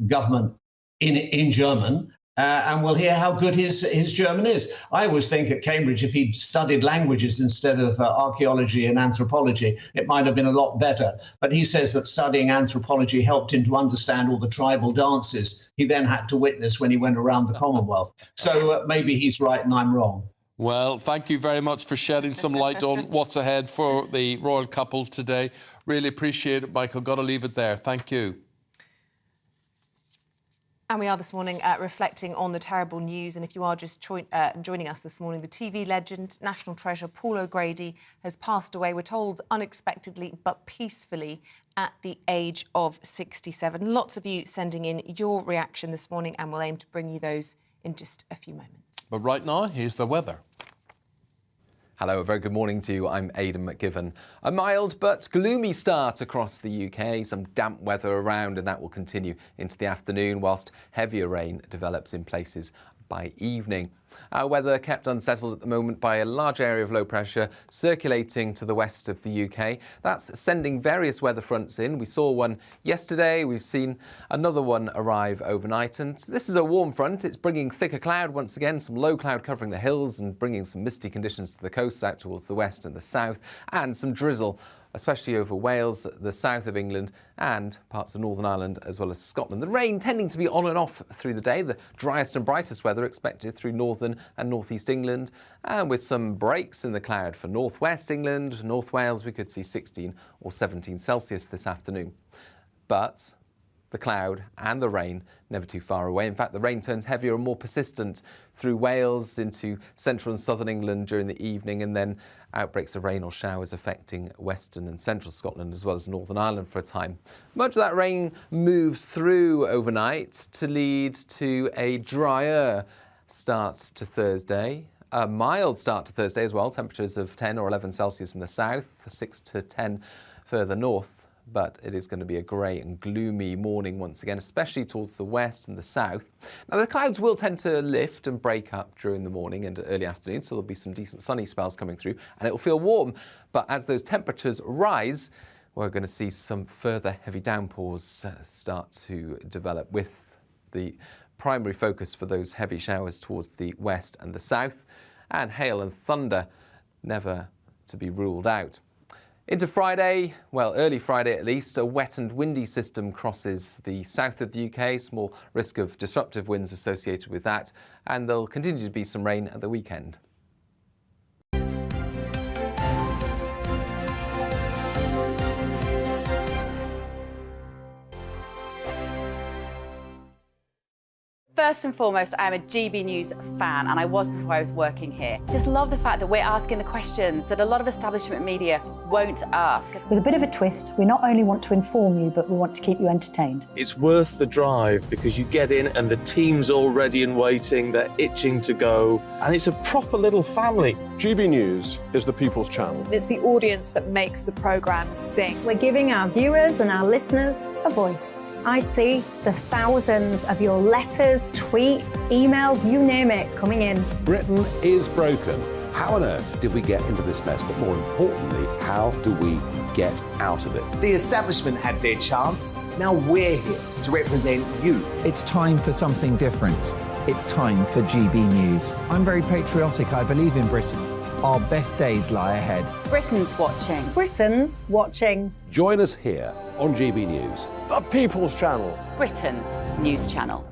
government in German, and we'll hear how good his German is. I always think at Cambridge, if he'd studied languages instead of archaeology and anthropology, it might have been a lot better. But he says that studying anthropology helped him to understand all the tribal dances he then had to witness when he went around the Commonwealth. So maybe he's right and I'm wrong. Well, thank you very much for shedding some light on what's ahead for the royal couple today. Really appreciate it, Michael. Got to leave it there. Thank you. And we are this morning reflecting on the terrible news. And if you are just joining us this morning, the TV legend, national treasure Paul O'Grady has passed away, we're told unexpectedly but peacefully at the age of 67. Lots of you sending in your reaction this morning and we'll aim to bring you those in just a few moments. But right now, here's the weather. Hello, a very good morning to you. I'm Aidan McGivern. A mild but gloomy start across the UK. Some damp weather around and that will continue into the afternoon whilst heavier rain develops in places by evening. Our weather kept unsettled at the moment by a large area of low pressure circulating to the west of the UK. That's sending various weather fronts in. We saw one yesterday. We've seen another one arrive overnight. And this is a warm front. It's bringing thicker cloud once again, some low cloud covering the hills and bringing some misty conditions to the coast out towards the west and the south, and some drizzle, especially over Wales, the south of England and parts of Northern Ireland as well as Scotland. The rain tending to be on and off through the day, the driest and brightest weather expected through northern and northeast England, and with some breaks in the cloud for northwest England, North Wales, we could see 16 or 17 Celsius this afternoon. But the cloud and the rain never too far away. In fact, the rain turns heavier and more persistent through Wales into central and southern England during the evening, and then outbreaks of rain or showers affecting western and central Scotland as well as Northern Ireland for a time. Much of that rain moves through overnight to lead to a drier start to Thursday. A mild start to Thursday as well, temperatures of 10 or 11 Celsius in the south, 6 to 10 further north. But it is going to be a grey and gloomy morning once again, especially towards the west and the south. Now, the clouds will tend to lift and break up during the morning and early afternoon, so there'll be some decent sunny spells coming through, and it will feel warm. But as those temperatures rise, we're going to see some further heavy downpours start to develop, with the primary focus for those heavy showers towards the west and the south, and hail and thunder never to be ruled out. Into Friday, well, early Friday at least, a wet and windy system crosses the south of the UK, small risk of disruptive winds associated with that, and there'll continue to be some rain at the weekend. First and foremost, I am a GB News fan, and I was before I was working here. Just love the fact that we're asking the questions that a lot of establishment media won't ask. With a bit of a twist, we not only want to inform you, but we want to keep you entertained. It's worth the drive because you get in and the team's all ready and waiting, they're itching to go, and it's a proper little family. GB News is the people's channel. It's the audience that makes the programme sing. We're giving our viewers and our listeners a voice. I see the thousands of your letters, tweets, emails, you name it, coming in. Britain is broken. How on earth did we get into this mess? But more importantly, how do we get out of it? The establishment had their chance. Now we're here to represent you. It's time for something different. It's time for GB News. I'm very patriotic. I believe in Britain. Our best days lie ahead. Britain's watching. Britain's watching. Join us here on GB News. The People's Channel. Britain's news channel.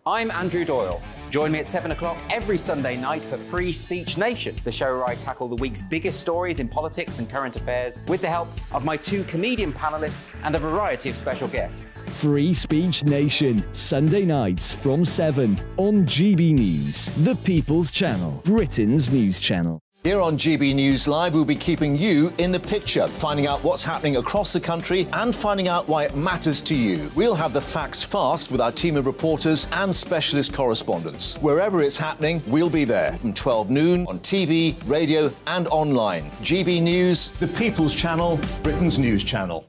I'm Andrew Doyle. Join me at 7 o'clock every Sunday night for Free Speech Nation, the show where I tackle the week's biggest stories in politics and current affairs with the help of my 2 comedian panellists and a variety of special guests. Free Speech Nation, Sunday nights from 7 on GB News, the People's Channel, Britain's news channel. Here on GB News Live, we'll be keeping you in the picture, finding out what's happening across the country and finding out why it matters to you. We'll have the facts fast with our team of reporters and specialist correspondents. Wherever it's happening, we'll be there from 12 noon on TV, radio and online. GB News, the People's Channel, Britain's news channel.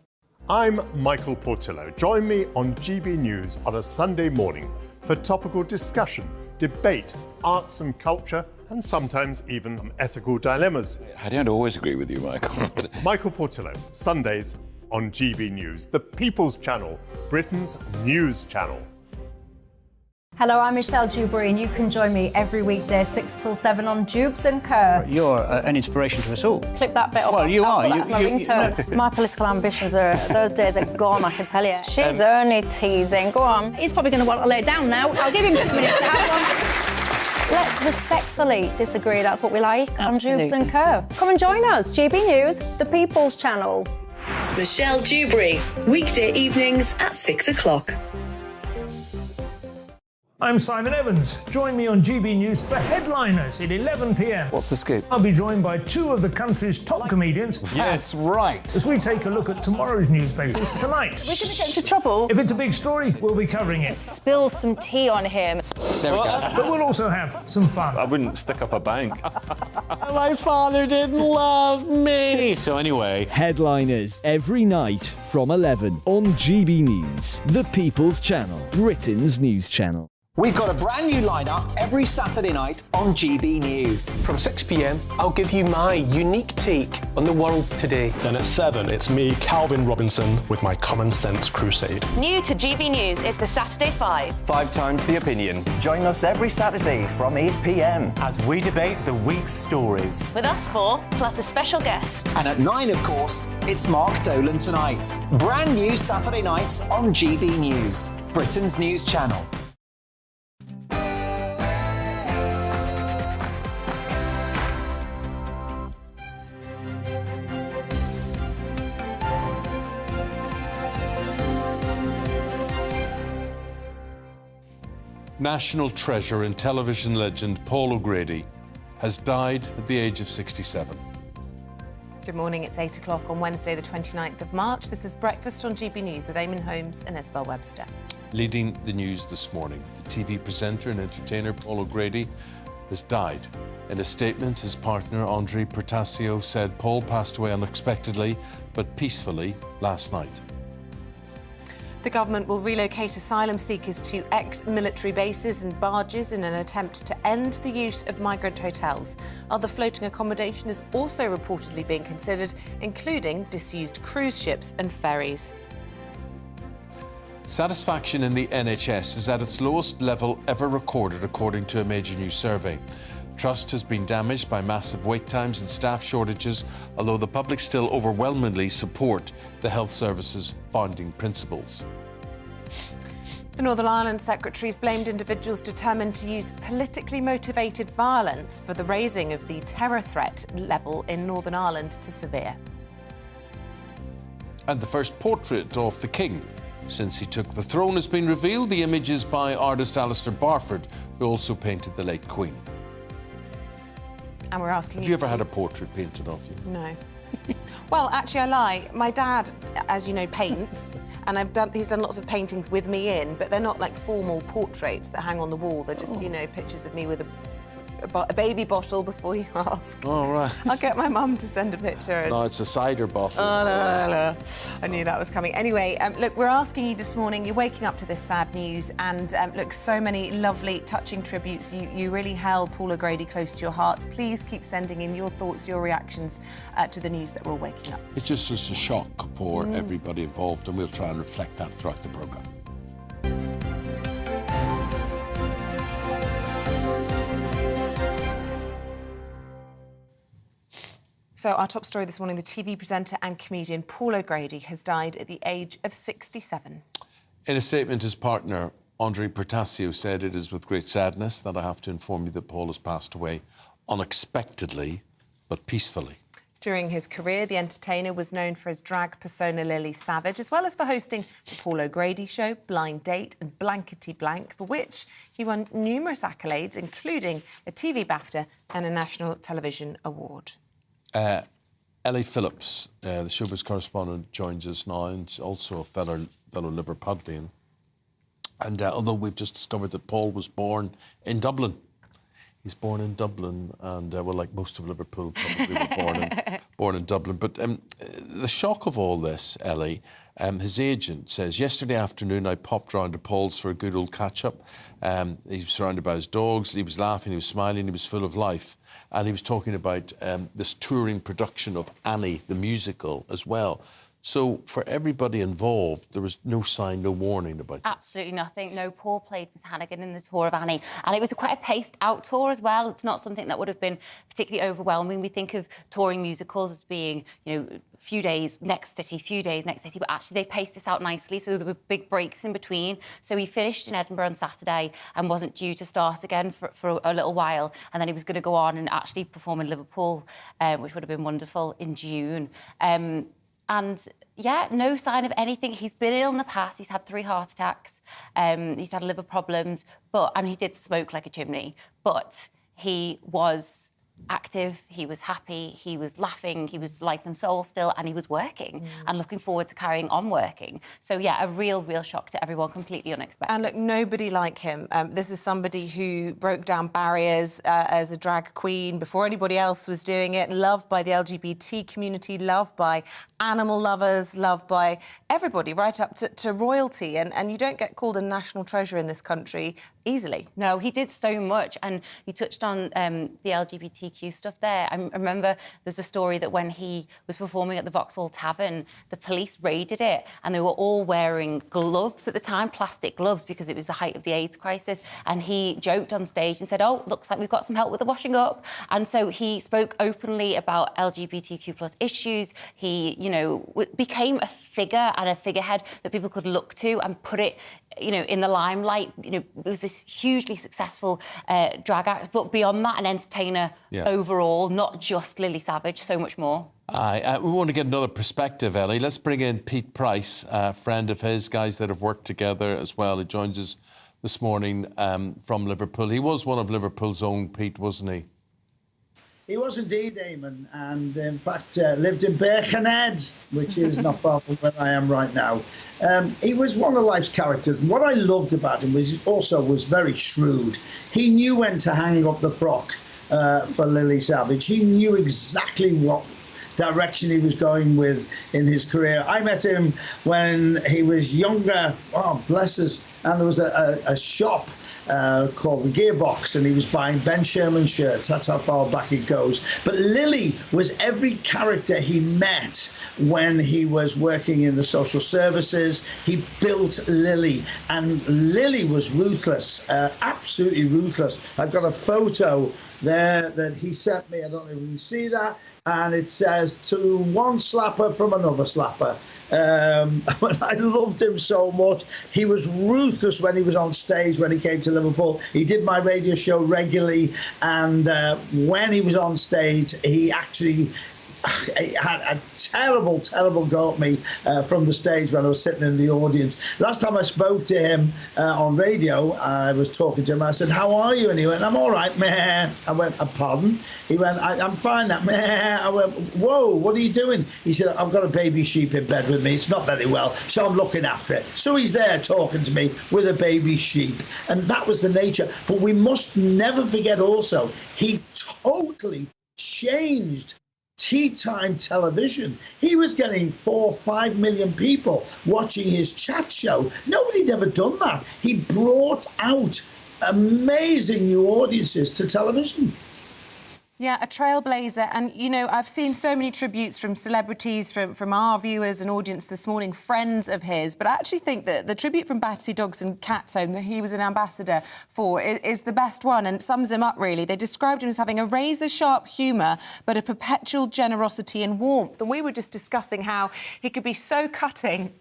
I'm Michael Portillo. Join me on GB News on a Sunday morning for topical discussion, debate, arts and culture, and sometimes even ethical dilemmas. I don't always agree with you, Michael. Michael Portillo, Sundays on GB News, the People's Channel, Britain's news channel. Hello, I'm Michelle Dewberry, and you can join me every weekday 6 till 7 on Jubes and Co. You're an inspiration to us all. Clip that bit up. Well, you are. That's my ringtone. My political ambitions are, those days are gone, I can tell you. She's only teasing. Go on. He's probably going to want to lay down now. I'll give him 2 minutes to have one. Let's respectfully disagree. That's what we like on Jubes and Co. Come and join us. GB News, the People's Channel. Michelle Dewberry, weekday evenings at 6 o'clock. I'm Simon Evans. Join me on GB News for Headliners at 11 p.m. What's the scoop? I'll be joined by 2 of the country's top comedians. That's right. As we take a look at tomorrow's newspapers tonight. We're going to get into trouble. If it's a big story, we'll be covering it. Spill some tea on him. There we go. But we'll also have some fun. I wouldn't stick up a bank. My father didn't love me. So anyway, Headliners every night from 11 on GB News, the People's Channel, Britain's news channel. We've got a brand new lineup every Saturday night on GB News. From 6 p.m, I'll give you my unique take on the world today. Then at 7, it's me, Calvin Robinson, with my Common Sense Crusade. New to GB News is the Saturday 5. 5 times the opinion. Join us every Saturday from 8 p.m. as we debate the week's stories. With us 4, plus a special guest. And at 9, of course, it's Mark Dolan Tonight. Brand new Saturday nights on GB News, Britain's news channel. National treasure and television legend Paul O'Grady has died at the age of 67. Good morning, it's 8 o'clock on Wednesday the 29th of March. This is Breakfast on GB News with Eamonn, Holmes and Isabel Webster. Leading the news this morning, the TV presenter and entertainer Paul O'Grady has died. In a statement, his partner Andre Pertasio said Paul passed away unexpectedly but peacefully last night. The government will relocate asylum seekers to ex-military bases and barges in an attempt to end the use of migrant hotels. Other floating accommodation is also reportedly being considered, including disused cruise ships and ferries. Satisfaction in the NHS is at its lowest level ever recorded, according to a major new survey. Trust has been damaged by massive wait times and staff shortages, although the public still overwhelmingly support the health service's founding principles. The Northern Ireland Secretary's blamed individuals determined to use politically motivated violence for the raising of the terror threat level in Northern Ireland to severe. And the first portrait of the King since he took the throne has been revealed. The image is by artist Alistair Barford, who also painted the late Queen. And we're asking Have you ever had a portrait painted of you? No. Well, actually, I lie. My dad, as you know, paints, and he's done lots of paintings with me in, but they're not like formal portraits that hang on the wall. They're just, you know, pictures of me with a baby bottle before you ask. Oh, right. I'll get my mum to send a picture. No, it's a cider bottle. Oh, no. I knew that was coming. Anyway, look, we're asking you this morning, you're waking up to this sad news, and look, so many lovely, touching tributes. You really held Paul O'Grady close to your hearts. Please keep sending in your thoughts, your reactions to the news that we're waking up. It's just a shock for everybody involved, and we'll try and reflect that throughout the programme. So our top story this morning, the TV presenter and comedian Paul O'Grady has died at the age of 67. In a statement, his partner, Andre Portasio, said, "It is with great sadness that I have to inform you that Paul has passed away unexpectedly, but peacefully." During his career, the entertainer was known for his drag persona Lily Savage, as well as for hosting The Paul O'Grady Show, Blind Date and Blankety Blank, for which he won numerous accolades, including a TV BAFTA and a National Television Award. Ellie Phillips, the showbiz correspondent, joins us now, and also a fellow Liverpudlian. And although we've just discovered that Paul was born in Dublin, he's born in Dublin, and well, like most of Liverpool, probably were born in Dublin. But the shock of all this, Ellie, his agent says, "Yesterday afternoon I popped round to Paul's for a good old catch-up. He was surrounded by his dogs, he was laughing, he was smiling, he was full of life." And he was talking about this touring production of Annie, the musical, as well. So for everybody involved, there was no sign, no warning about that. Absolutely nothing. No, Paul played Miss Hannigan in the tour of Annie. And it was quite a paced-out tour as well. It's not something that would have been particularly overwhelming. We think of touring musicals as being, you know, a few days next city, few days next city, but actually they paced this out nicely, so there were big breaks in between. So he finished in Edinburgh on Saturday and wasn't due to start again for a little while. And then he was going to go on and actually perform in Liverpool, which would have been wonderful, in June. And yeah, no sign of anything. He's been ill in the past. He's had 3 heart attacks. He's had liver problems, and he did smoke like a chimney. But he was active, he was happy, he was laughing, he was life and soul still, and he was working and looking forward to carrying on working. So yeah, a real shock to everyone, completely unexpected. And look, nobody like him. This is somebody who broke down barriers as a drag queen before anybody else was doing it, loved by the LGBT community, loved by animal lovers, loved by everybody, right up to royalty. And you don't get called a national treasure in this country easily. No, he did so much, and you touched on the LGBTQ stuff there. I remember there's a story that when he was performing at the Vauxhall Tavern, the police raided it, and they were all wearing gloves at the time, plastic gloves, because it was the height of the AIDS crisis. And he joked on stage and said, "Oh, looks like we've got some help with the washing up." And so he spoke openly about LGBTQ plus issues. He, you know, became a figure and a figurehead that people could look to and put it, you know, in the limelight. You know, it was this hugely successful drag act, but beyond that, an entertainer overall, not just Lily Savage, so much more. We want to get another perspective, Ellie. Let's bring in Pete Price, a friend of his, guys that have worked together as well. He joins us this morning from Liverpool. He was one of Liverpool's own, Pete, wasn't he? He was indeed, Eamonn, and in fact lived in Birkenhead, which is not far from where I am right now. He was one of life's characters. What I loved about him was he also was very shrewd. He knew when to hang up the frock for Lily Savage. He knew exactly what direction he was going with in his career. I met him when he was younger, oh bless us, and there was a shop called the Gearbox, and he was buying Ben Sherman shirts. That's how far back it goes. But Lily was every character he met when he was working in the social services. He built Lily, and Lily was ruthless, absolutely ruthless. I've got a photo there that he sent me. I don't know if you can see that. And it says, "To one slapper from another slapper." I loved him so much. He was ruthless when he was on stage, when he came to Liverpool. He did my radio show regularly, and when he was on stage, he actually he had a terrible, terrible go at me from the stage when I was sitting in the audience. Last time I spoke to him on radio, I was talking to him. I said, "How are you?" And he went, "I'm all right, meh." I went, "Pardon?" He went, "I'm fine, that meh." I went, "Whoa, what are you doing?" He said, "I've got a baby sheep in bed with me. It's not very well, so I'm looking after it." So he's there talking to me with a baby sheep. And that was the nature. But we must never forget also, he totally changed tea time television. He was getting 4 or 5 million people watching his chat show. Nobody'd ever done that. He brought out amazing new audiences to television. Yeah, a trailblazer. And, you know, I've seen so many tributes from celebrities, from our viewers and audience this morning, friends of his. But I actually think that the tribute from Battersea Dogs and Cats Home that he was an ambassador for is the best one and sums him up, really. They described him as having a razor-sharp humour, but a perpetual generosity and warmth. And we were just discussing how he could be so cutting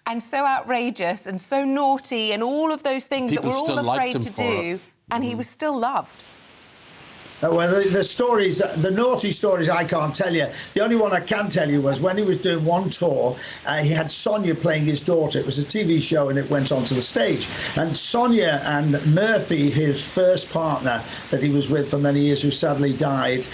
and so outrageous and so naughty and all of those things that we're all afraid to do. And he was still loved. Well, the stories, the naughty stories, I can't tell you. The only one I can tell you was when he was doing one tour, he had Sonia playing his daughter. It was a TV show and it went onto the stage. And Sonia and Murphy, his first partner that he was with for many years, who sadly died,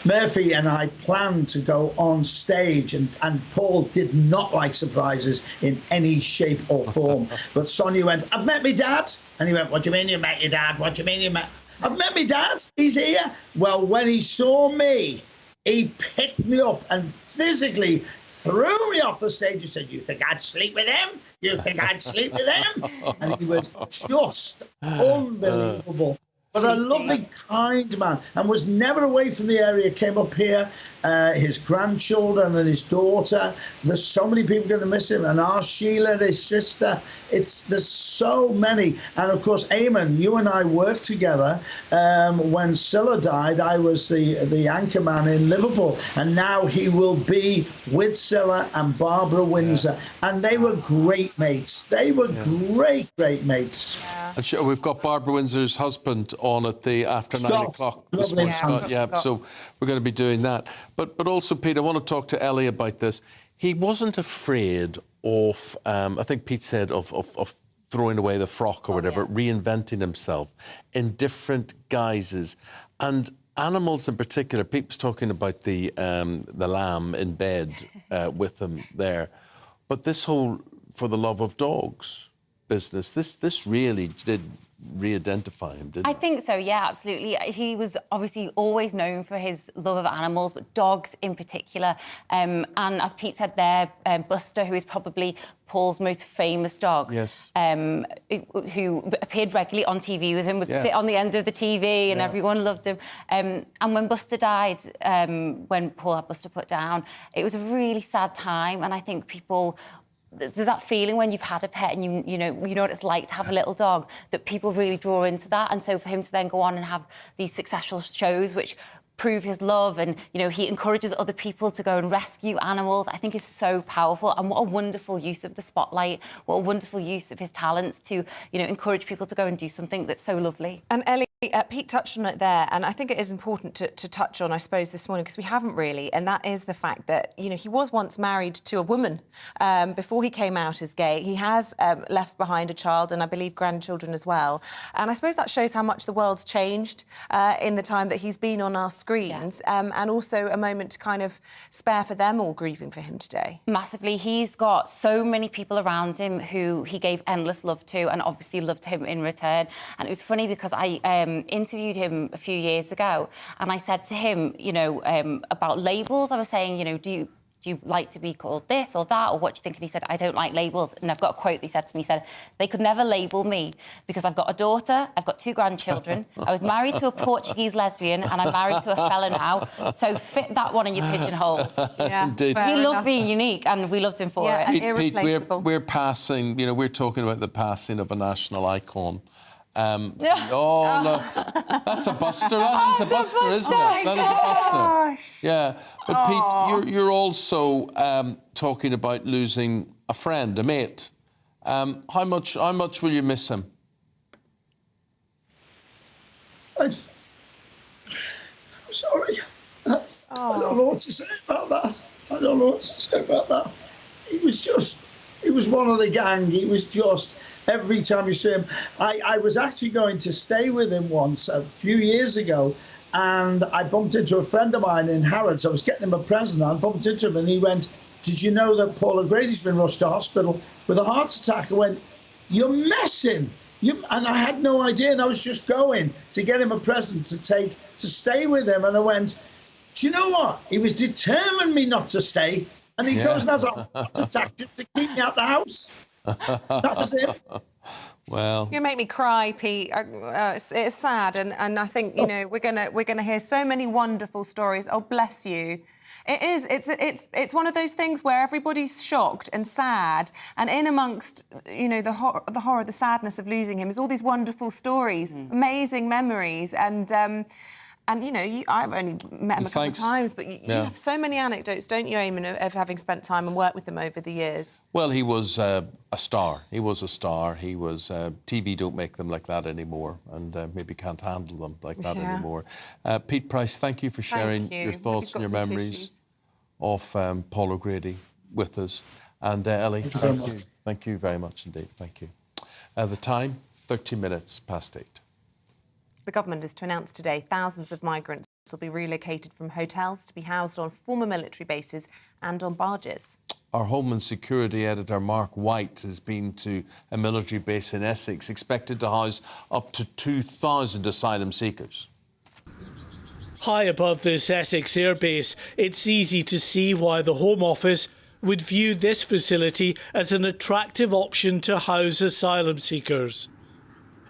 Murphy and I planned to go on stage, and Paul did not like surprises in any shape or form. But Sonia went, "I've met my dad." And he went, "What do you mean you met your dad? What do you mean you met..." "I've met my dad. He's here." Well, when he saw me, he picked me up and physically threw me off the stage and said, "You think I'd sleep with him? You think I'd sleep with him?" And he was just unbelievable. But a lovely, kind man, and was never away from the area. Came up here, his grandchildren and his daughter. There's so many people going to miss him. And our Sheila, his sister. There's so many. And of course, Eamonn, you and I worked together. When Scylla died, I was the anchor man in Liverpool, and now he will be with Scylla and Barbara Windsor, and they were great mates. They were great mates. And we've got Barbara Windsor's husband on at the after Scott. 9 o'clock this morning. Scott, yeah. So we're going to be doing that. But also, Pete, I want to talk to Ellie about this. He wasn't afraid of, I think Pete said, of throwing away the frock or whatever, reinventing himself in different guises. And animals in particular, Pete was talking about the lamb in bed with him there. But this whole for the love of dogs business, this really did re-identify him, didn't it? I think so, yeah, absolutely. He was obviously always known for his love of animals, but dogs in particular. And as Pete said there, Buster, who is probably Paul's most famous dog, yes, who appeared regularly on TV with him, would sit on the end of the TV and everyone loved him. And when Buster died, when Paul had Buster put down, it was a really sad time, and I think people... There's that feeling when you've had a pet and you know what it's like to have a little dog, that people really draw into that. And so for him to then go on and have these successful shows which prove his love, and he encourages other people to go and rescue animals, I think is so powerful. And what a wonderful use of the spotlight, what a wonderful use of his talents to encourage people to go and do something that's so lovely. And Ellie, Pete touched on it there, and I think it is important to touch on, I suppose, this morning, because we haven't really, and that is the fact that, he was once married to a woman before he came out as gay. He has left behind a child and I believe grandchildren as well. And I suppose that shows how much the world's changed in the time that he's been on our screens, and also a moment to kind of spare for them all grieving for him today. Massively. He's got so many people around him who he gave endless love to and obviously loved him in return. And it was funny because I interviewed him a few years ago, and I said to him, about labels. I was saying, do you like to be called this or that, or what do you think? And he said, "I don't like labels." And I've got a quote he said to me, he said, "They could never label me because I've got a daughter, I've got 2 grandchildren, I was married to a Portuguese lesbian, and I'm married to a fella now, so fit that one in your pigeonholes." Yeah, indeed. He loved being unique, and we loved him for it. Pete, we're passing, we're talking about the passing of a national icon. Oh, look, that's a Buster. That is a Buster, isn't it? That is a Buster. Yeah, but Pete, you're also talking about losing a friend, a mate. How much will you miss him? I'm sorry. I don't know what to say about that. I don't know what to say about that. He was one of the gang. He was just, every time you see him. I was actually going to stay with him once a few years ago, and I bumped into a friend of mine in Harrods. I was getting him a present. I bumped into him, and he went, "Did you know that Paul O'Grady's been rushed to hospital with a heart attack?" I went, "You're messing." And I had no idea, and I was just going to get him a present to stay with him. And I went, "Do you know what? He was determined me not to stay, and he goes and has a heart attack just to keep me out the house." That was it. Well, you make me cry, Pete. It's sad, and I think we're gonna hear so many wonderful stories. Oh, bless you. It is. It's one of those things where everybody's shocked and sad, and in amongst the horror, the sadness of losing him is all these wonderful stories, amazing memories, and I've only met him a couple of times, but you have so many anecdotes, don't you, Eamonn, of having spent time and worked with them over the years? Well, he was a star. He was a star. He was... TV don't make them like that anymore, and maybe can't handle them like that anymore. Pete Price, thank you for sharing your thoughts and your memories of Paul O'Grady with us. And Ellie, thank you very much indeed. Thank you. The time, 30 minutes past 8. The government is to announce today thousands of migrants will be relocated from hotels to be housed on former military bases and on barges. Our Home and Security editor, Mark White, has been to a military base in Essex, expected to house up to 2,000 asylum seekers. High above this Essex airbase, it's easy to see why the Home Office would view this facility as an attractive option to house asylum seekers.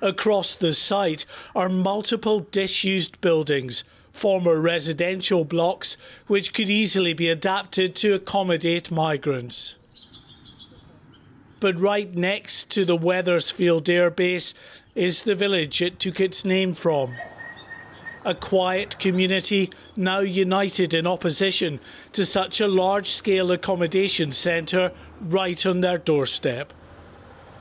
Across the site are multiple disused buildings, former residential blocks, which could easily be adapted to accommodate migrants. But right next to the Wethersfield Air Base is the village it took its name from. A quiet community now united in opposition to such a large-scale accommodation centre right on their doorstep.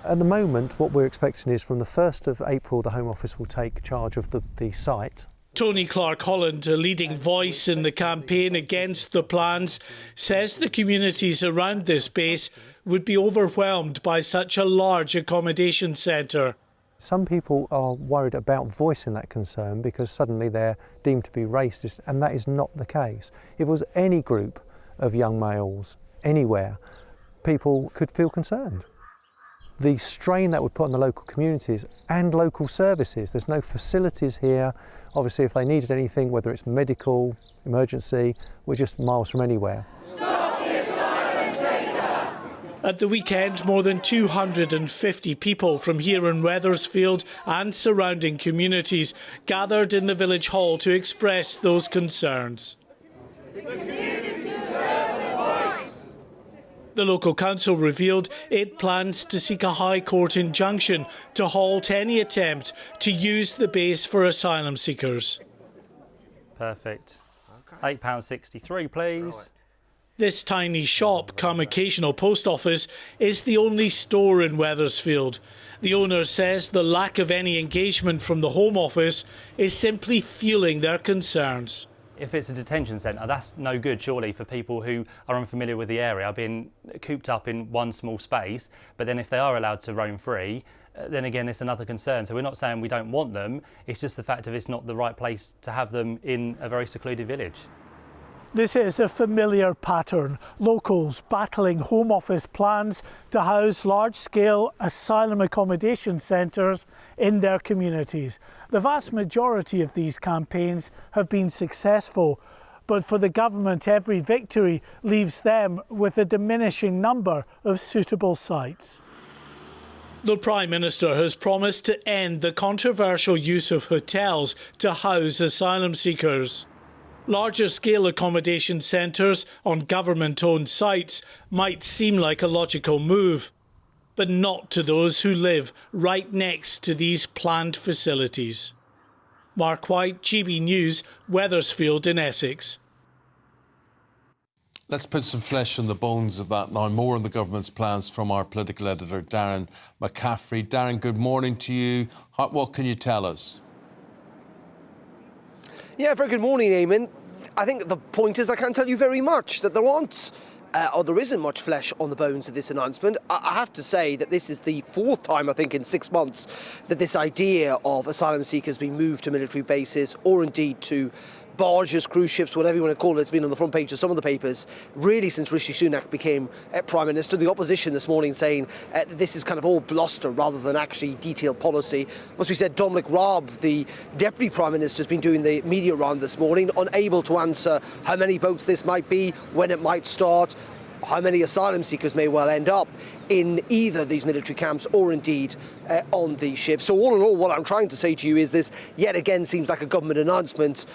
At the moment, what we're expecting is from the 1st of April, the Home Office will take charge of the site. Tony Clark-Holland, a leading voice in the campaign against the plans, says the communities around this base would be overwhelmed by such a large accommodation centre. Some people are worried about voicing that concern because suddenly they're deemed to be racist, and that is not the case. If it was any group of young males, anywhere, people could feel concerned. The strain that would put on the local communities and local services. There's no facilities here. Obviously, if they needed anything, whether it's medical, emergency, we're just miles from anywhere. At the weekend, more than 250 people from here in Wethersfield and surrounding communities gathered in the village hall to express those concerns. The local council revealed it plans to seek a High Court injunction to halt any attempt to use the base for asylum seekers. Perfect. £8.63, please. This tiny shop, come occasional post office, is the only store in Wethersfield. The owner says the lack of any engagement from the Home Office is simply fueling their concerns. If it's a detention centre, that's no good, surely, for people who are unfamiliar with the area, being cooped up in one small space. But then if they are allowed to roam free, then again, it's another concern. So we're not saying we don't want them, it's just the fact of it's not the right place to have them in a very secluded village. This is a familiar pattern. Locals battling Home Office plans to house large-scale asylum accommodation centres in their communities. The vast majority of these campaigns have been successful, but for the government, every victory leaves them with a diminishing number of suitable sites. The Prime Minister has promised to end the controversial use of hotels to house asylum seekers. Larger scale accommodation centres on government-owned sites might seem like a logical move, but not to those who live right next to these planned facilities. Mark White, GB News, Wethersfield in Essex. Let's put some flesh on the bones of that now. More on the government's plans from our political editor, Darren McCaffrey. Darren, good morning to you. What can you tell us? Yeah, very good morning, Eamonn. I think the point is I can't tell you very much, that there aren't or there isn't much flesh on the bones of this announcement. I have to say that this is the fourth time, I think, in 6 months that this idea of asylum seekers being moved to military bases or indeed to barges, cruise ships, whatever you want to call it, it's been on the front page of some of the papers, really since Rishi Sunak became Prime Minister. The opposition this morning saying this is kind of all bluster rather than actually detailed policy. Must be said, Dominic Raab, the Deputy Prime Minister, has been doing the media round this morning, unable to answer how many boats this might be, when it might start, how many asylum seekers may well end up in either these military camps or indeed on these ships. So all in all, what I'm trying to say to you is this yet again seems like a government announcement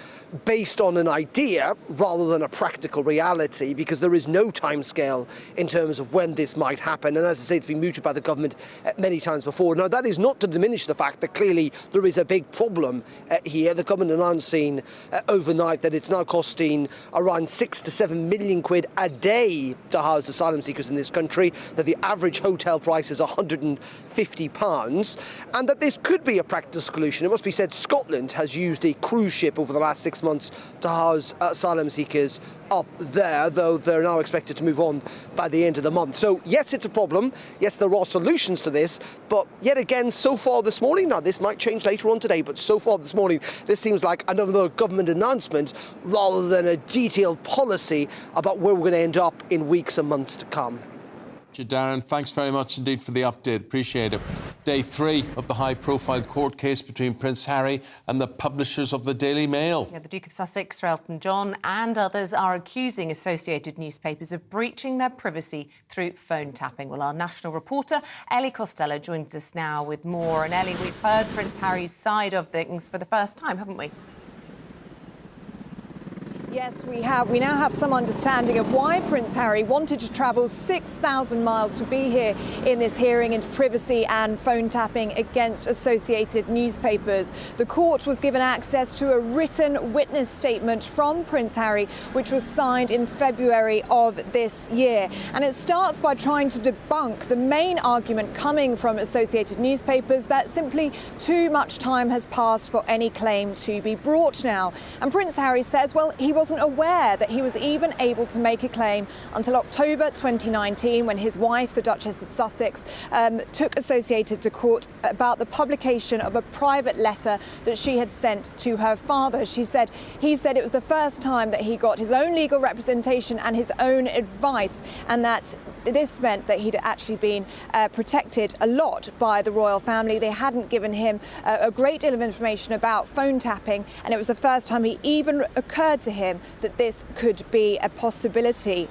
based on an idea rather than a practical reality, because there is no timescale in terms of when this might happen. And as I say, it's been mooted by the government many times before. Now, that is not to diminish the fact that clearly there is a big problem here. The government announcing overnight that it's now costing around 6 to 7 million quid a day to house asylum seekers in this country, that the average hotel price is £150, and that this could be a practical solution. It must be said, Scotland has used a cruise ship over the last 6 months to house asylum seekers up there, though they're now expected to move on by the end of the month. So yes, it's a problem. Yes, there are solutions to this, but yet again, so far this morning, now this might change later on today, but so far this morning, this seems like another government announcement rather than a detailed policy about where we're going to end up in weeks and months to come. Darren, thanks very much indeed for the update. Appreciate it. Day 3 of the high-profile court case between Prince Harry and the publishers of the Daily Mail. Yeah, the Duke of Sussex, Sir Elton John and others are accusing Associated newspapers of breaching their privacy through phone tapping. Well, our national reporter, Ellie Costello, joins us now with more. And Ellie, we've heard Prince Harry's side of things for the first time, haven't we? Yes, we have. We now have some understanding of why Prince Harry wanted to travel 6,000 miles to be here in this hearing into privacy and phone tapping against Associated newspapers. The court was given access to a written witness statement from Prince Harry, which was signed in February of this year. And it starts by trying to debunk the main argument coming from Associated newspapers that simply too much time has passed for any claim to be brought now. And Prince Harry says, well, he wasn't aware that he was even able to make a claim until October 2019, when his wife, the Duchess of Sussex, took Associated to court about the publication of a private letter that she had sent to her father. He said it was the first time that he got his own legal representation and his own advice, and that this meant that he'd actually been protected a lot by the royal family. They hadn't given him a great deal of information about phone tapping, and it was the first time it even occurred to him that this could be a possibility.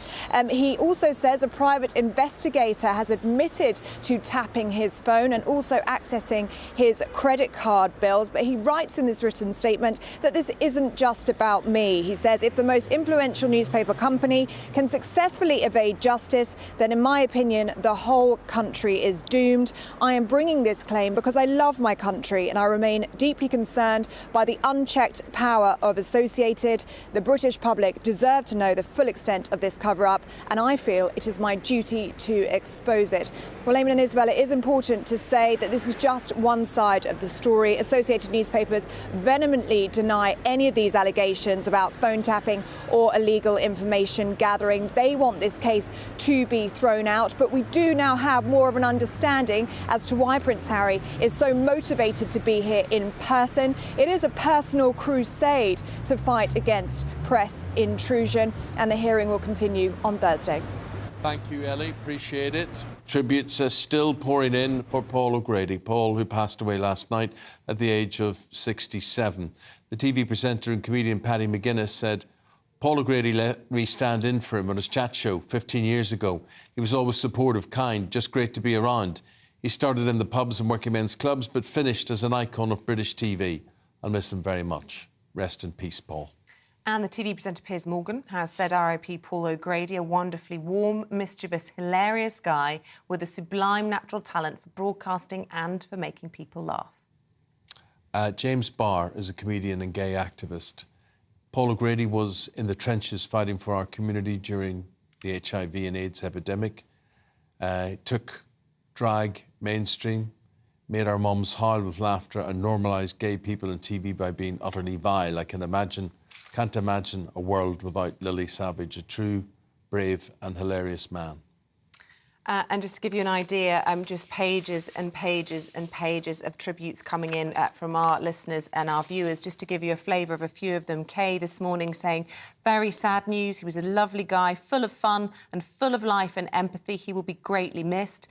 He also says a private investigator has admitted to tapping his phone and also accessing his credit card bills, but he writes in this written statement that this isn't just about me. He says, if the most influential newspaper company can successfully evade justice, then in my opinion, the whole country is doomed. I am bringing this claim because I love my country and I remain deeply concerned by the unchecked power of Associated. The British public deserve to know the full extent of this cover-up, and I feel it is my duty to expose it. Well, Eamonn and Isabel, it is important to say that this is just one side of the story. Associated newspapers vehemently deny any of these allegations about phone tapping or illegal information gathering. They want this case to be thrown out, but we do now have more of an understanding as to why Prince Harry is so motivated to be here in person. It is a personal crusade to fight against press intrusion, and the hearing will continue on Thursday. Thank you, Ellie. Appreciate it. Tributes are still pouring in for Paul O'Grady. Paul, who passed away last night at the age of 67. The TV presenter and comedian Paddy McGuinness said, Paul O'Grady let me stand in for him on his chat show 15 years ago. He was always supportive, kind, just great to be around. He started in the pubs and working men's clubs, but finished as an icon of British TV. I'll miss him very much. Rest in peace, Paul. And the TV presenter Piers Morgan has said RIP Paul O'Grady, a wonderfully warm, mischievous, hilarious guy with a sublime natural talent for broadcasting and for making people laugh. James Barr is a comedian and gay activist. Paul O'Grady was in the trenches fighting for our community during the HIV and AIDS epidemic. Took drag mainstream, made our mums howl with laughter and normalised gay people in TV by being utterly vile. I can imagine Can't imagine a world without Lily Savage, a true, brave and hilarious man. And just to give you an idea, just pages and pages and pages of tributes coming in from our listeners and our viewers. Just to give you a flavour of a few of them. Kay this morning saying, very sad news. He was a lovely guy, full of fun and full of life and empathy. He will be greatly missed.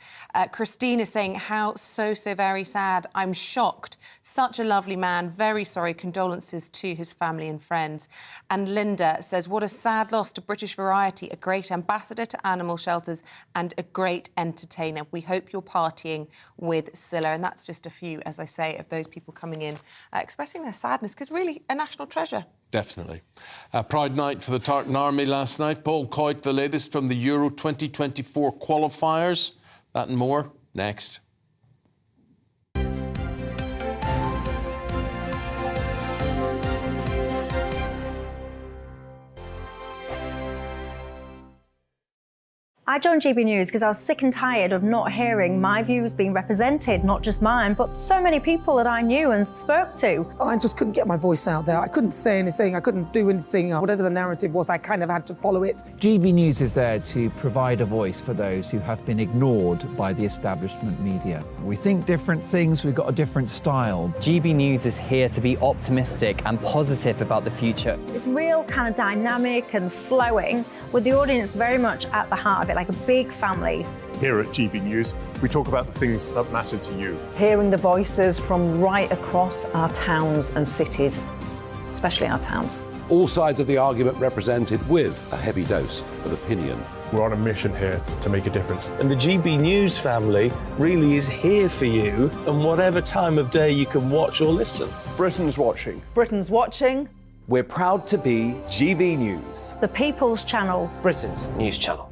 Christina saying, how so very sad. I'm shocked. Such a lovely man. Very sorry. Condolences to his family and friends. And Linda says, what a sad loss to British variety. A great ambassador to animal shelters and a great entertainer. We hope you're partying with Scylla. And that's just a few, as I say, of those people coming in expressing their sadness, because really a national treasure. Definitely. Proud night for the Tartan Army last night. Paul Coit, the latest from the Euro 2024 qualifiers. That and more next. I joined GB News because I was sick and tired of not hearing my views being represented, not just mine, but so many people that I knew and spoke to. I just couldn't get my voice out there. I couldn't say anything. I couldn't do anything. Whatever the narrative was, I kind of had to follow it. GB News is there to provide a voice for those who have been ignored by the establishment media. We think different things, we've got a different style. GB News is here to be optimistic and positive about the future. It's real kind of dynamic and flowing, with the audience very much at the heart of it, like a big family. Here at GB News, we talk about the things that matter to you. Hearing the voices from right across our towns and cities, especially our towns. All sides of the argument represented with a heavy dose of opinion. We're on a mission here to make a difference. And the GB News family really is here for you, and whatever time of day you can watch or listen. Britain's watching. Britain's watching. We're proud to be GB News. The People's Channel. Britain's news channel.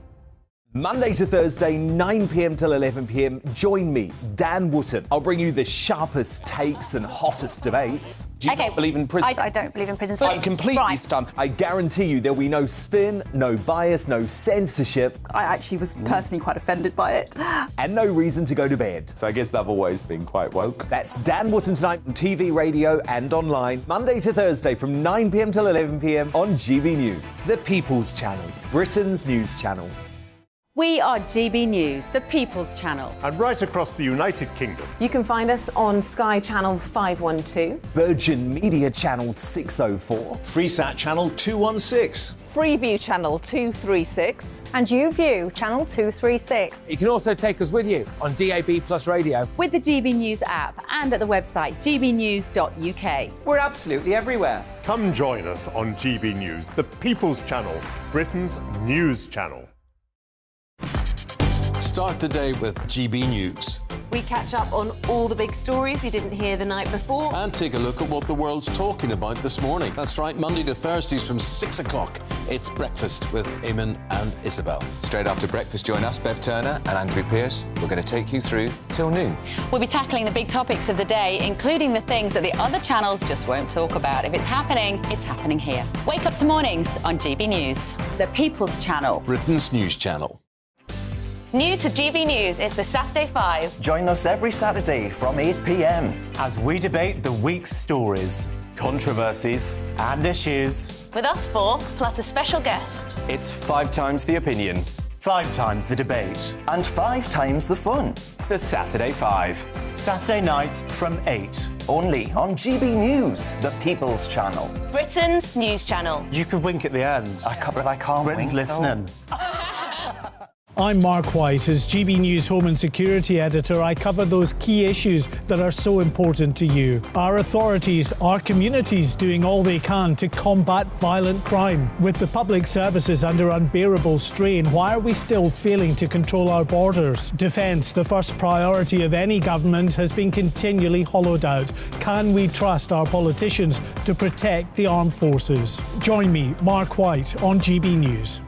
Monday to Thursday, 9 p.m. till 11 p.m. Join me, Dan Wootton. I'll bring you the sharpest takes and hottest debates. Do you not believe in prisons? I don't believe in prisons. I'm completely stunned. I guarantee you there'll be no spin, no bias, no censorship. I actually was personally quite offended by it. And no reason to go to bed. So I guess they've always been quite woke. That's Dan Wootton tonight on TV, radio and online. Monday to Thursday from 9 p.m. till 11 p.m. on GB News. The People's Channel, Britain's news channel. We are GB News, the People's Channel. And right across the United Kingdom. You can find us on Sky Channel 512. Virgin Media Channel 604. Freesat Channel 216. Freeview Channel 236. And YouView Channel 236. You can also take us with you on DAB Plus Radio. With the GB News app and at the website gbnews.uk. We're absolutely everywhere. Come join us on GB News, the People's Channel, Britain's news channel. Start the day with GB News. We catch up on all the big stories you didn't hear the night before. And take a look at what the world's talking about this morning. That's right, Monday to Thursdays from 6 o'clock. It's Breakfast with Eamonn and Isabel. Straight after breakfast, join us, Bev Turner and Andrew Pearce. We're going to take you through till noon. We'll be tackling the big topics of the day, including the things that the other channels just won't talk about. If it's happening here. Wake up to mornings on GB News, the People's Channel. Britain's news channel. New to GB News is the Saturday 5. Join us every Saturday from 8 p.m. as we debate the week's stories, controversies and issues. With us four, plus a special guest. It's 5 times the opinion, 5 times the debate, and 5 times the fun. The Saturday 5. Saturday nights from 8. Only on GB News, the People's Channel. Britain's news channel. You could wink at the end. I can't Britain's wink. Listening. I'm Mark White. As GB News Home and Security Editor, I cover those key issues that are so important to you. Our authorities, our communities doing all they can to combat violent crime. With the public services under unbearable strain, why are we still failing to control our borders? Defence, the first priority of any government, has been continually hollowed out. Can we trust our politicians to protect the armed forces? Join me, Mark White, on GB News.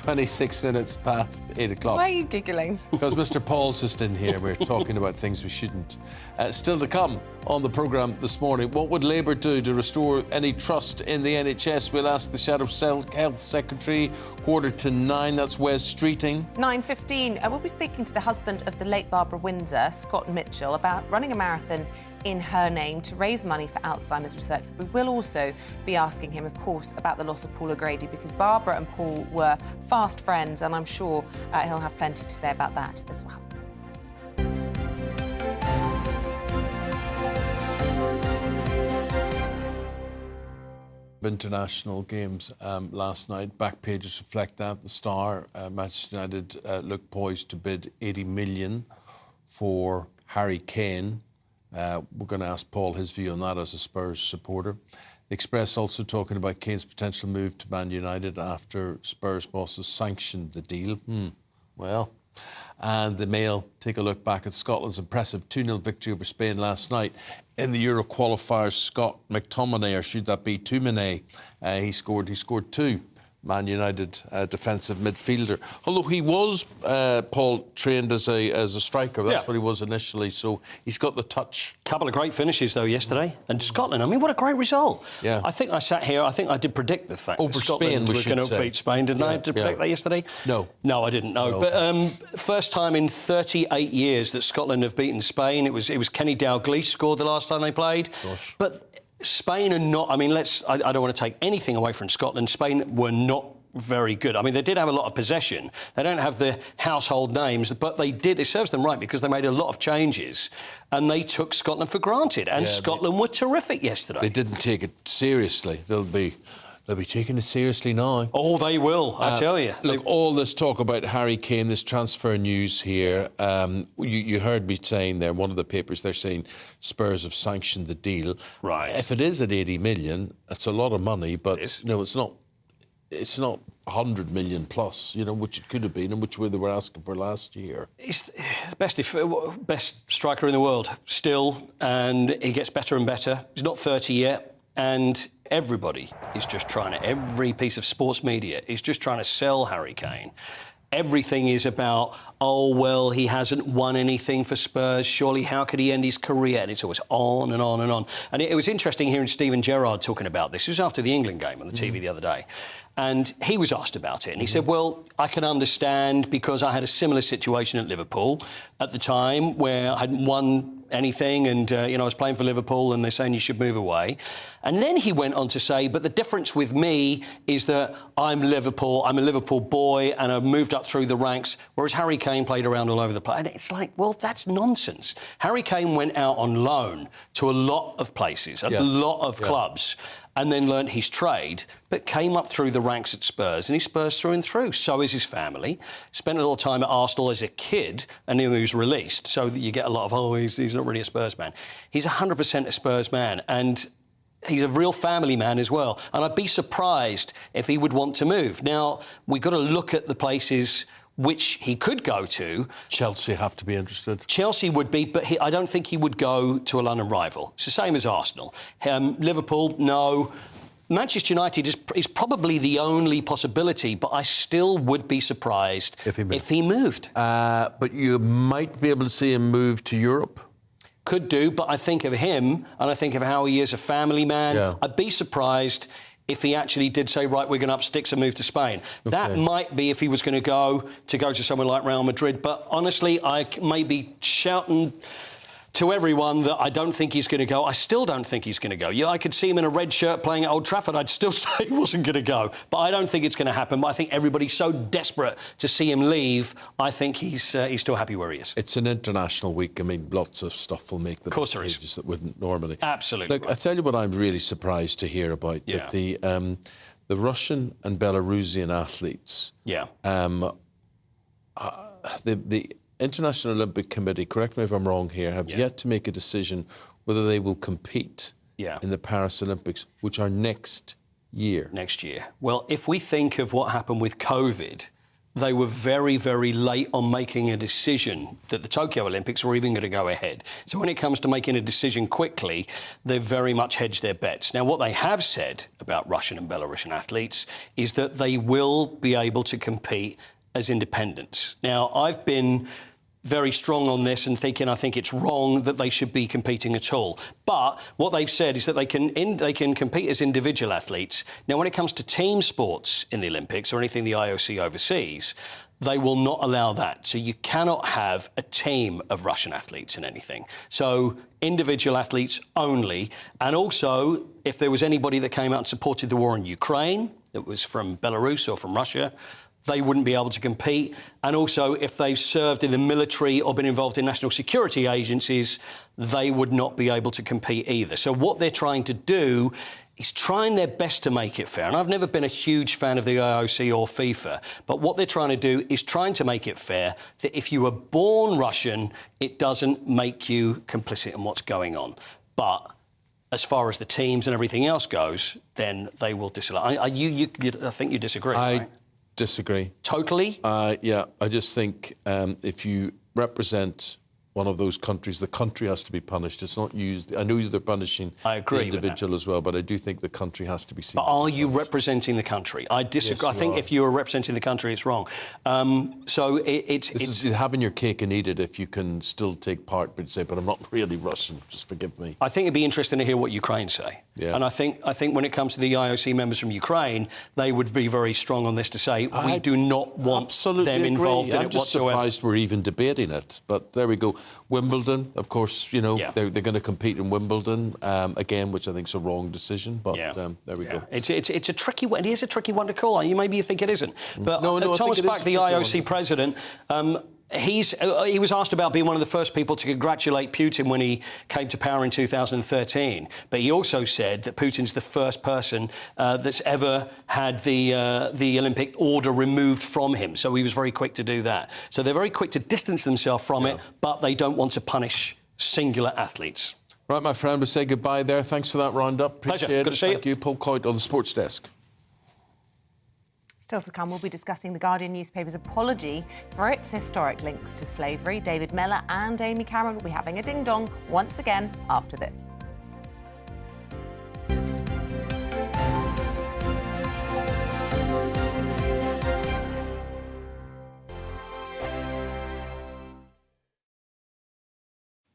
26 minutes past 8 o'clock. Why are you giggling? Because Mr. Paul's just in here. We're talking about things we shouldn't. Still to come on the programme this morning. What would Labour do to restore any trust in the NHS? We'll ask the Shadow Health Secretary. 8:45, that's Wes Streeting. 9:15, we'll be speaking to the husband of the late Barbara Windsor, Scott Mitchell, about running a marathon in her name to raise money for Alzheimer's research. We will also be asking him, of course, about the loss of Paul O'Grady, because Barbara and Paul were fast friends, and I'm sure he'll have plenty to say about that as well. International games last night. Back pages reflect that. The Star, Manchester United look poised to bid 80 million for Harry Kane. We're going to ask Paul his view on that as a Spurs supporter. The Express also talking about Kane's potential move to Man United after Spurs bosses sanctioned the deal. Well, and the Mail take a look back at Scotland's impressive 2-0 victory over Spain last night. In the Euro qualifiers, Scott McTominay, or should that be Tominay, he scored two. Man United defensive midfielder. Although he was, Paul, trained as a striker. That's what he was initially, so he's got the touch. Couple of great finishes, though, yesterday. And Scotland, I mean, what a great result. Yeah. I think I sat here, I think I did predict the fact Over that Scotland Spain, were going to beat Spain, didn't I? Did I predict that yesterday? No. No, I didn't, no. But first time in 38 years that Scotland have beaten Spain. It was Kenny Dalglish scored the last time they played. Gosh. But Spain are not, I mean, I don't want to take anything away from Scotland. Spain were not very good. I mean, they did have a lot of possession. They don't have the household names, but they did. It serves them right because they made a lot of changes and they took Scotland for granted. And Scotland were terrific yesterday. They didn't take it seriously. They'll be taking it seriously now. Oh, they will, I tell you. Look, all this talk about Harry Kane, this transfer news here, you heard me saying there, one of the papers, they're saying Spurs have sanctioned the deal. Right. If it is at 80 million, it's a lot of money, but it's not 100 million plus, which it could have been and which they were asking for last year. He's the best striker in the world still, and he gets better and better. He's not 30 yet, and everybody is just every piece of sports media is just trying to sell Harry Kane. Everything is about, he hasn't won anything for Spurs. Surely, how could he end his career? And it's always on and on and on. And it was interesting hearing Steven Gerrard talking about this. It was after the England game on the TV the other day. And he was asked about it. And he said, well, I can understand because I had a similar situation at Liverpool at the time where I hadn't won anything and, I was playing for Liverpool and they're saying you should move away. And then he went on to say, but the difference with me is that I'm a Liverpool boy and I've moved up through the ranks, whereas Harry Kane played around all over the place. And it's like, well, that's nonsense. Harry Kane went out on loan to a lot of places, a lot of clubs, and then learnt his trade, but came up through the ranks at Spurs, and he's Spurs through and through. So is his family. Spent a little time at Arsenal as a kid, and then he was released, so that you get a lot of, he's not really a Spurs man. He's 100% a Spurs man, and he's a real family man as well. And I'd be surprised if he would want to move. Now, we've got to look at the places which he could go to. Chelsea have to be interested. Chelsea would be, but I don't think he would go to a London rival. It's the same as Arsenal. Liverpool, no. Manchester United is probably the only possibility, but I still would be surprised if he moved. But you might be able to see him move to Europe? Could do, but I think of him and I think of how he is a family man. Yeah. I'd be surprised if he actually did say, right, we're going to up sticks and move to Spain. Okay. That might be if he was going to go to somewhere like Real Madrid. But honestly, I may be shouting to everyone that I don't think he's going to go. I still don't think he's going to go. Yeah, I could see him in a red shirt playing at Old Trafford. I'd still say he wasn't going to go. But I don't think it's going to happen. But I think everybody's so desperate to see him leave, I think he's still happy where he is. It's an international week. I mean, lots of stuff will make the pages that wouldn't normally. Absolutely. Look, I tell you what I'm really surprised to hear about. Yeah. That the Russian and Belarusian athletes. Yeah. The International Olympic Committee, correct me if I'm wrong here, have yet to make a decision whether they will compete in the Paris Olympics, which are next year. Next year. Well, if we think of what happened with COVID they were very, very late on making a decision that the Tokyo Olympics were even going to go ahead. So when it comes to making a decision quickly, they've very much hedged their bets. Now, what they have said about Russian and Belarusian athletes is that they will be able to compete as independents. Now, I've been very strong on this and I think it's wrong that they should be competing at all. But what they've said is that they can compete as individual athletes. Now, when it comes to team sports in the Olympics or anything the IOC oversees, they will not allow that. So you cannot have a team of Russian athletes in anything. So individual athletes only. And also, if there was anybody that came out and supported the war in Ukraine, that was from Belarus or from Russia, they wouldn't be able to compete. And also, if they've served in the military or been involved in national security agencies, they would not be able to compete either. So what they're trying to do is trying their best to make it fair. And I've never been a huge fan of the IOC or FIFA, but what they're trying to do is trying to make it fair that if you were born Russian, it doesn't make you complicit in what's going on. But as far as the teams and everything else goes, then they will disallow. I think you disagree, right? Disagree. Totally? Yeah, I just think if you represent one of those countries, the country has to be punished. It's not used. I know they're punishing the individual as well, but I do think the country has to be seen. But are you representing the country? I disagree. Yes, I think if you are representing the country, it's wrong. So it's having your cake and eat it if you can still take part, but say, but I'm not really Russian. Just forgive me. I think it'd be interesting to hear what Ukraine say. Yeah. And I think when it comes to the IOC members from Ukraine, they would be very strong on this to say we do not want them involved in I'm it just whatsoever. surprised we're even debating it. But there we go. Wimbledon, of course, you know, they're going to compete in Wimbledon again, which I think is a wrong decision. But there we go. It's a tricky one. It is a tricky one to call. Maybe you think it isn't. But no, Thomas Bach, the IOC president, he was asked about being one of the first people to congratulate Putin when he came to power in 2013. But he also said that Putin's the first person that's ever had the Olympic order removed from him. So he was very quick to do that. So they're very quick to distance themselves from it, but they don't want to punish singular athletes. Right, my friend, we'll say goodbye there. Thanks for that roundup. Pleasure. Appreciate Good it. to see you. Thank you. Paul Coyte on the Sports Desk. Still to come, we'll be discussing the Guardian newspaper's apology for its historic links to slavery. David Miller and Amy Cameron will be having a ding-dong once again after this.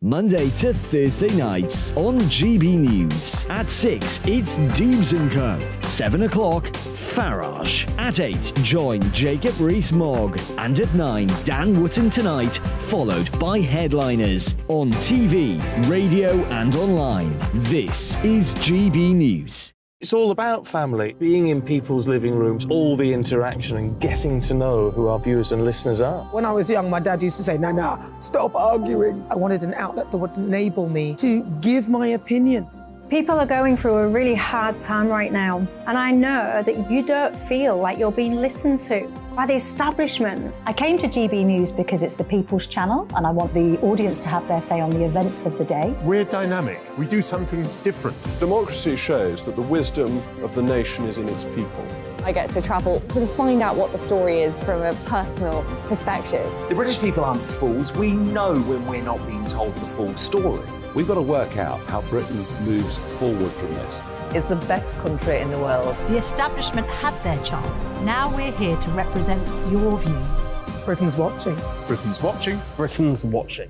Monday to Thursday nights on GB News. At 6, it's Dubes & Co. 7 o'clock, Farage. At 8, join Jacob Rees-Mogg. And at 9, Dan Wootton Tonight, followed by Headliners. On TV, radio and online. This is GB News. It's all about family, being in people's living rooms, all the interaction and getting to know who our viewers and listeners are. When I was young, my dad used to say, Nana, stop arguing. I wanted an outlet that would enable me to give my opinion. People are going through a really hard time right now, and I know that you don't feel like you're being listened to by the establishment. I came to GB News because it's the People's Channel, and I want the audience to have their say on the events of the day. We're dynamic. We do something different. Democracy shows that the wisdom of the nation is in its people. I get to travel to find out what the story is from a personal perspective. The British people aren't fools. We know when we're not being told the full story. We've got to work out how Britain moves forward from this. It's the best country in the world. The establishment had their chance. Now we're here to represent your views. Britain's watching. Britain's watching. Britain's watching.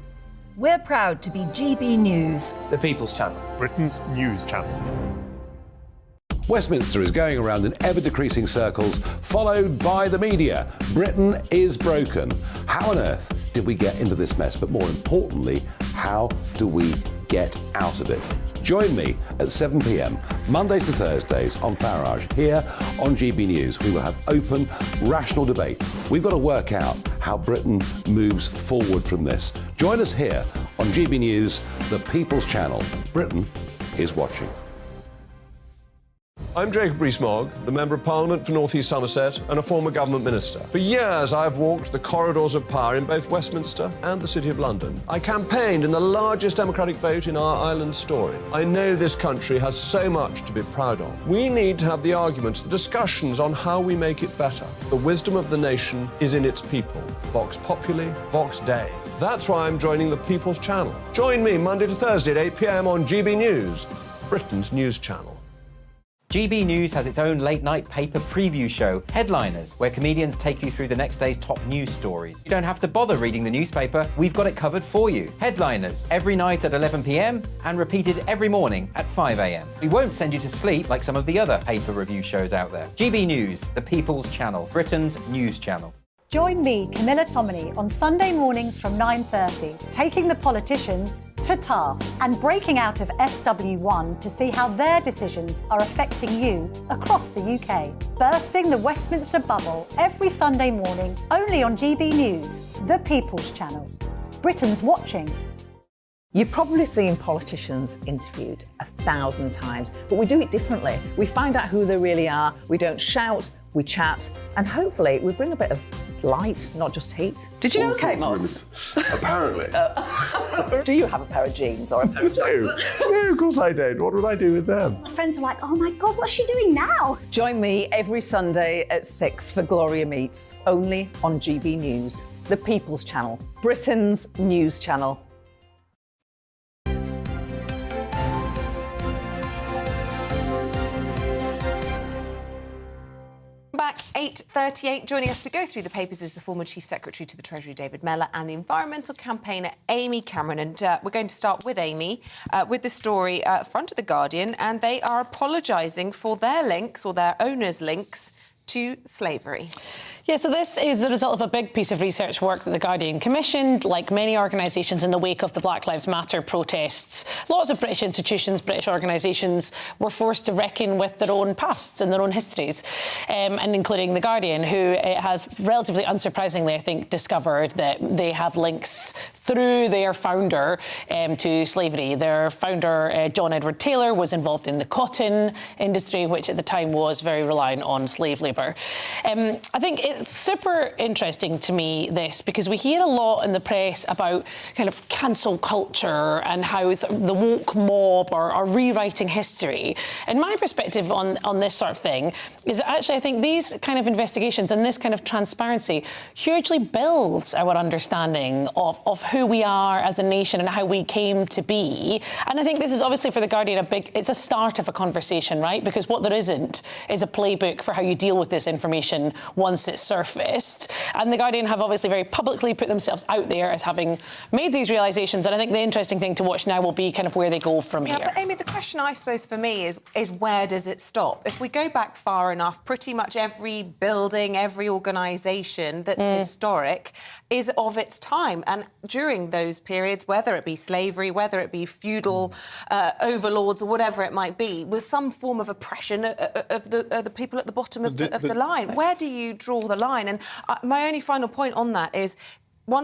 We're proud to be GB News. The People's Channel. Britain's news channel. Westminster is going around in ever-decreasing circles, followed by the media. Britain is broken. How on earth did we get into this mess? But more importantly, how do we get out of it? Join me at 7 p.m, Mondays to Thursdays on Farage, here on GB News. We will have open, rational debate. We've got to work out how Britain moves forward from this. Join us here on GB News, the People's Channel. Britain is watching. I'm Jacob Rees-Mogg, the Member of Parliament for North East Somerset and a former government minister. For years, I've walked the corridors of power in both Westminster and the City of London. I campaigned in the largest democratic vote in our island story. I know this country has so much to be proud of. We need to have the arguments, the discussions on how we make it better. The wisdom of the nation is in its people. Vox Populi, Vox Dei. That's why I'm joining the People's Channel. Join me Monday to Thursday at 8 p.m. on GB News, Britain's news channel. GB News has its own late-night paper preview show, Headliners, where comedians take you through the next day's top news stories. You don't have to bother reading the newspaper, we've got it covered for you. Headliners, every night at 11 p.m. and repeated every morning at 5 a.m. We won't send you to sleep like some of the other paper review shows out there. GB News, the People's Channel, Britain's news channel. Join me, Camilla Tominey, on Sunday mornings from 9:30, taking the politicians to task and breaking out of SW1 to see how their decisions are affecting you across the UK. Bursting the Westminster bubble every Sunday morning, only on GB News, the People's Channel. Britain's watching. You've probably seen politicians interviewed 1,000 times, but we do it differently. We find out who they really are, we don't shout, we chat, and hopefully we bring a bit of light, not just heat. Did you know Kate Moss? Apparently. Do you have a pair of jeans or a pair of jeans? No, of course I don't. What would I do with them? My friends are like, oh my God, what's she doing now? Join me every Sunday at 6 for Gloria Meets, only on GB News, the People's Channel, Britain's news channel. Back 8:38. Joining us to go through the papers is the former Chief Secretary to the Treasury, David Mellor, and the environmental campaigner, Amy Cameron. And we're going to start with Amy, with the story front of The Guardian, and they are apologising for their links, or their owners' links, to slavery. Yeah, so this is the result of a big piece of research work that The Guardian commissioned. Like many organisations in the wake of the Black Lives Matter protests, lots of British institutions, British organisations were forced to reckon with their own pasts and their own histories, and including The Guardian, who has relatively unsurprisingly, I think, discovered that they have links through their founder to slavery. Their founder, John Edward Taylor, was involved in the cotton industry, which at the time was very reliant on slave labour. I think it's super interesting to me, this, because we hear a lot in the press about kind of cancel culture and how the woke mob are rewriting history. And my perspective on this sort of thing is that actually I think these kind of investigations and this kind of transparency hugely builds our understanding of who we are as a nation and how we came to be. And I think this is obviously for The Guardian it's a start of a conversation, right? Because what there isn't is a playbook for how you deal with this information once it's surfaced. And The Guardian have obviously very publicly put themselves out there as having made these realisations. And I think the interesting thing to watch now will be kind of where they go from here. But Amy, the question I suppose for me is where does it stop? If we go back far enough, pretty much every building, every organisation that's historic is of its time. And during those periods, whether it be slavery, whether it be feudal overlords or whatever it might be, was some form of oppression of the people at the bottom of the line. Where do you draw the line? And my only final point on that is,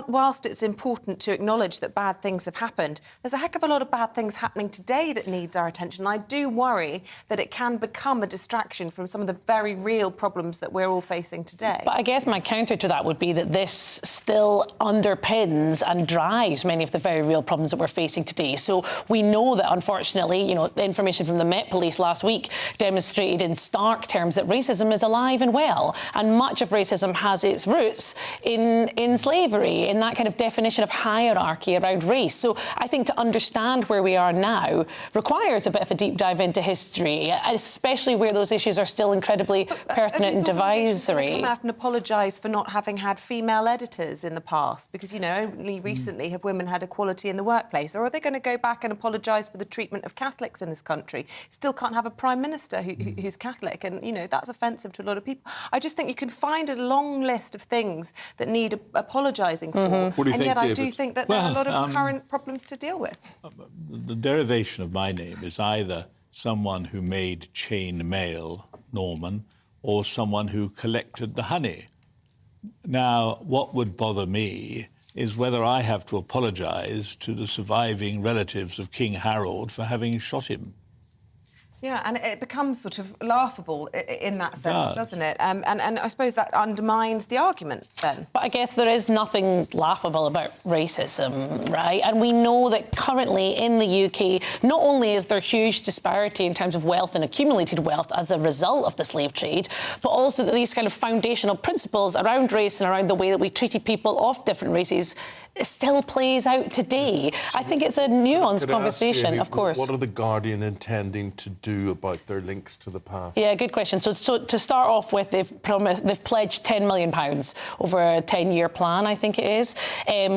whilst it's important to acknowledge that bad things have happened, there's a heck of a lot of bad things happening today that needs our attention. I do worry that it can become a distraction from some of the very real problems that we're all facing today. But I guess my counter to that would be that this still underpins and drives many of the very real problems that we're facing today. So we know that, unfortunately, the information from the Met Police last week demonstrated in stark terms that racism is alive and well, and much of racism has its roots in slavery, in that kind of definition of hierarchy around race. So I think to understand where we are now requires a bit of a deep dive into history, especially where those issues are still incredibly pertinent and divisory. Come out and apologise for not having had female editors in the past, because, only recently have women had equality in the workplace. Or are they going to go back and apologise for the treatment of Catholics in this country? Still can't have a Prime Minister who's Catholic, and, that's offensive to a lot of people. I just think you can find a long list of things that need apologising for. What do you and think, yet I David? do think that there are a lot of current problems to deal with. The derivation of my name is either someone who made chain mail, Norman, or someone who collected the honey. Now, what would bother me is whether I have to apologise to the surviving relatives of King Harold for having shot him. Yeah, and it becomes sort of laughable in that sense, doesn't it? And I suppose that undermines the argument then. But I guess there is nothing laughable about racism, right? And we know that currently in the UK, not only is there huge disparity in terms of wealth and accumulated wealth as a result of the slave trade, but also that these kind of foundational principles around race and around the way that we treated people of different races still plays out today. I think it's a nuanced conversation, of course. What are the Guardian intending to do about their links to the past? Yeah, good question. So to start off with, they've pledged £10 million over a 10-year plan, I think it is,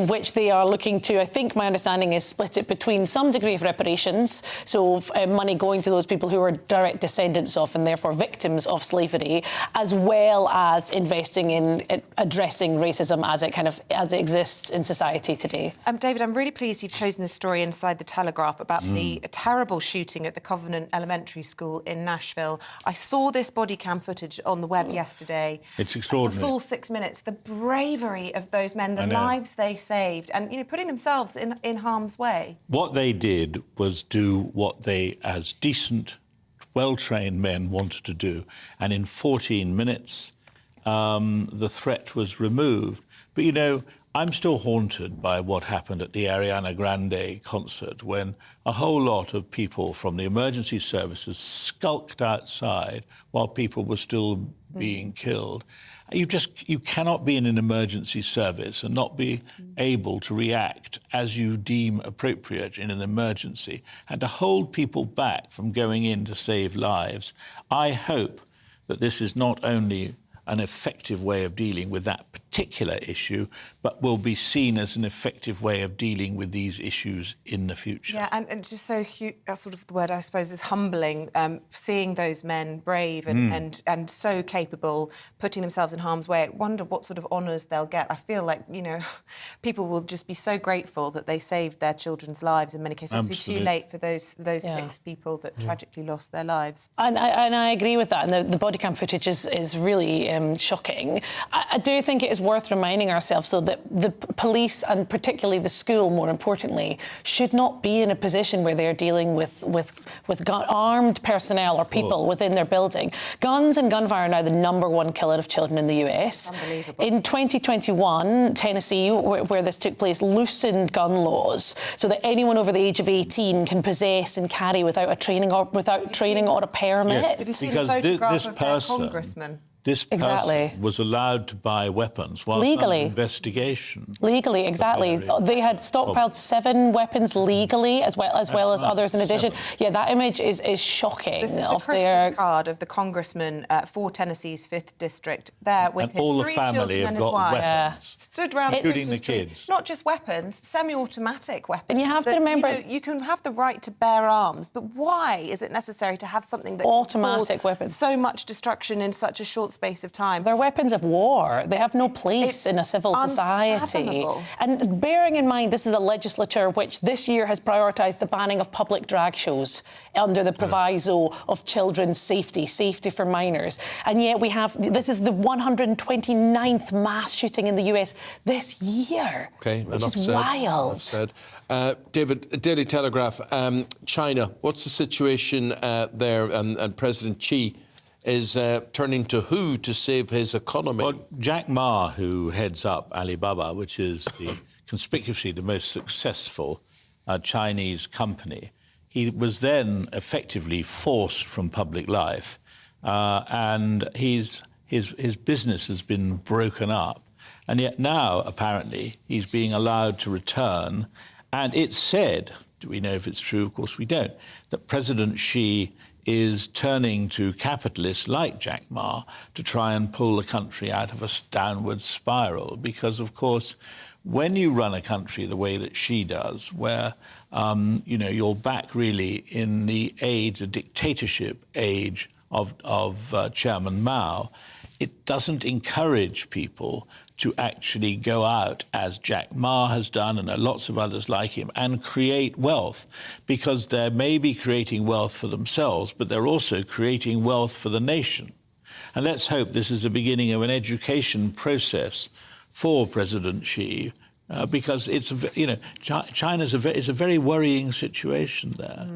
which they are looking to, I think my understanding is, split it between some degree of reparations, so money going to those people who are direct descendants of and therefore victims of slavery, as well as investing in addressing racism as it exists in society today. David, I'm really pleased you've chosen this story inside the Telegraph about the terrible shooting at the Covenant Elementary School in Nashville. I saw this body cam footage on the web yesterday. It's extraordinary. The full 6 minutes, the bravery of those men, the lives they saved, and putting themselves in harm's way. What they did was do what they, as decent, well-trained men, wanted to do, and in 14 minutes, the threat was removed. But I'm still haunted by what happened at the Ariana Grande concert when a whole lot of people from the emergency services skulked outside while people were still being killed. You cannot be in an emergency service and not be able to react as you deem appropriate in an emergency, and to hold people back from going in to save lives. I hope that this is not only an effective way of dealing with that particular issue, but will be seen as an effective way of dealing with these issues in the future. Yeah, and just so sort of the word, I suppose, is humbling, seeing those men brave and so capable, putting themselves in harm's way. I wonder what sort of honours they'll get. I feel like, people will just be so grateful that they saved their children's lives in many cases. Obviously too late for those 6 people that tragically lost their lives. And I agree with that, and the body cam footage is really shocking. I do think it is worth reminding ourselves, though, that the police, and particularly the school, more importantly, should not be in a position where they're dealing with armed personnel or people within their building. Guns and gunfire are now the #1 killer of children in the US. Unbelievable. In 2021, Tennessee, where this took place, loosened gun laws so that anyone over the age of 18 can possess and carry without a training or a permit. Yes, Have you seen a photograph of their congressman? This person was allowed to buy weapons while under investigation. Legally, exactly. They had stockpiled 7 weapons legally, as well as others in addition. Yeah, that image is shocking. This is the Christmas card of the congressman for Tennessee's 5th District, there with his 3 children and his wife. Weapons. Stood around, including the kids. Not just weapons, semi-automatic weapons. And you have to remember, you can have the right to bear arms, but why is it necessary to have something that automatic weapons, so much destruction in such a short space of time? They're weapons of war. They have no place in a civil society. And bearing in mind, this is a legislature which this year has prioritised the banning of public drag shows under the proviso of children's safety for minors. And yet this is the 129th mass shooting in the US this year, which is wild. Enough said. David, Daily Telegraph, China, what's the situation there? And President Xi is turning to who to save his economy? Well, Jack Ma, who heads up Alibaba, which is conspicuously the most successful Chinese company, he was then effectively forced from public life, and his business has been broken up. And yet now, apparently, he's being allowed to return. And it's said, do we know if it's true? Of course we don't, that President Xi is turning to capitalists like Jack Ma to try and pull the country out of a downward spiral. Because, of course, when you run a country the way that Xi does, where, you're back really in the dictatorship age of Chairman Mao, it doesn't encourage people to actually go out, as Jack Ma has done, and there are lots of others like him, and create wealth, because they may be creating wealth for themselves, but they're also creating wealth for the nation. And let's hope this is the beginning of an education process for President Xi, because China's is a very worrying situation there.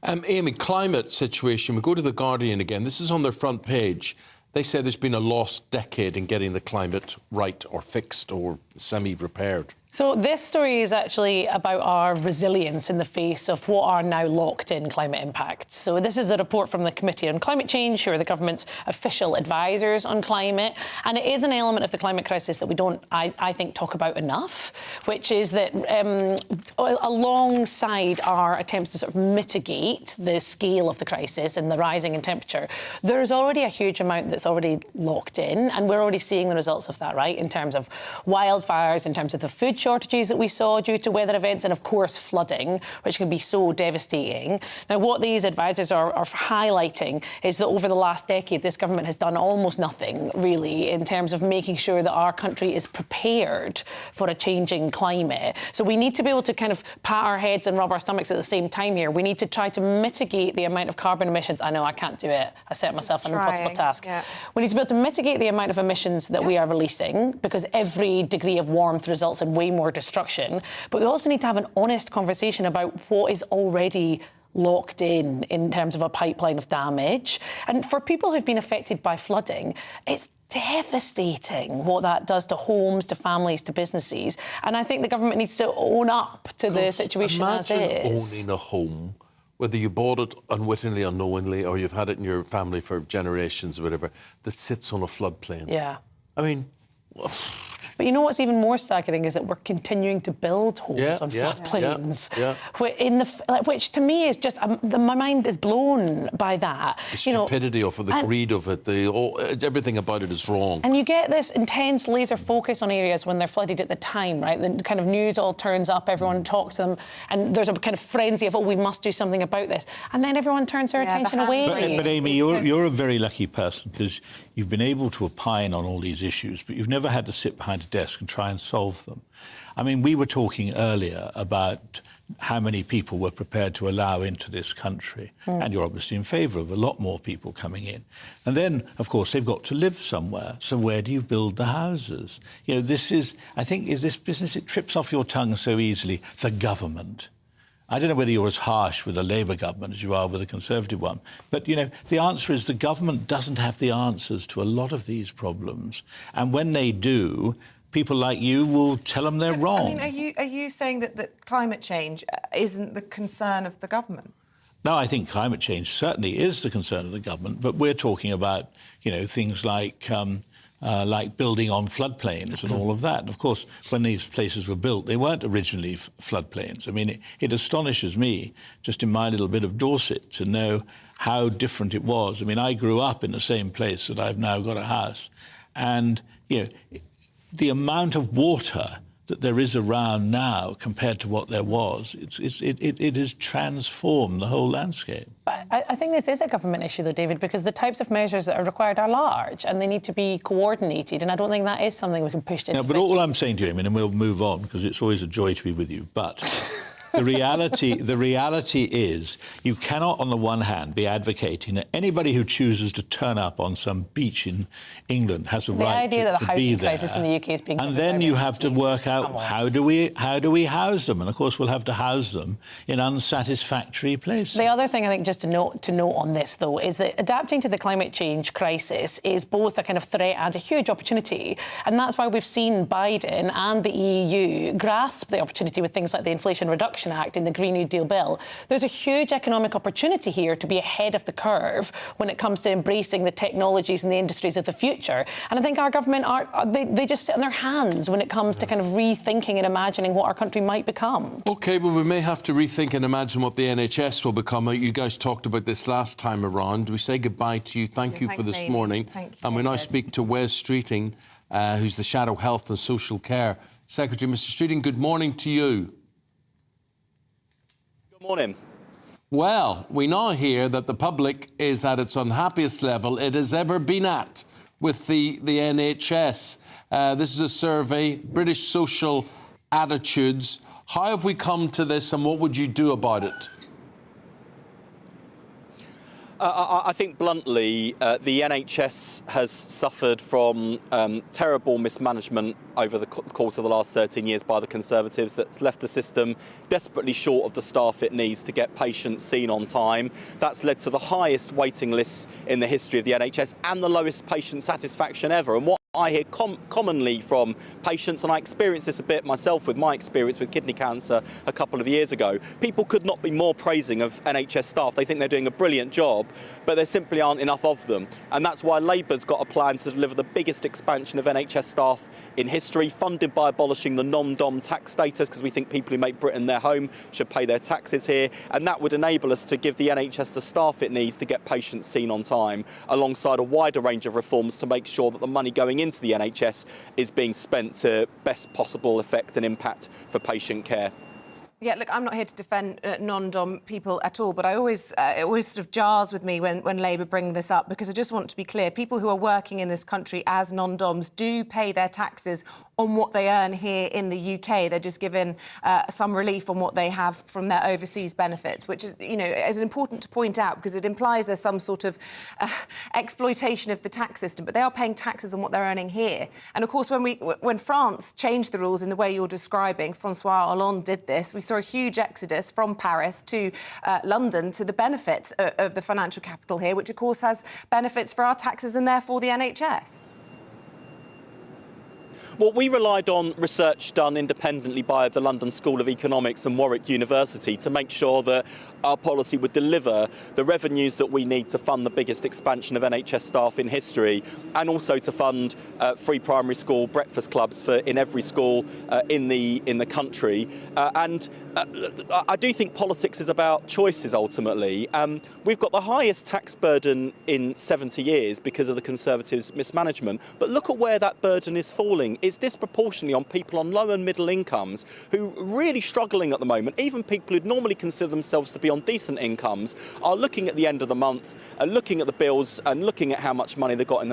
Amy, climate situation. We go to The Guardian again. This is on their front page. They say there's been a lost decade in getting the climate right or fixed or semi-repaired. So this story is actually about our resilience in the face of what are now locked-in climate impacts. So this is a report from the Committee on Climate Change, who are the government's official advisors on climate. And it is an element of the climate crisis that we don't, I think, talk about enough, which is that alongside our attempts to sort of mitigate the scale of the crisis and the rising in temperature, there's already a huge amount that's already locked in. And we're already seeing the results of that, right, in terms of wildfires, in terms of the food shortages that we saw due to weather events, and of course flooding, which can be so devastating. Now, what these advisors are highlighting is that over the last decade, this government has done almost nothing, really, in terms of making sure that our country is prepared for a changing climate. So we need to be able to kind of pat our heads and rub our stomachs at the same time here. We need to try to mitigate the amount of carbon emissions. I know I can't do it. I set myself an impossible task. Yeah. We need to be able to mitigate the amount of emissions that we are releasing, because every degree of warmth results in way more destruction. But we also need to have an honest conversation about what is already locked in terms of a pipeline of damage. And for people who've been affected by flooding, it's devastating what that does to homes, to families, to businesses. And I think the government needs to own up to the situation as is. Imagine owning a home, whether you bought it unwittingly, unknowingly, or you've had it in your family for generations or whatever, that sits on a floodplain. Yeah. I mean... But you know what's even more staggering is that we're continuing to build homes on floodplains, which to me is just my mind is blown by that. The stupidity of it, the greed of it, everything about it is wrong. And you get this intense laser focus on areas when they're flooded at the time, right? The kind of news all turns up, everyone talks to them, and there's a kind of frenzy of, oh, we must do something about this, and then everyone turns their attention away. But Amy, you're a very lucky person, because you've been able to opine on all these issues, but you've never had to sit behind a desk and try and solve them. I mean, we were talking earlier about how many people we're prepared to allow into this country, and you're obviously in favour of a lot more people coming in. And then, of course, they've got to live somewhere. So where do you build the houses? You know, this is, I think, is this business, it trips off your tongue so easily, the government. I don't know whether you're as harsh with a Labour government as you are with a Conservative one. But, you know, the answer is the government doesn't have the answers to a lot of these problems. And when they do, people like you will tell them they're wrong. I mean, are you saying that climate change isn't the concern of the government? No, I think climate change certainly is the concern of the government. But we're talking about, you know, things like building on floodplains and all of that. And of course, when these places were built, they weren't originally floodplains. I mean, it astonishes me, just in my little bit of Dorset, to know how different it was. I mean, I grew up in the same place that I've now got a house. And, you know, the amount of water that there is around now compared to what there was, it has transformed the whole landscape. But I think this is a government issue, though, David, because the types of measures that are required are large and they need to be coordinated, and I don't think that is something we can push to. No, but all I'm saying to you, Eamonn, and we'll move on, because it's always a joy to be with you, but the reality is you cannot, on the one hand, be advocating that anybody who chooses to turn up on some beach in England has a right to be there. The idea that the housing crisis in the UK is being... And then you have to work out how do we house them? And, of course, we'll have to house them in unsatisfactory places. The other thing I think just to note on this, though, is that adapting to the climate change crisis is both a kind of threat and a huge opportunity. And that's why we've seen Biden and the EU grasp the opportunity with things like the Inflation Reduction Act in the Green New Deal bill. There's a huge economic opportunity here to be ahead of the curve when it comes to embracing the technologies and the industries of the future. And I think our government they just sit on their hands when it comes to kind of rethinking and imagining what our country might become. OK, well, we may have to rethink and imagine what the NHS will become. You guys talked about this last time around. We say goodbye to you. Thank you for this morning. Thank you, and we now speak to Wes Streeting, who's the Shadow Health and Social Care Secretary. Mr. Streeting, good morning to you. Good morning. Well, we now hear that the public is at its unhappiest level it has ever been at with the NHS. This is a survey, British Social Attitudes. How have we come to this, and what would you do about it? I think bluntly, the NHS has suffered from terrible mismanagement over the course of the last 13 years by the Conservatives. That's left the system desperately short of the staff it needs to get patients seen on time. That's led to the highest waiting lists in the history of the NHS and the lowest patient satisfaction ever. And what I hear commonly from patients, and I experienced this a bit myself with my experience with kidney cancer a couple of years ago, people could not be more praising of NHS staff. They think they're doing a brilliant job, but there simply aren't enough of them. And that's why Labour's got a plan to deliver the biggest expansion of NHS staff in history, funded by abolishing the non-dom tax status, because we think people who make Britain their home should pay their taxes here. And that would enable us to give the NHS the staff it needs to get patients seen on time, alongside a wider range of reforms to make sure that the money going into the NHS is being spent to best possible effect and impact for patient care. Yeah, look, I'm not here to defend non-dom people at all, but it always sort of jars with me when Labour bring this up, because I just want to be clear. People who are working in this country as non-doms do pay their taxes on what they earn here in the UK. They're just given some relief on what they have from their overseas benefits, which is, is important to point out, because it implies there's some sort of exploitation of the tax system. But they are paying taxes on what they're earning here. And of course, when France changed the rules in the way you're describing, François Hollande did this. We saw a huge exodus from Paris to London to the benefits of the financial capital here, which of course has benefits for our taxes and therefore the NHS. Well, we relied on research done independently by the London School of Economics and Warwick University to make sure that our policy would deliver the revenues that we need to fund the biggest expansion of NHS staff in history, and also to fund free primary school breakfast clubs in every school in the country. I do think politics is about choices ultimately. We've got the highest tax burden in 70 years because of the Conservatives' mismanagement, but look at where that burden is falling. It's disproportionately on people on low and middle incomes who are really struggling at the moment. Even people who'd normally consider themselves to be on decent incomes are looking at the end of the month, looking at the bills and looking at how much money they've got in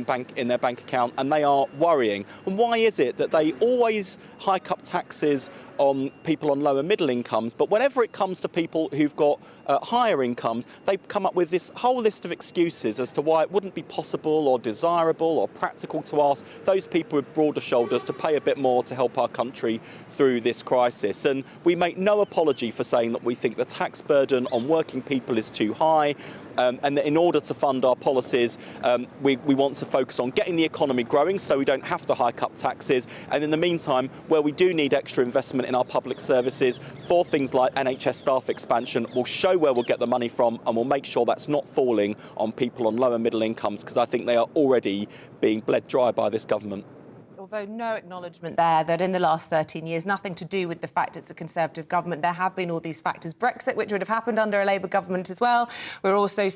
their bank account, and they are worrying. And why is it that they always hike up taxes on people on low and middle incomes, but whenever it comes to people who've got higher incomes, they come up with this whole list of excuses as to why it wouldn't be possible or desirable or practical to ask those people with broader shoulders to pay a bit more to help our country through this crisis. And we make no apology for saying that we think the tax burden on working people is too high, and that in order to fund our policies, we want to focus on getting the economy growing so we don't have to hike up taxes. And in the meantime, where we do need extra investment in our public services for things like NHS staff expansion, we'll show where we'll get the money from, and we'll make sure that's not falling on people on lower middle incomes, because I think they are already being bled dry by this government. Although no acknowledgement there that in the last 13 years, nothing to do with the fact it's a Conservative government. There have been all these factors. Brexit, which would have happened under a Labour government as well. We've also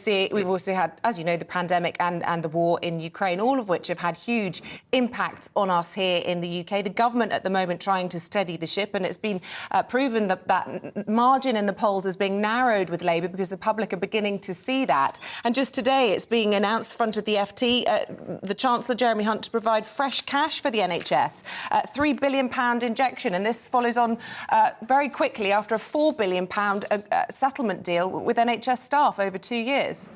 had, as you know, the pandemic and the war in Ukraine, all of which have had huge impacts on us here in the UK. The government at the moment trying to steady the ship, and it's been proven that margin in the polls is being narrowed with Labour because the public are beginning to see that. And just today, it's being announced in front of the FT, the Chancellor, Jeremy Hunt, to provide fresh cash for the NHS, £3 billion injection, and this follows on very quickly after a £4 billion settlement deal with NHS staff over 2 years.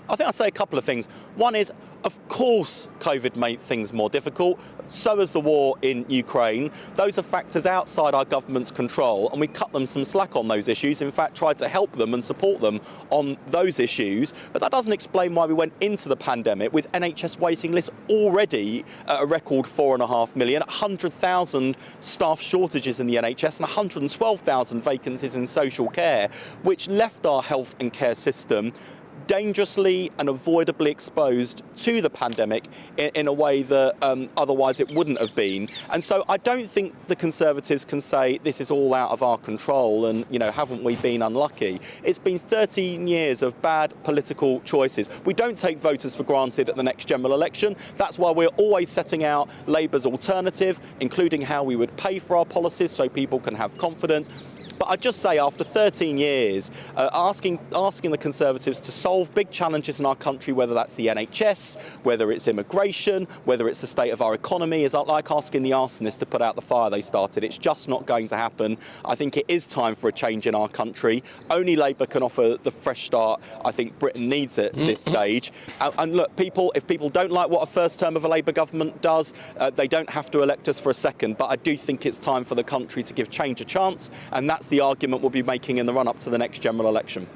I think I'll say a couple of things. One is, of course, COVID made things more difficult. So has the war in Ukraine. Those are factors outside our government's control, and we cut them some slack on those issues. In fact, tried to help them and support them on those issues. But that doesn't explain why we went into the pandemic with NHS waiting lists already at a record 4.5 million, 100,000 staff shortages in the NHS and 112,000 vacancies in social care, which left our health and care system dangerously and avoidably exposed to the pandemic in a way that otherwise it wouldn't have been. And so I don't think the Conservatives can say this is all out of our control and, haven't we been unlucky? It's been 13 years of bad political choices. We don't take voters for granted at the next general election. That's why we're always setting out Labour's alternative, including how we would pay for our policies so people can have confidence. But I'd just say, after 13 years, asking the Conservatives to solve big challenges in our country, whether that's the NHS, whether it's immigration, whether it's the state of our economy, is like asking the arsonists to put out the fire they started. It's just not going to happen. I think it is time for a change in our country. Only Labour can offer the fresh start I think Britain needs at this stage. And look, if people don't like what a first term of a Labour government does, they don't have to elect us for a second. But I do think it's time for the country to give change a chance, and that's the argument we'll be making in the run-up to the next general election.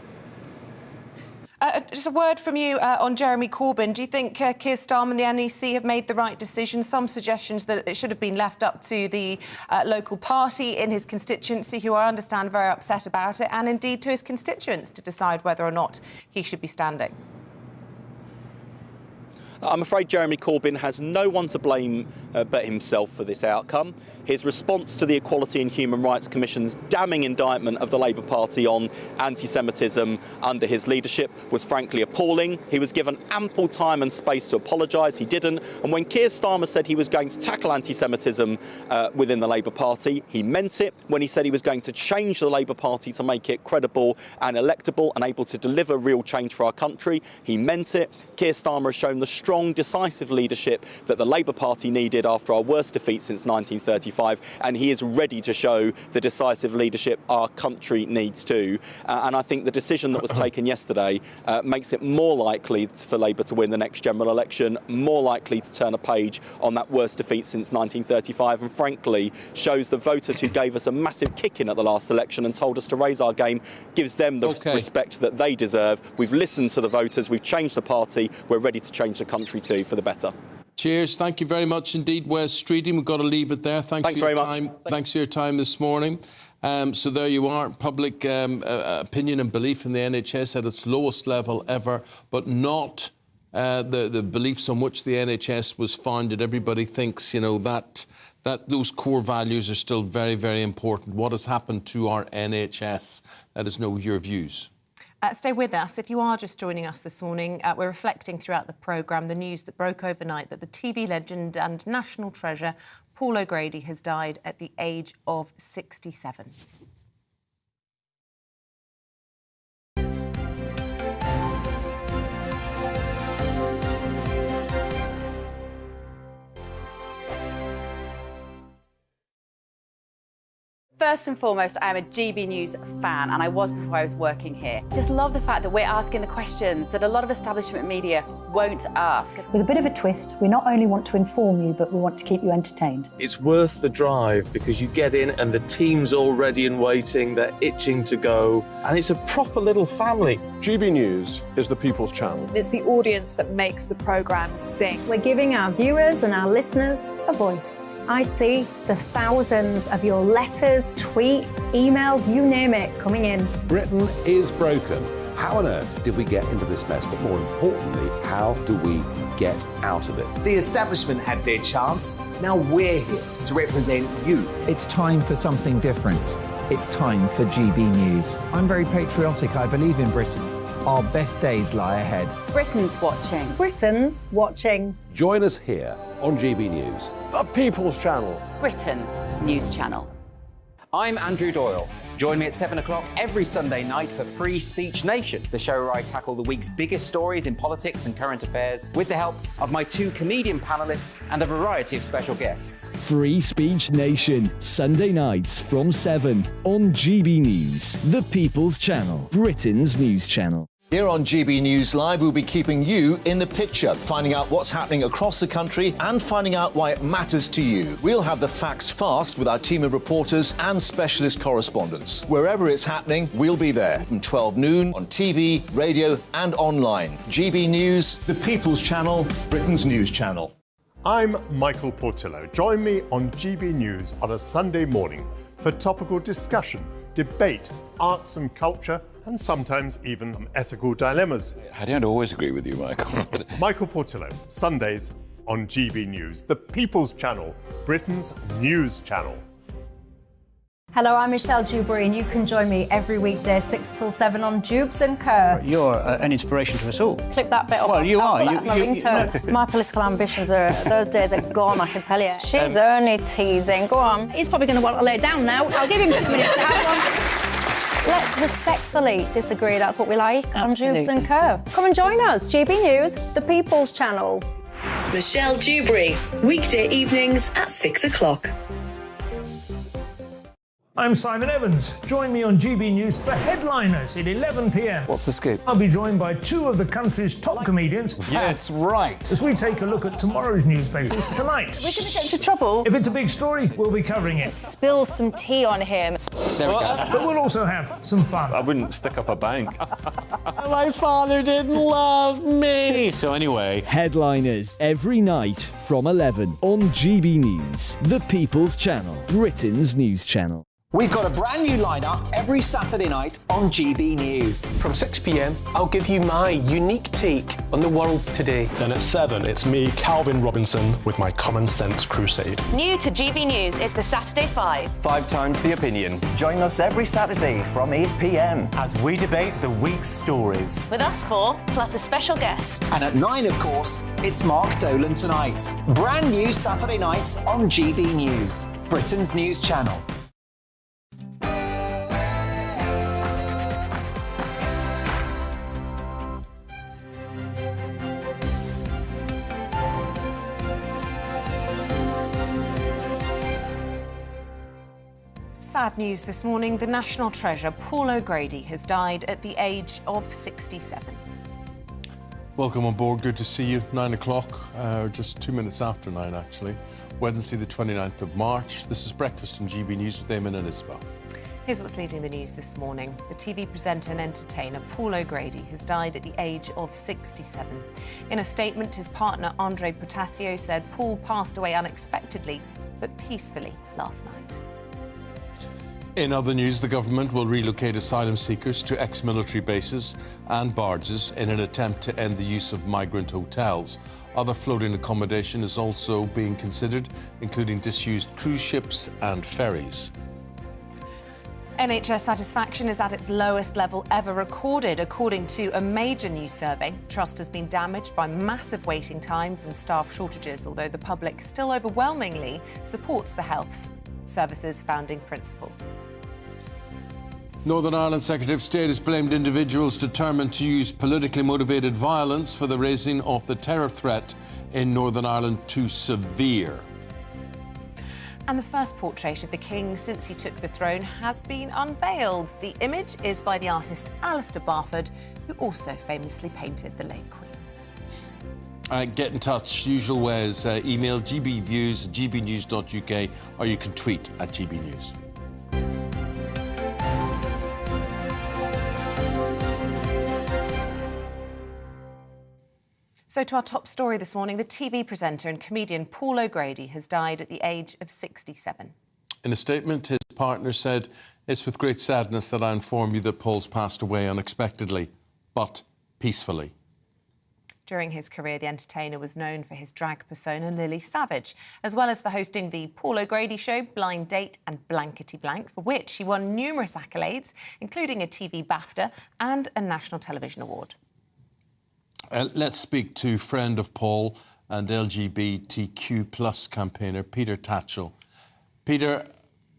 Just a word from you on Jeremy Corbyn. Do you think Keir Starmer and the NEC have made the right decision? Some suggestions that it should have been left up to the local party in his constituency, who I understand are very upset about it, and indeed to his constituents to decide whether or not he should be standing. I'm afraid Jeremy Corbyn has no one to blame but himself for this outcome. His response to the Equality and Human Rights Commission's damning indictment of the Labour Party on anti-Semitism under his leadership was frankly appalling. He was given ample time and space to apologise. He didn't. And when Keir Starmer said he was going to tackle anti-Semitism within the Labour Party, he meant it. When he said he was going to change the Labour Party to make it credible and electable and able to deliver real change for our country, he meant it. Keir Starmer has shown the strong, decisive leadership that the Labour Party needed after our worst defeat since 1935, and he is ready to show the decisive leadership our country needs too. And I think the decision that was taken yesterday makes it more likely for Labour to win the next general election, more likely to turn a page on that worst defeat since 1935, and frankly shows the voters who gave us a massive kick in at the last election and told us to raise our game, gives them the respect that they deserve. We've listened to the voters, we've changed the party, we're ready to change the country too for the better. Cheers. Thank you very much indeed, Wes Streeting. We've got to leave it there. Thanks for your time. Thanks for your time this morning. So there you are. Public opinion and belief in the NHS at its lowest level ever, but not the beliefs on which the NHS was founded. Everybody thinks, you know, that those core values are still very, very important. What has happened to our NHS? Let us know your views. Stay with us. If you are just joining us this morning, we're reflecting throughout the programme the news that broke overnight that the TV legend and national treasure Paul O'Grady has died at the age of 67. First and foremost, I am a GB News fan, and I was before I was working here. Just love the fact that we're asking the questions that a lot of establishment media won't ask. With a bit of a twist, we not only want to inform you, but we want to keep you entertained. It's worth the drive because you get in and the team's all ready and waiting, they're itching to go, and it's a proper little family. GB News is the People's Channel. It's the audience that makes the programme sing. We're giving our viewers and our listeners a voice. I see the thousands of your letters, tweets, emails, you name it, coming in. Britain is broken. How on earth did we get into this mess? But more importantly, how do we get out of it? The establishment had their chance. Now we're here to represent you. It's time for something different. It's time for GB News. I'm very patriotic. I believe in Britain. Our best days lie ahead. Britain's watching. Britain's watching. Join us here on GB News. The People's Channel. Britain's news channel. I'm Andrew Doyle. Join me at 7 o'clock every Sunday night for Free Speech Nation, the show where I tackle the week's biggest stories in politics and current affairs with the help of my two comedian panellists and a variety of special guests. Free Speech Nation, Sunday nights from 7 on GB News, the People's Channel, Britain's news channel. Here on GB News Live, we'll be keeping you in the picture, finding out what's happening across the country and finding out why it matters to you. We'll have the facts fast with our team of reporters and specialist correspondents. Wherever it's happening, we'll be there from 12 noon on TV, radio and online. GB News, the People's Channel, Britain's news channel. I'm Michael Portillo. Join me on GB News on a Sunday morning for topical discussion, debate, arts and culture, and sometimes even ethical dilemmas. I don't always agree with you, Michael. Michael Portillo, Sundays on GB News, the People's Channel, Britain's news channel. Hello, I'm Michelle Dewberry, and you can join me every weekday 6 till 7 on Jubes & Co. You're an inspiration to us all. Click that bit up. Well, you are. That's my ringtone. My political ambitions are, those days are gone, I can tell you. She's only teasing. Go on. He's probably going to want to lay down now. I'll give him 2 minutes to have one. Let's respectfully disagree. That's what we like on Jubes & Co. Come and join us. GB News, the People's Channel. Michelle Dewberry, weekday evenings at 6 o'clock. I'm Simon Evans. Join me on GB News for Headliners at 11 p.m. What's the scoop? I'll be joined by 2 of the country's top comedians. That's right. As we take a look at tomorrow's newspapers tonight. We're going to get into trouble. If it's a big story, we'll be covering it. Spill some tea on him. There we go. But we'll also have some fun. I wouldn't stick up a bank. My father didn't love me. So anyway. Headliners every night from 11 on GB News, the People's Channel, Britain's news channel. We've got a brand new lineup every Saturday night on GB News. From 6 p.m, I'll give you my unique take on the world today. Then at 7, it's me, Calvin Robinson, with my Common Sense Crusade. New to GB News is the Saturday 5. 5 times the opinion. Join us every Saturday from 8 p.m. as we debate the week's stories. With us 4, plus a special guest. And at 9, of course, it's Mark Dolan Tonight. Brand new Saturday nights on GB News, Britain's news channel. Sad news this morning. The national treasure, Paul O'Grady, has died at the age of 67. Welcome on board. Good to see you. 9 o'clock, just 2 minutes after 9, actually. Wednesday, the 29th of March. This is Breakfast on GB News with Eamonn and Isabel. Here's what's leading the news this morning. The TV presenter and entertainer Paul O'Grady has died at the age of 67. In a statement, his partner Andre Potasio said Paul passed away unexpectedly but peacefully last night. In other news, the government will relocate asylum seekers to ex-military bases and barges in an attempt to end the use of migrant hotels. Other floating accommodation is also being considered, including disused cruise ships and ferries. NHS satisfaction is at its lowest level ever recorded, according to a major new survey. Trust has been damaged by massive waiting times and staff shortages, although the public still overwhelmingly supports the health service's founding principles. Northern Ireland Secretary of State has blamed individuals determined to use politically motivated violence for the raising of the terror threat in Northern Ireland too severe. And the first portrait of the King since he took the throne has been unveiled. The image is by the artist Alistair Barford, who also famously painted the late Queen. Get in touch, usual ways. Email gbviews@gbnews.uk, or you can tweet at gbnews. So to our top story this morning, the TV presenter and comedian Paul O'Grady has died at the age of 67. In a statement, his partner said, "It's with great sadness that I inform you that Paul's passed away unexpectedly, but peacefully." During his career, the entertainer was known for his drag persona, Lily Savage, as well as for hosting the Paul O'Grady Show, Blind Date and Blankety Blank, for which he won numerous accolades, including a TV BAFTA and a National Television Award. Let's speak to friend of Paul and LGBTQ+ campaigner Peter Tatchell. Peter,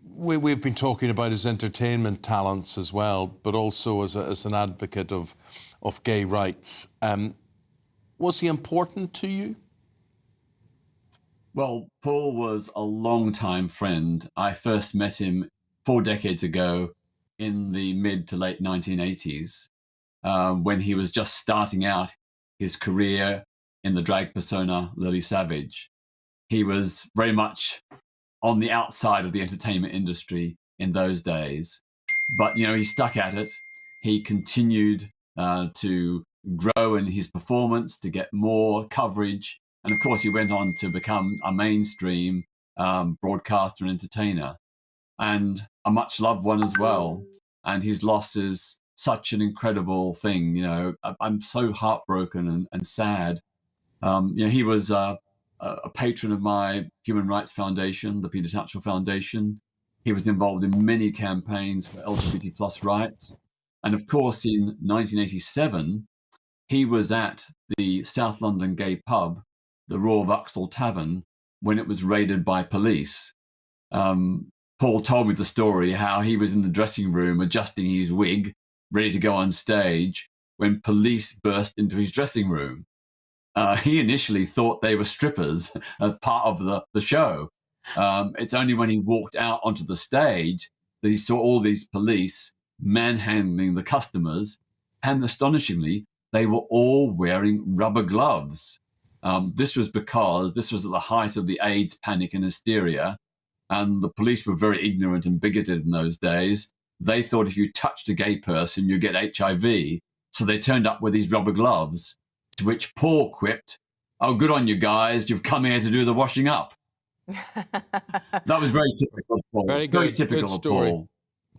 we've been talking about his entertainment talents as well, but also as an advocate of gay rights. Was he important to you? Well, Paul was a long-time friend. I first met him 4 decades ago in the mid to late 1980s, when he was just starting out his career in the drag persona Lily Savage. He was very much on the outside of the entertainment industry in those days, but he stuck at it. He continued to grow in his performance, to get more coverage, and of course he went on to become a mainstream broadcaster and entertainer, and a much loved one as well. And his loss is such an incredible thing. I'm so heartbroken and sad. He was a patron of my Human Rights Foundation, the Peter Tatchell Foundation. He was involved in many campaigns for LGBT plus rights. And of course, in 1987, he was at the South London gay pub, the Royal Vauxhall Tavern, when it was raided by police. Paul told me the story how he was in the dressing room adjusting his wig, ready to go on stage, when police burst into his dressing room. He initially thought they were strippers as part of the show. It's only when he walked out onto the stage that he saw all these police manhandling the customers, and astonishingly, they were all wearing rubber gloves. This was because this was at the height of the AIDS panic and hysteria, and the police were very ignorant and bigoted in those days. They thought if you touched a gay person, you get HIV, so they turned up with these rubber gloves, to which Paul quipped, "Oh, good on you guys, you've come here to do the washing up." That was very typical of Paul. Very good. Typical Good of story. Paul.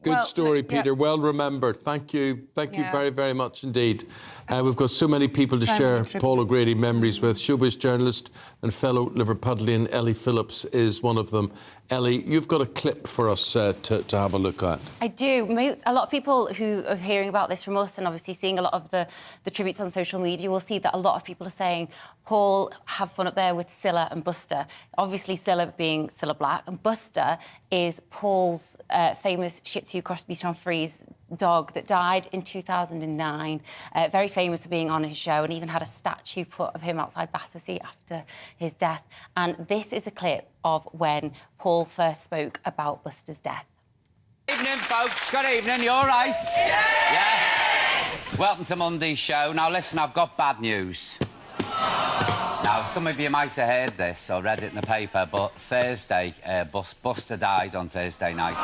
Good story, Peter. Well remembered. Thank you. Thank you very, very much indeed. We've got so many people to share Paul O'Grady memories with. Showbiz journalist and fellow Liverpudlian Ellie Phillips is one of them. Ellie, you've got a clip for us to have a look at. I do. A lot of people who are hearing about this from us and obviously seeing a lot of the tributes on social media will see that a lot of people are saying, Paul, have fun up there with Cilla and Buster. Obviously, Cilla being Cilla Black, and Buster is Paul's famous Shih Tzu cross Bichon Frise dog that died in 2009. Very famous for being on his show, and even had a statue put of him outside Battersea after his death. And this is a clip of when Paul first spoke about Buster's death. Good evening, folks. Good evening. You all right? Yes. Welcome to Monday's show. Now, listen, I've got bad news. Now, some of you might have heard this or read it in the paper, but Thursday, Buster died on Thursday night.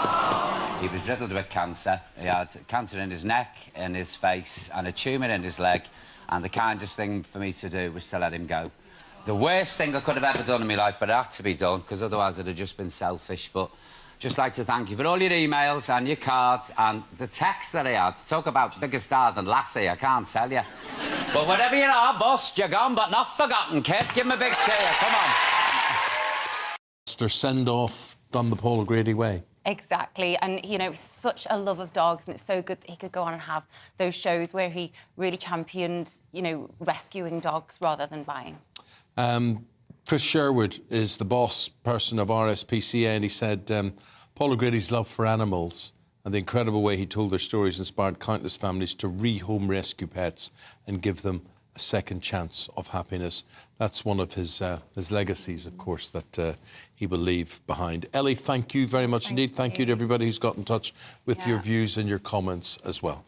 He was riddled with cancer. He had cancer in his neck, in his face, and a tumour in his leg. And the kindest thing for me to do was to let him go. The worst thing I could have ever done in my life, but it had to be done, because otherwise it'd have just been selfish. But just like to thank you for all your emails and your cards and the text that I had. Talk about bigger star than Lassie, I can't tell you. But whatever you are, bust, you're gone, but not forgotten, kid. Give him a big cheer, come on. Their send-off done the Paul O'Grady way. Exactly, and you know, such a love of dogs, and it's so good that he could go on and have those shows where he really championed, you know, rescuing dogs rather than buying. Chris Sherwood is the boss person of RSPCA, and he said Paul O'Grady's love for animals and the incredible way he told their stories inspired countless families to rehome rescue pets and give them a second chance of happiness. That's one of his legacies, of course, that he will leave behind. Ellie, thank you very much indeed. Thank you to everybody who's got in touch with your views and your comments as well.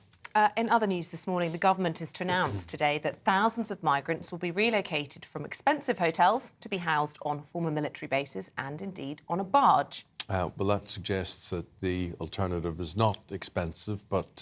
In other news this morning, the government is to announce today that thousands of migrants will be relocated from expensive hotels to be housed on former military bases and indeed on a barge. Well, that suggests that the alternative is not expensive, but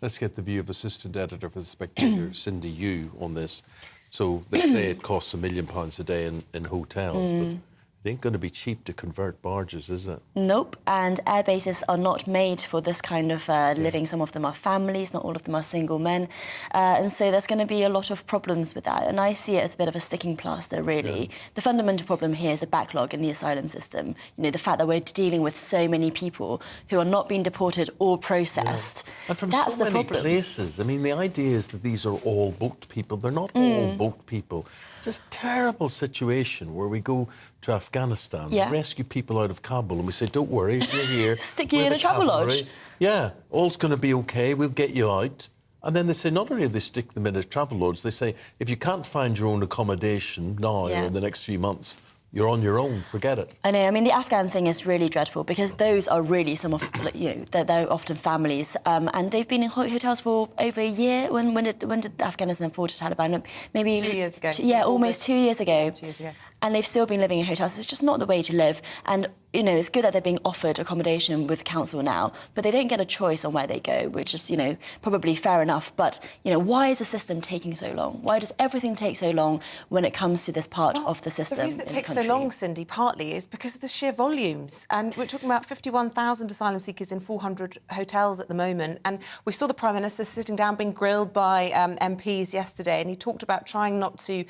let's get the view of Assistant Editor for The Spectator, Cindy Yu, on this. So they say it costs £1 million a day in hotels, but it ain't going to be cheap to convert barges, is it? Nope, and air bases are not made for this kind of living. Some of them are families, not all of them are single men. And so there's going to be a lot of problems with that. And I see it as a bit of a sticking plaster, really. Yeah. The fundamental problem here is the backlog in the asylum system. You know, the fact that we're dealing with so many people who are not being deported or processed. Yeah. And from That's so the many problem. places. I mean, the idea is that these are all booked people. They're not all booked people. It's this terrible situation where we go to Afghanistan, we rescue people out of Kabul, and we say, don't worry, you're here. Stick you in a travel lodge. Yeah, all's going to be OK, we'll get you out. And then they say, not only do they stick them in a travel lodge, they say, if you can't find your own accommodation now or in the next few months, you're on your own, forget it. I know, I mean, the Afghan thing is really dreadful because those are really some of, you know, they're often families and they've been in hotels for over a year. When did Afghanistan fall to Taliban? Maybe 2 years ago. Yeah, almost 2 years ago. 2 years ago. And they've still been living in hotels. It's just not the way to live. And, you know, it's good that they're being offered accommodation with council now, but they don't get a choice on where they go, which is, you know, probably fair enough. But, you know, why is the system taking so long? Why does everything take so long when it comes to this part of the system? The reason it takes so long, Cindy, partly is because of the sheer volumes. And we're talking about 51,000 asylum seekers in 400 hotels at the moment. And we saw the Prime Minister sitting down being grilled by MPs yesterday, and he talked about trying not to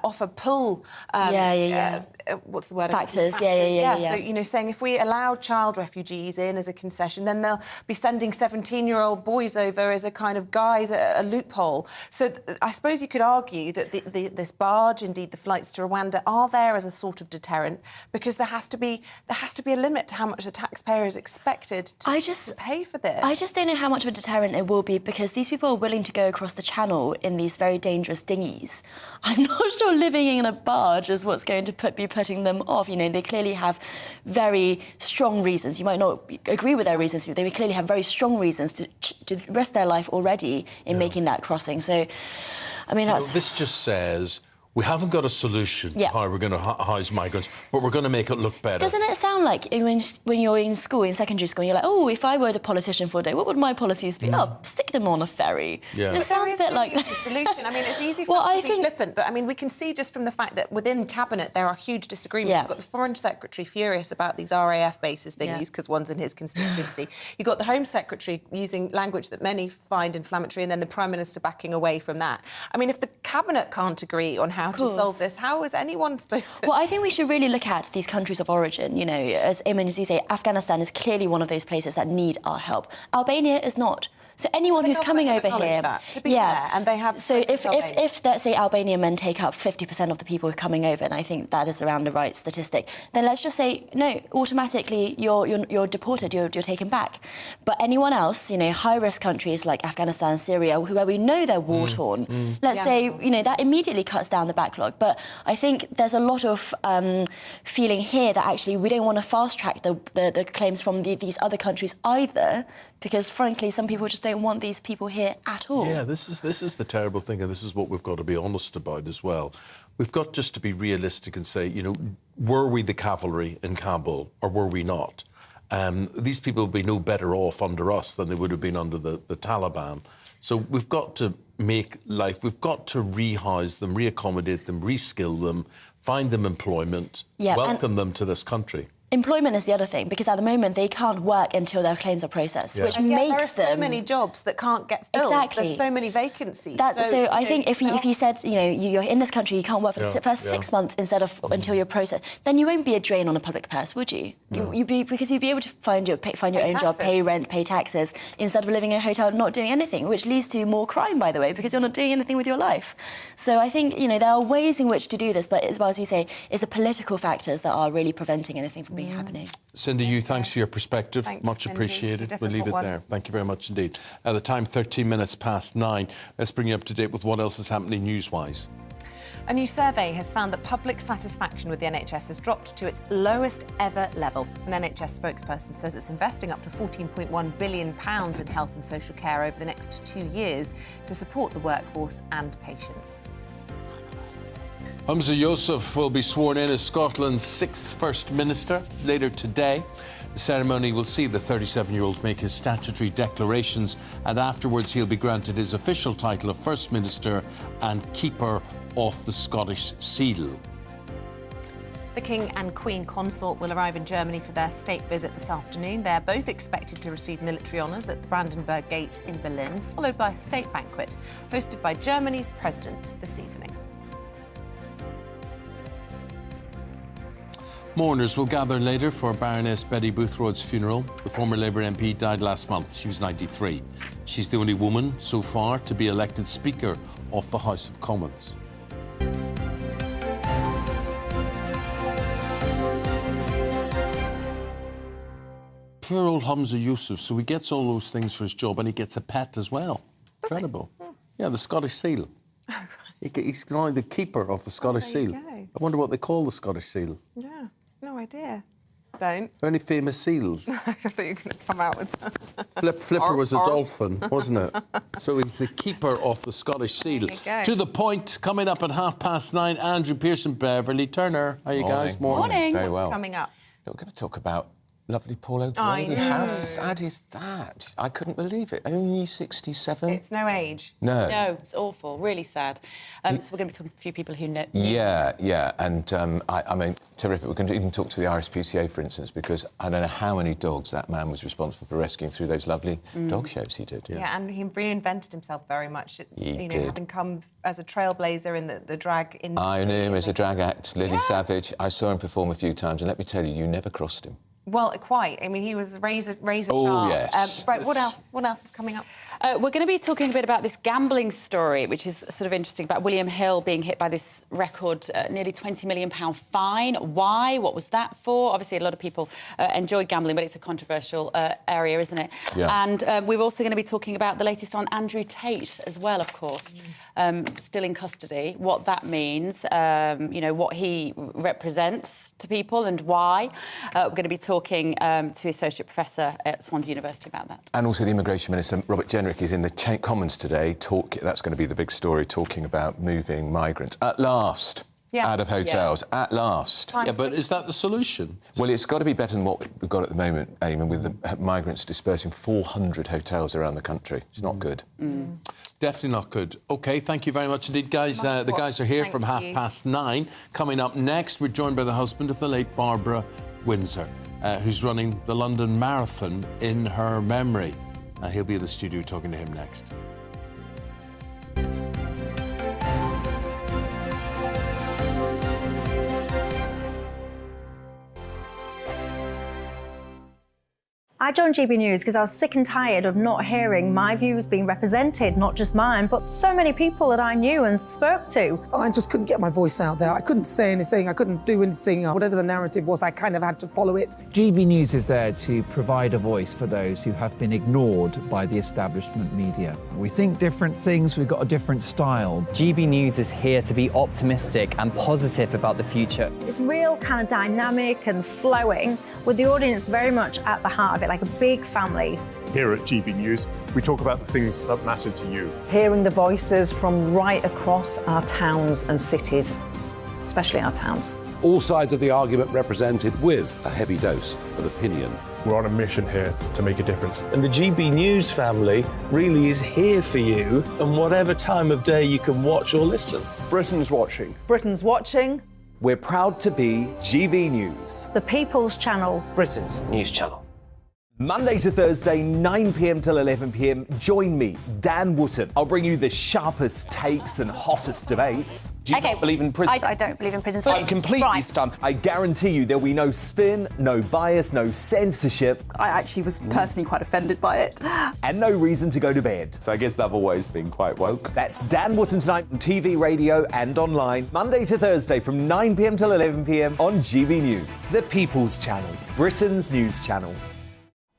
offer pull what's the word? Factors. So, you know, saying if we allow child refugees in as a concession, then they'll be sending 17-year-old boys over as a kind of guise, a loophole. So I suppose you could argue that this barge, indeed the flights to Rwanda, are there as a sort of deterrent, because there has to be a limit to how much the taxpayer is expected to pay for this. I just don't know how much of a deterrent it will be, because these people are willing to go across the channel in these very dangerous dinghies. I'm not sure living in a barge is what's going to be putting them off. You know, they clearly have very strong reasons. You might not agree with their reasons, but they clearly have very strong reasons to risk their life already in making that crossing. So, I mean, This just says we haven't got a solution to how we're going to house migrants, but we're going to make it look better. Doesn't it sound like when you're in school, in secondary school, you're like, oh, if I were a politician for a day, what would my policies be? Oh, stick them on a ferry. Yeah. It sounds a bit like... a solution. I mean, it's easy for us to be flippant, but I mean, we can see just from the fact that within Cabinet there are huge disagreements. You've got the Foreign Secretary furious about these RAF bases being used because one's in his constituency. You've got the Home Secretary using language that many find inflammatory, and then the Prime Minister backing away from that. I mean, if the Cabinet can't agree on how to solve this, how is anyone supposed to... Well, I think we should really look at these countries of origin. You know, as Eamonn, as you say, Afghanistan is clearly one of those places that need our help. Albania is not. So anyone who's coming over here... to be fair, and they have... So if let's say, Albanian men take up 50% of the people who are coming over, and I think that is around the right statistic, then let's just say, no, automatically you're deported, you're taken back. But anyone else, you know, high-risk countries like Afghanistan, Syria, where we know they're war-torn, let's say, you know, that immediately cuts down the backlog. But I think there's a lot of feeling here that actually we don't want to fast-track the claims from these other countries either, because, frankly, some people just don't want these people here at all. Yeah, this is the terrible thing, and this is what we've got to be honest about as well. We've got just to be realistic and say, you know, were we the cavalry in Kabul or were we not? These people would be no better off under us than they would have been under the Taliban. So we've got to make life, we've got to rehouse them, reaccommodate them, reskill them, find them employment, welcome them to this country. Employment is the other thing, because at the moment they can't work until their claims are processed, which makes them... there are so many jobs that can't get filled. Exactly. There's so many vacancies. So I think if you said, you know, you're in this country, you can't work for the first 6 months instead of until you're processed, then you won't be a drain on a public purse, would you? No. You'd be able to find your own job, pay rent, pay taxes, instead of living in a hotel not doing anything, which leads to more crime, by the way, because you're not doing anything with your life. So I think, you know, there are ways in which to do this, but Isabel, as you say, it's the political factors that are really preventing anything from being happening. Cindy, thanks for your perspective. Thanks, much Cindy. appreciated. We'll leave it there. Thank you very much indeed. The time, 13 minutes past 9. Let's bring you up to date with what else is happening news-wise. A new survey has found that public satisfaction with the NHS has dropped to its lowest ever level. An NHS spokesperson says it's investing up to £14.1 billion in health and social care over the next 2 years to support the workforce and patients. Holmes will be sworn in as Scotland's 6th First Minister later today. The ceremony will see the 37-year-old make his statutory declarations, and afterwards he'll be granted his official title of First Minister and Keeper of the Scottish Seal. The King and Queen Consort will arrive in Germany for their state visit this afternoon. They're both expected to receive military honours at the Brandenburg Gate in Berlin, followed by a state banquet hosted by Germany's president this evening. Mourners will gather later for Baroness Betty Boothroyd's funeral. The former Labour MP died last month. She was 93. She's the only woman so far to be elected Speaker of the House of Commons. Poor old Hamza Yusuf. So he gets all those things for his job, and he gets a pet as well. Incredible. Yeah, the Scottish Seal. He's now the keeper of the Scottish Seal. I wonder what they call the Scottish Seal. Yeah, no idea. Don't. Are there any famous seals? I thought you were going to come out with Flipper was a dolphin, wasn't it? So he's the keeper of the Scottish Seal. To the point, coming up at 9:30, Andrew Pearson, Beverly Turner. How are you guys? Morning. Very well. What's coming up? We're going to talk about lovely Paul O'Grady. How sad is that? I couldn't believe it. Only 67? It's no age. No. No, it's awful, really sad. So we're going to be talking to a few people who know. Yeah, and I mean, terrific. We're going to even talk to the RSPCA, for instance, because I don't know how many dogs that man was responsible for rescuing through those lovely dog shows he did. Yeah, and he reinvented himself very much. He did. Having come as a trailblazer in the drag industry. I knew him as a drag act, Lily Savage. I saw him perform a few times, and let me tell you, you never crossed him. Well, quite. I mean, he was razor sharp. Oh, yes. Right, what else? What else is coming up? We're going to be talking a bit about this gambling story, which is sort of interesting, about William Hill being hit by this record, nearly £20 million fine. Why? What was that for? Obviously, a lot of people enjoy gambling, but it's a controversial area, isn't it? Yeah. And we're also going to be talking about the latest on Andrew Tate as well, of course. Still in custody, what that means, you know, what he represents to people and why. We're going to be talking to Associate Professor at Swansea University about that. And also the Immigration Minister, Robert Jenrick, is in the Commons today. That's going to be the big story, talking about moving migrants. At last. Out of hotels, at last. Yeah, but is that the solution? Well, it's got to be better than what we've got at the moment, Eamonn, with the migrants dispersing 400 hotels around the country. It's not good. Definitely not good. OK, thank you very much indeed, guys. The guys are here from 9:30. Coming up next, we're joined by the husband of the late Barbara Windsor, who's running the London Marathon in her memory. He'll be in the studio talking to him next. I joined GB News because I was sick and tired of not hearing my views being represented, not just mine, but so many people that I knew and spoke to. I just couldn't get my voice out there. I couldn't say anything. I couldn't do anything. Whatever the narrative was, I kind of had to follow it. GB News is there to provide a voice for those who have been ignored by the establishment media. We think different things, we've got a different style. GB News is here to be optimistic and positive about the future. It's real kind of dynamic and flowing, with the audience very much at the heart of it, like a big family. Here at GB News, we talk about the things that matter to you. Hearing the voices from right across our towns and cities, especially our towns. All sides of the argument represented with a heavy dose of opinion. We're on a mission here to make a difference. And the GB News family really is here for you, and whatever time of day you can watch or listen. Britain's watching. Britain's watching. We're proud to be GB News. The People's Channel. Britain's news channel. Monday to Thursday, 9 p.m. till 11 p.m. Join me, Dan Wootton. I'll bring you the sharpest takes and hottest debates. Do you not believe in prison? I don't believe in prison. I'm completely stunned. I guarantee you there'll be no spin, no bias, no censorship. I actually was personally quite offended by it. And no reason to go to bed. So I guess they've always been quite woke. That's Dan Wootton tonight on TV, radio and online. Monday to Thursday from 9 p.m. till 11 p.m. on GB News. The People's Channel, Britain's news channel.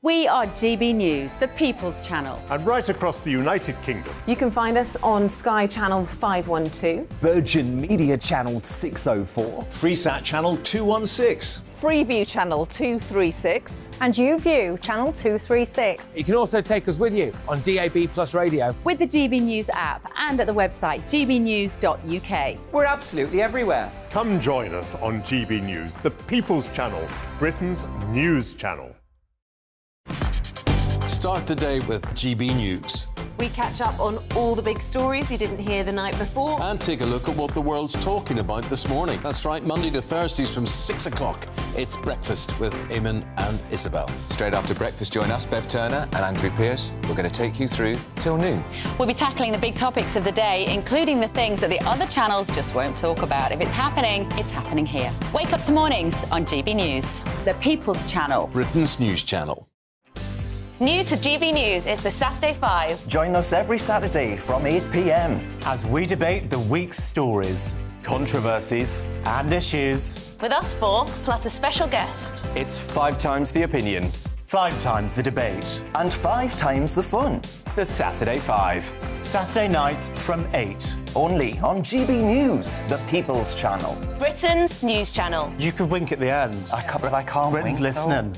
We are GB News, the People's Channel. And right across the United Kingdom. You can find us on Sky Channel 512. Virgin Media Channel 604. Freesat Channel 216. Freeview Channel 236. And YouView Channel 236. You can also take us with you on DAB Plus Radio. With the GB News app and at the website gbnews.uk. We're absolutely everywhere. Come join us on GB News, the People's Channel, Britain's news channel. Start the day with GB News. We catch up on all the big stories you didn't hear the night before. And take a look at what the world's talking about this morning. That's right, Monday to Thursdays from 6 o'clock. It's Breakfast with Eamonn and Isabel. Straight after breakfast, join us, Bev Turner and Andrew Pearce. We're going to take you through till noon. We'll be tackling the big topics of the day, including the things that the other channels just won't talk about. If it's happening here. Wake up to mornings on GB News, the People's Channel. Britain's news channel. New to GB News is the Saturday 5. Join us every Saturday from 8 p.m. as we debate the week's stories, controversies and issues. With us 4, plus a special guest. It's 5 times the opinion, 5 times the debate, and 5 times the fun. The Saturday 5. Saturday nights from 8. Only on GB News, the People's Channel. Britain's news channel. You could wink at the end. I can't believe I can't Britain's wink. listening.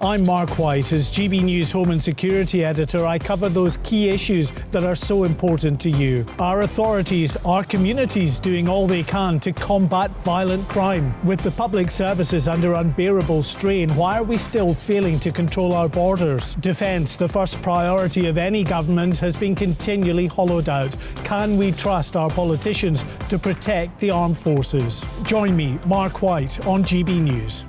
I'm Mark White. As GB News Home and Security Editor, I cover those key issues that are so important to you. Our authorities, our communities doing all they can to combat violent crime. With the public services under unbearable strain, why are we still failing to control our borders? Defence, the first priority of any government, has been continually hollowed out. Can we trust our politicians to protect the armed forces? Join me, Mark White, on GB News.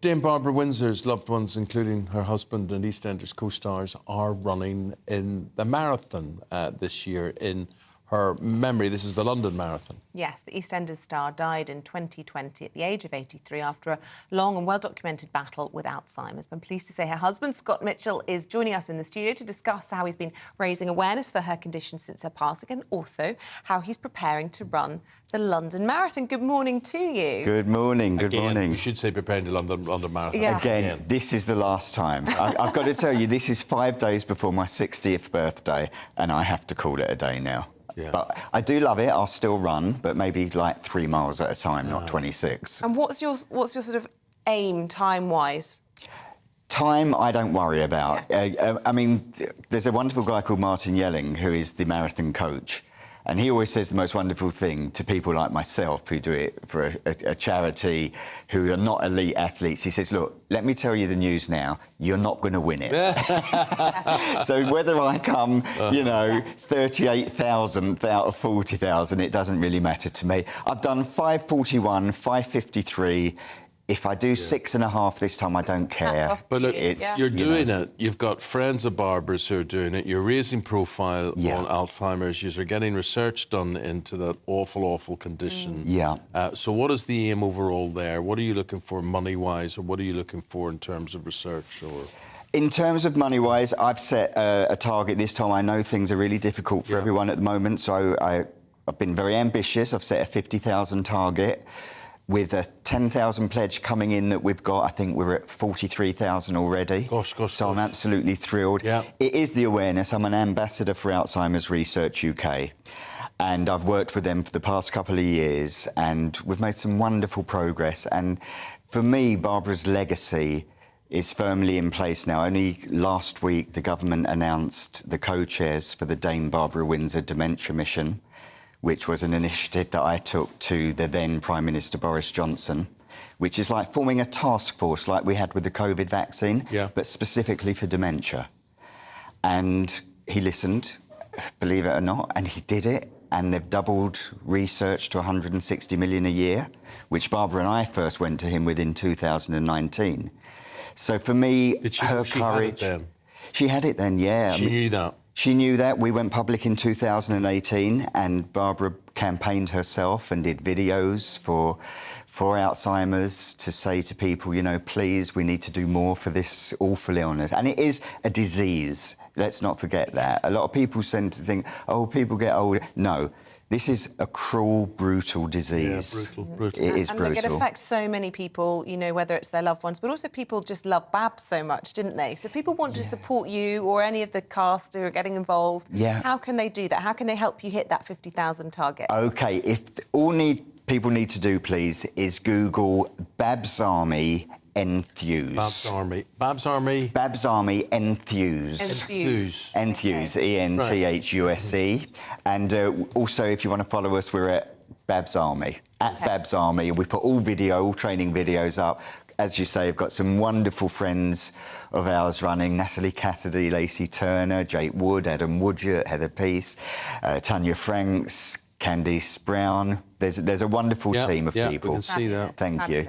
Dame Barbara Windsor's loved ones, including her husband and EastEnders co-stars, are running in the marathon this year in her memory. This is the London Marathon. Yes, the EastEnders star died in 2020 at the age of 83 after a long and well-documented battle with Alzheimer's. I'm pleased to say her husband, Scott Mitchell, is joining us in the studio to discuss how he's been raising awareness for her condition since her passing and also how he's preparing to run the London Marathon. Good morning to you. Good morning, good morning. You should say preparing the London Marathon. Yeah. Again, this is the last time. I've got to tell you, this is 5 days before my 60th birthday, and I have to call it a day now. Yeah. But I do love it. I'll still run, but maybe like 3 miles at a time, not 26. And what's your sort of aim time-wise? Time, I don't worry about. Yeah. I mean, there's a wonderful guy called Martin Yelling, who is the marathon coach. And he always says the most wonderful thing to people like myself who do it for a charity, who are not elite athletes. He says, look, let me tell you the news now, you're not going to win it. So whether I come, 38,000th out of 40,000, it doesn't really matter to me. I've done 5:41, 5:53. If I do 6.5 this time, I don't care. But look, you're doing it. You've got friends of Barbara's who are doing it. You're raising profile on Alzheimer's. You're getting research done into that awful, awful condition. Yeah. So what is the aim overall there? What are you looking for money-wise, or what are you looking for in terms of research? Or in terms of money-wise, I've set a target this time. I know things are really difficult for everyone at the moment, so I've been very ambitious. I've set a 50,000 target. With a 10,000 pledge coming in that we've got, I think we're at 43,000 already. So I'm absolutely thrilled. Yeah. It is the awareness. I'm an ambassador for Alzheimer's Research UK. And I've worked with them for the past couple of years, and we've made some wonderful progress. And for me, Barbara's legacy is firmly in place now. Only last week, the government announced the co-chairs for the Dame Barbara Windsor Dementia mission, which was an initiative that I took to the then Prime Minister Boris Johnson, which is like forming a task force like we had with the COVID vaccine, but specifically for dementia. And he listened, believe it or not, and he did it. And they've doubled research to 160 million a year, which Barbara and I first went to him with in 2019. So for me, her courage... She had it then, yeah. She knew that. She knew that. We went public in 2018, and Barbara campaigned herself and did videos for Alzheimer's to say to people, please, we need to do more for this awful illness. And it is a disease. Let's not forget that. A lot of people tend to think, oh, people get old. No. This is a cruel, brutal disease. Yeah, brutal. It is brutal. And it affects so many people, whether it's their loved ones, but also people just love Babs so much, didn't they? So if people want to support you or any of the cast who are getting involved, how can they do that? How can they help you hit that 50,000 target? OK, people need to do, please, is Google Babs Army Enthuse. Babs Army Enthuse. Enthuse, ENTHUSE. And also, if you want to follow us, we're at Babs Army, Babs Army. We put all training videos up. As you say, I've got some wonderful friends of ours running: Natalie Cassidy, Lacey Turner, Jake Wood, Adam Woodgett, Heather Peace, Tanya Franks, Candice Brown. There's a wonderful team of people. We can see that. Thank you.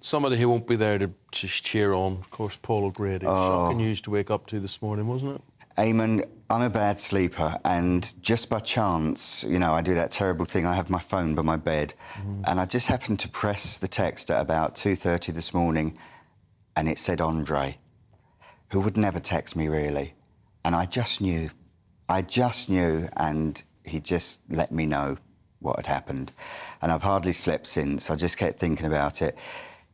Somebody who won't be there to just cheer on, of course, Paul O'Grady. Shocking news to wake up to this morning, wasn't it? Eamonn, I'm a bad sleeper, and just by chance, I do that terrible thing. I have my phone by my bed, and I just happened to press the text at about 2:30 this morning, and it said Andre, who would never text me, really. And I just knew, and he just let me know what had happened. And I've hardly slept since. I just kept thinking about it.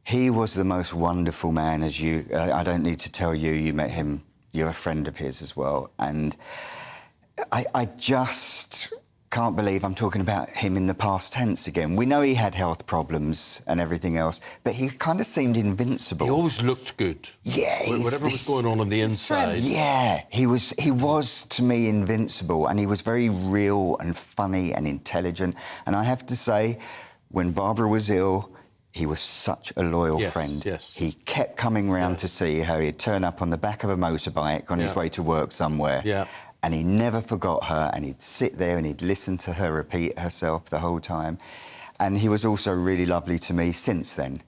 He was the most wonderful man, as I don't need to tell you, you met him, you're a friend of his as well. And I just can't believe I'm talking about him in the past tense again. We know he had health problems and everything else, but he kind of seemed invincible. He always looked good. Yeah. Whatever was going on the inside. Yeah, he was to me invincible, and he was very real and funny and intelligent. And I have to say, when Barbara was ill, he was such a loyal friend. Yes. He kept coming round to see her. He'd turn up on the back of a motorbike on his way to work somewhere. Yeah. And he never forgot her, and he'd sit there and he'd listen to her repeat herself the whole time. And he was also really lovely to me since then,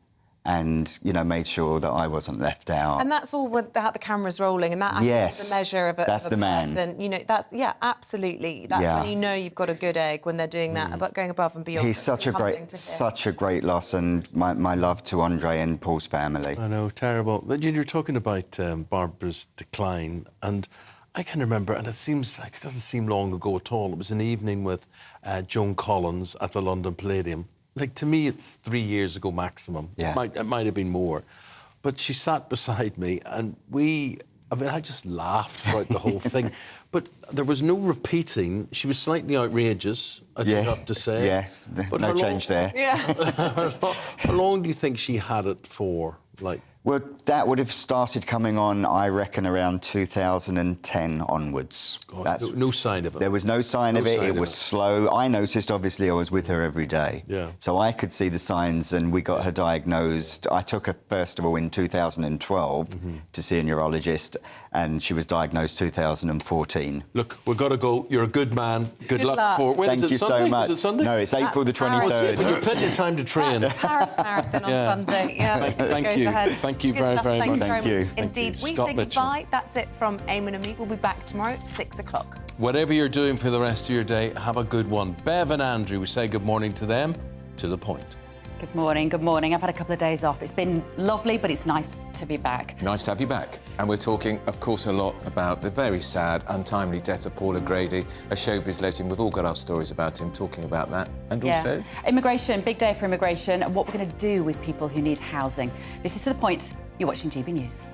and, you know, made sure that I wasn't left out. And that's all without the cameras rolling, and that I think is the measure of a, that's of a the man. person. You know, that's, yeah, absolutely. That's when you know you've got a good egg, when they're doing that, about going above and beyond. He's such a great loss, and my love to Andre and Paul's family. I know, terrible. But you're talking about Barbara's decline, and I can remember, and it seems like it doesn't seem long ago at all. It was an evening with Joan Collins at the London Palladium. Like, to me, it's 3 years ago maximum. Yeah. It might have been more. But she sat beside me, and I just laughed throughout the whole thing. But there was no repeating. She was slightly outrageous, I do have to say. Yes, But no change there. Yeah. How long do you think she had it for? Like, well, that would have started coming on, I reckon, around 2010 onwards. God, no sign of it. There was no sign of it. It was slow. I noticed, obviously, I was with her every day. Yeah. So I could see the signs, and we got her diagnosed. I took her, first of all, in 2012 to see a neurologist, and she was diagnosed 2014. Look, we've got to go. You're a good man. Good luck for... When Thank is it you Sunday? so much. Is it Sunday? No, it's April the 23rd. You've plenty of time to train. That's Paris Marathon on Sunday. Yeah, Thank you. Ahead. Thank you very, very much. Thank you very much. Thank Indeed. you. We Scott say Mitchell. goodbye. That's it from Eamonn and me. We'll be back tomorrow at 6 o'clock. Whatever you're doing for the rest of your day, have a good one. Bev and Andrew, we say good morning to them. To the point. Good morning, good morning. I've had a couple of days off. It's been lovely, but it's nice to be back. Nice to have you back. And we're talking, of course, a lot about the very sad, untimely death of Paul O'Grady, a showbiz legend. We've all got our stories about him, talking about that. And also... Immigration, big day for immigration, and what we're going to do with people who need housing. This is To The Point. You're watching GB News.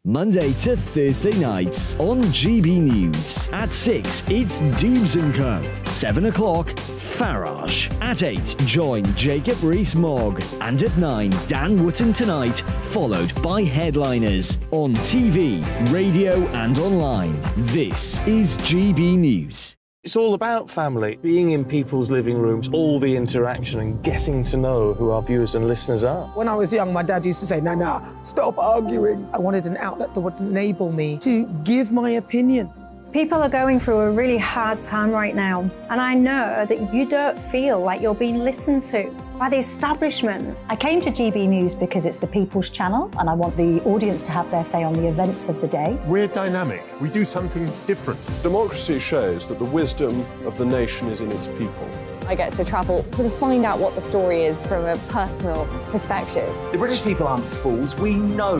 Monday to Thursday nights on GB News. At 6, it's Dubes & Co. 7 o'clock, Farage. At 8, join Jacob Rees-Mogg. And at 9, Dan Wootton Tonight, followed by Headliners. On TV, radio and online. This is GB News. It's all about family, being in people's living rooms, all the interaction and getting to know who our viewers and listeners are. When I was young, my dad used to say, Nana, stop arguing. I wanted an outlet that would enable me to give my opinion. People are going through a really hard time right now, and I know that you don't feel like you're being listened to by the establishment. I came to GB News because it's the people's channel, and I want the audience to have their say on the events of the day. We're dynamic. We do something different. Democracy shows that the wisdom of the nation is in its people. I get to travel to find out what the story is from a personal perspective. The British people aren't fools. We know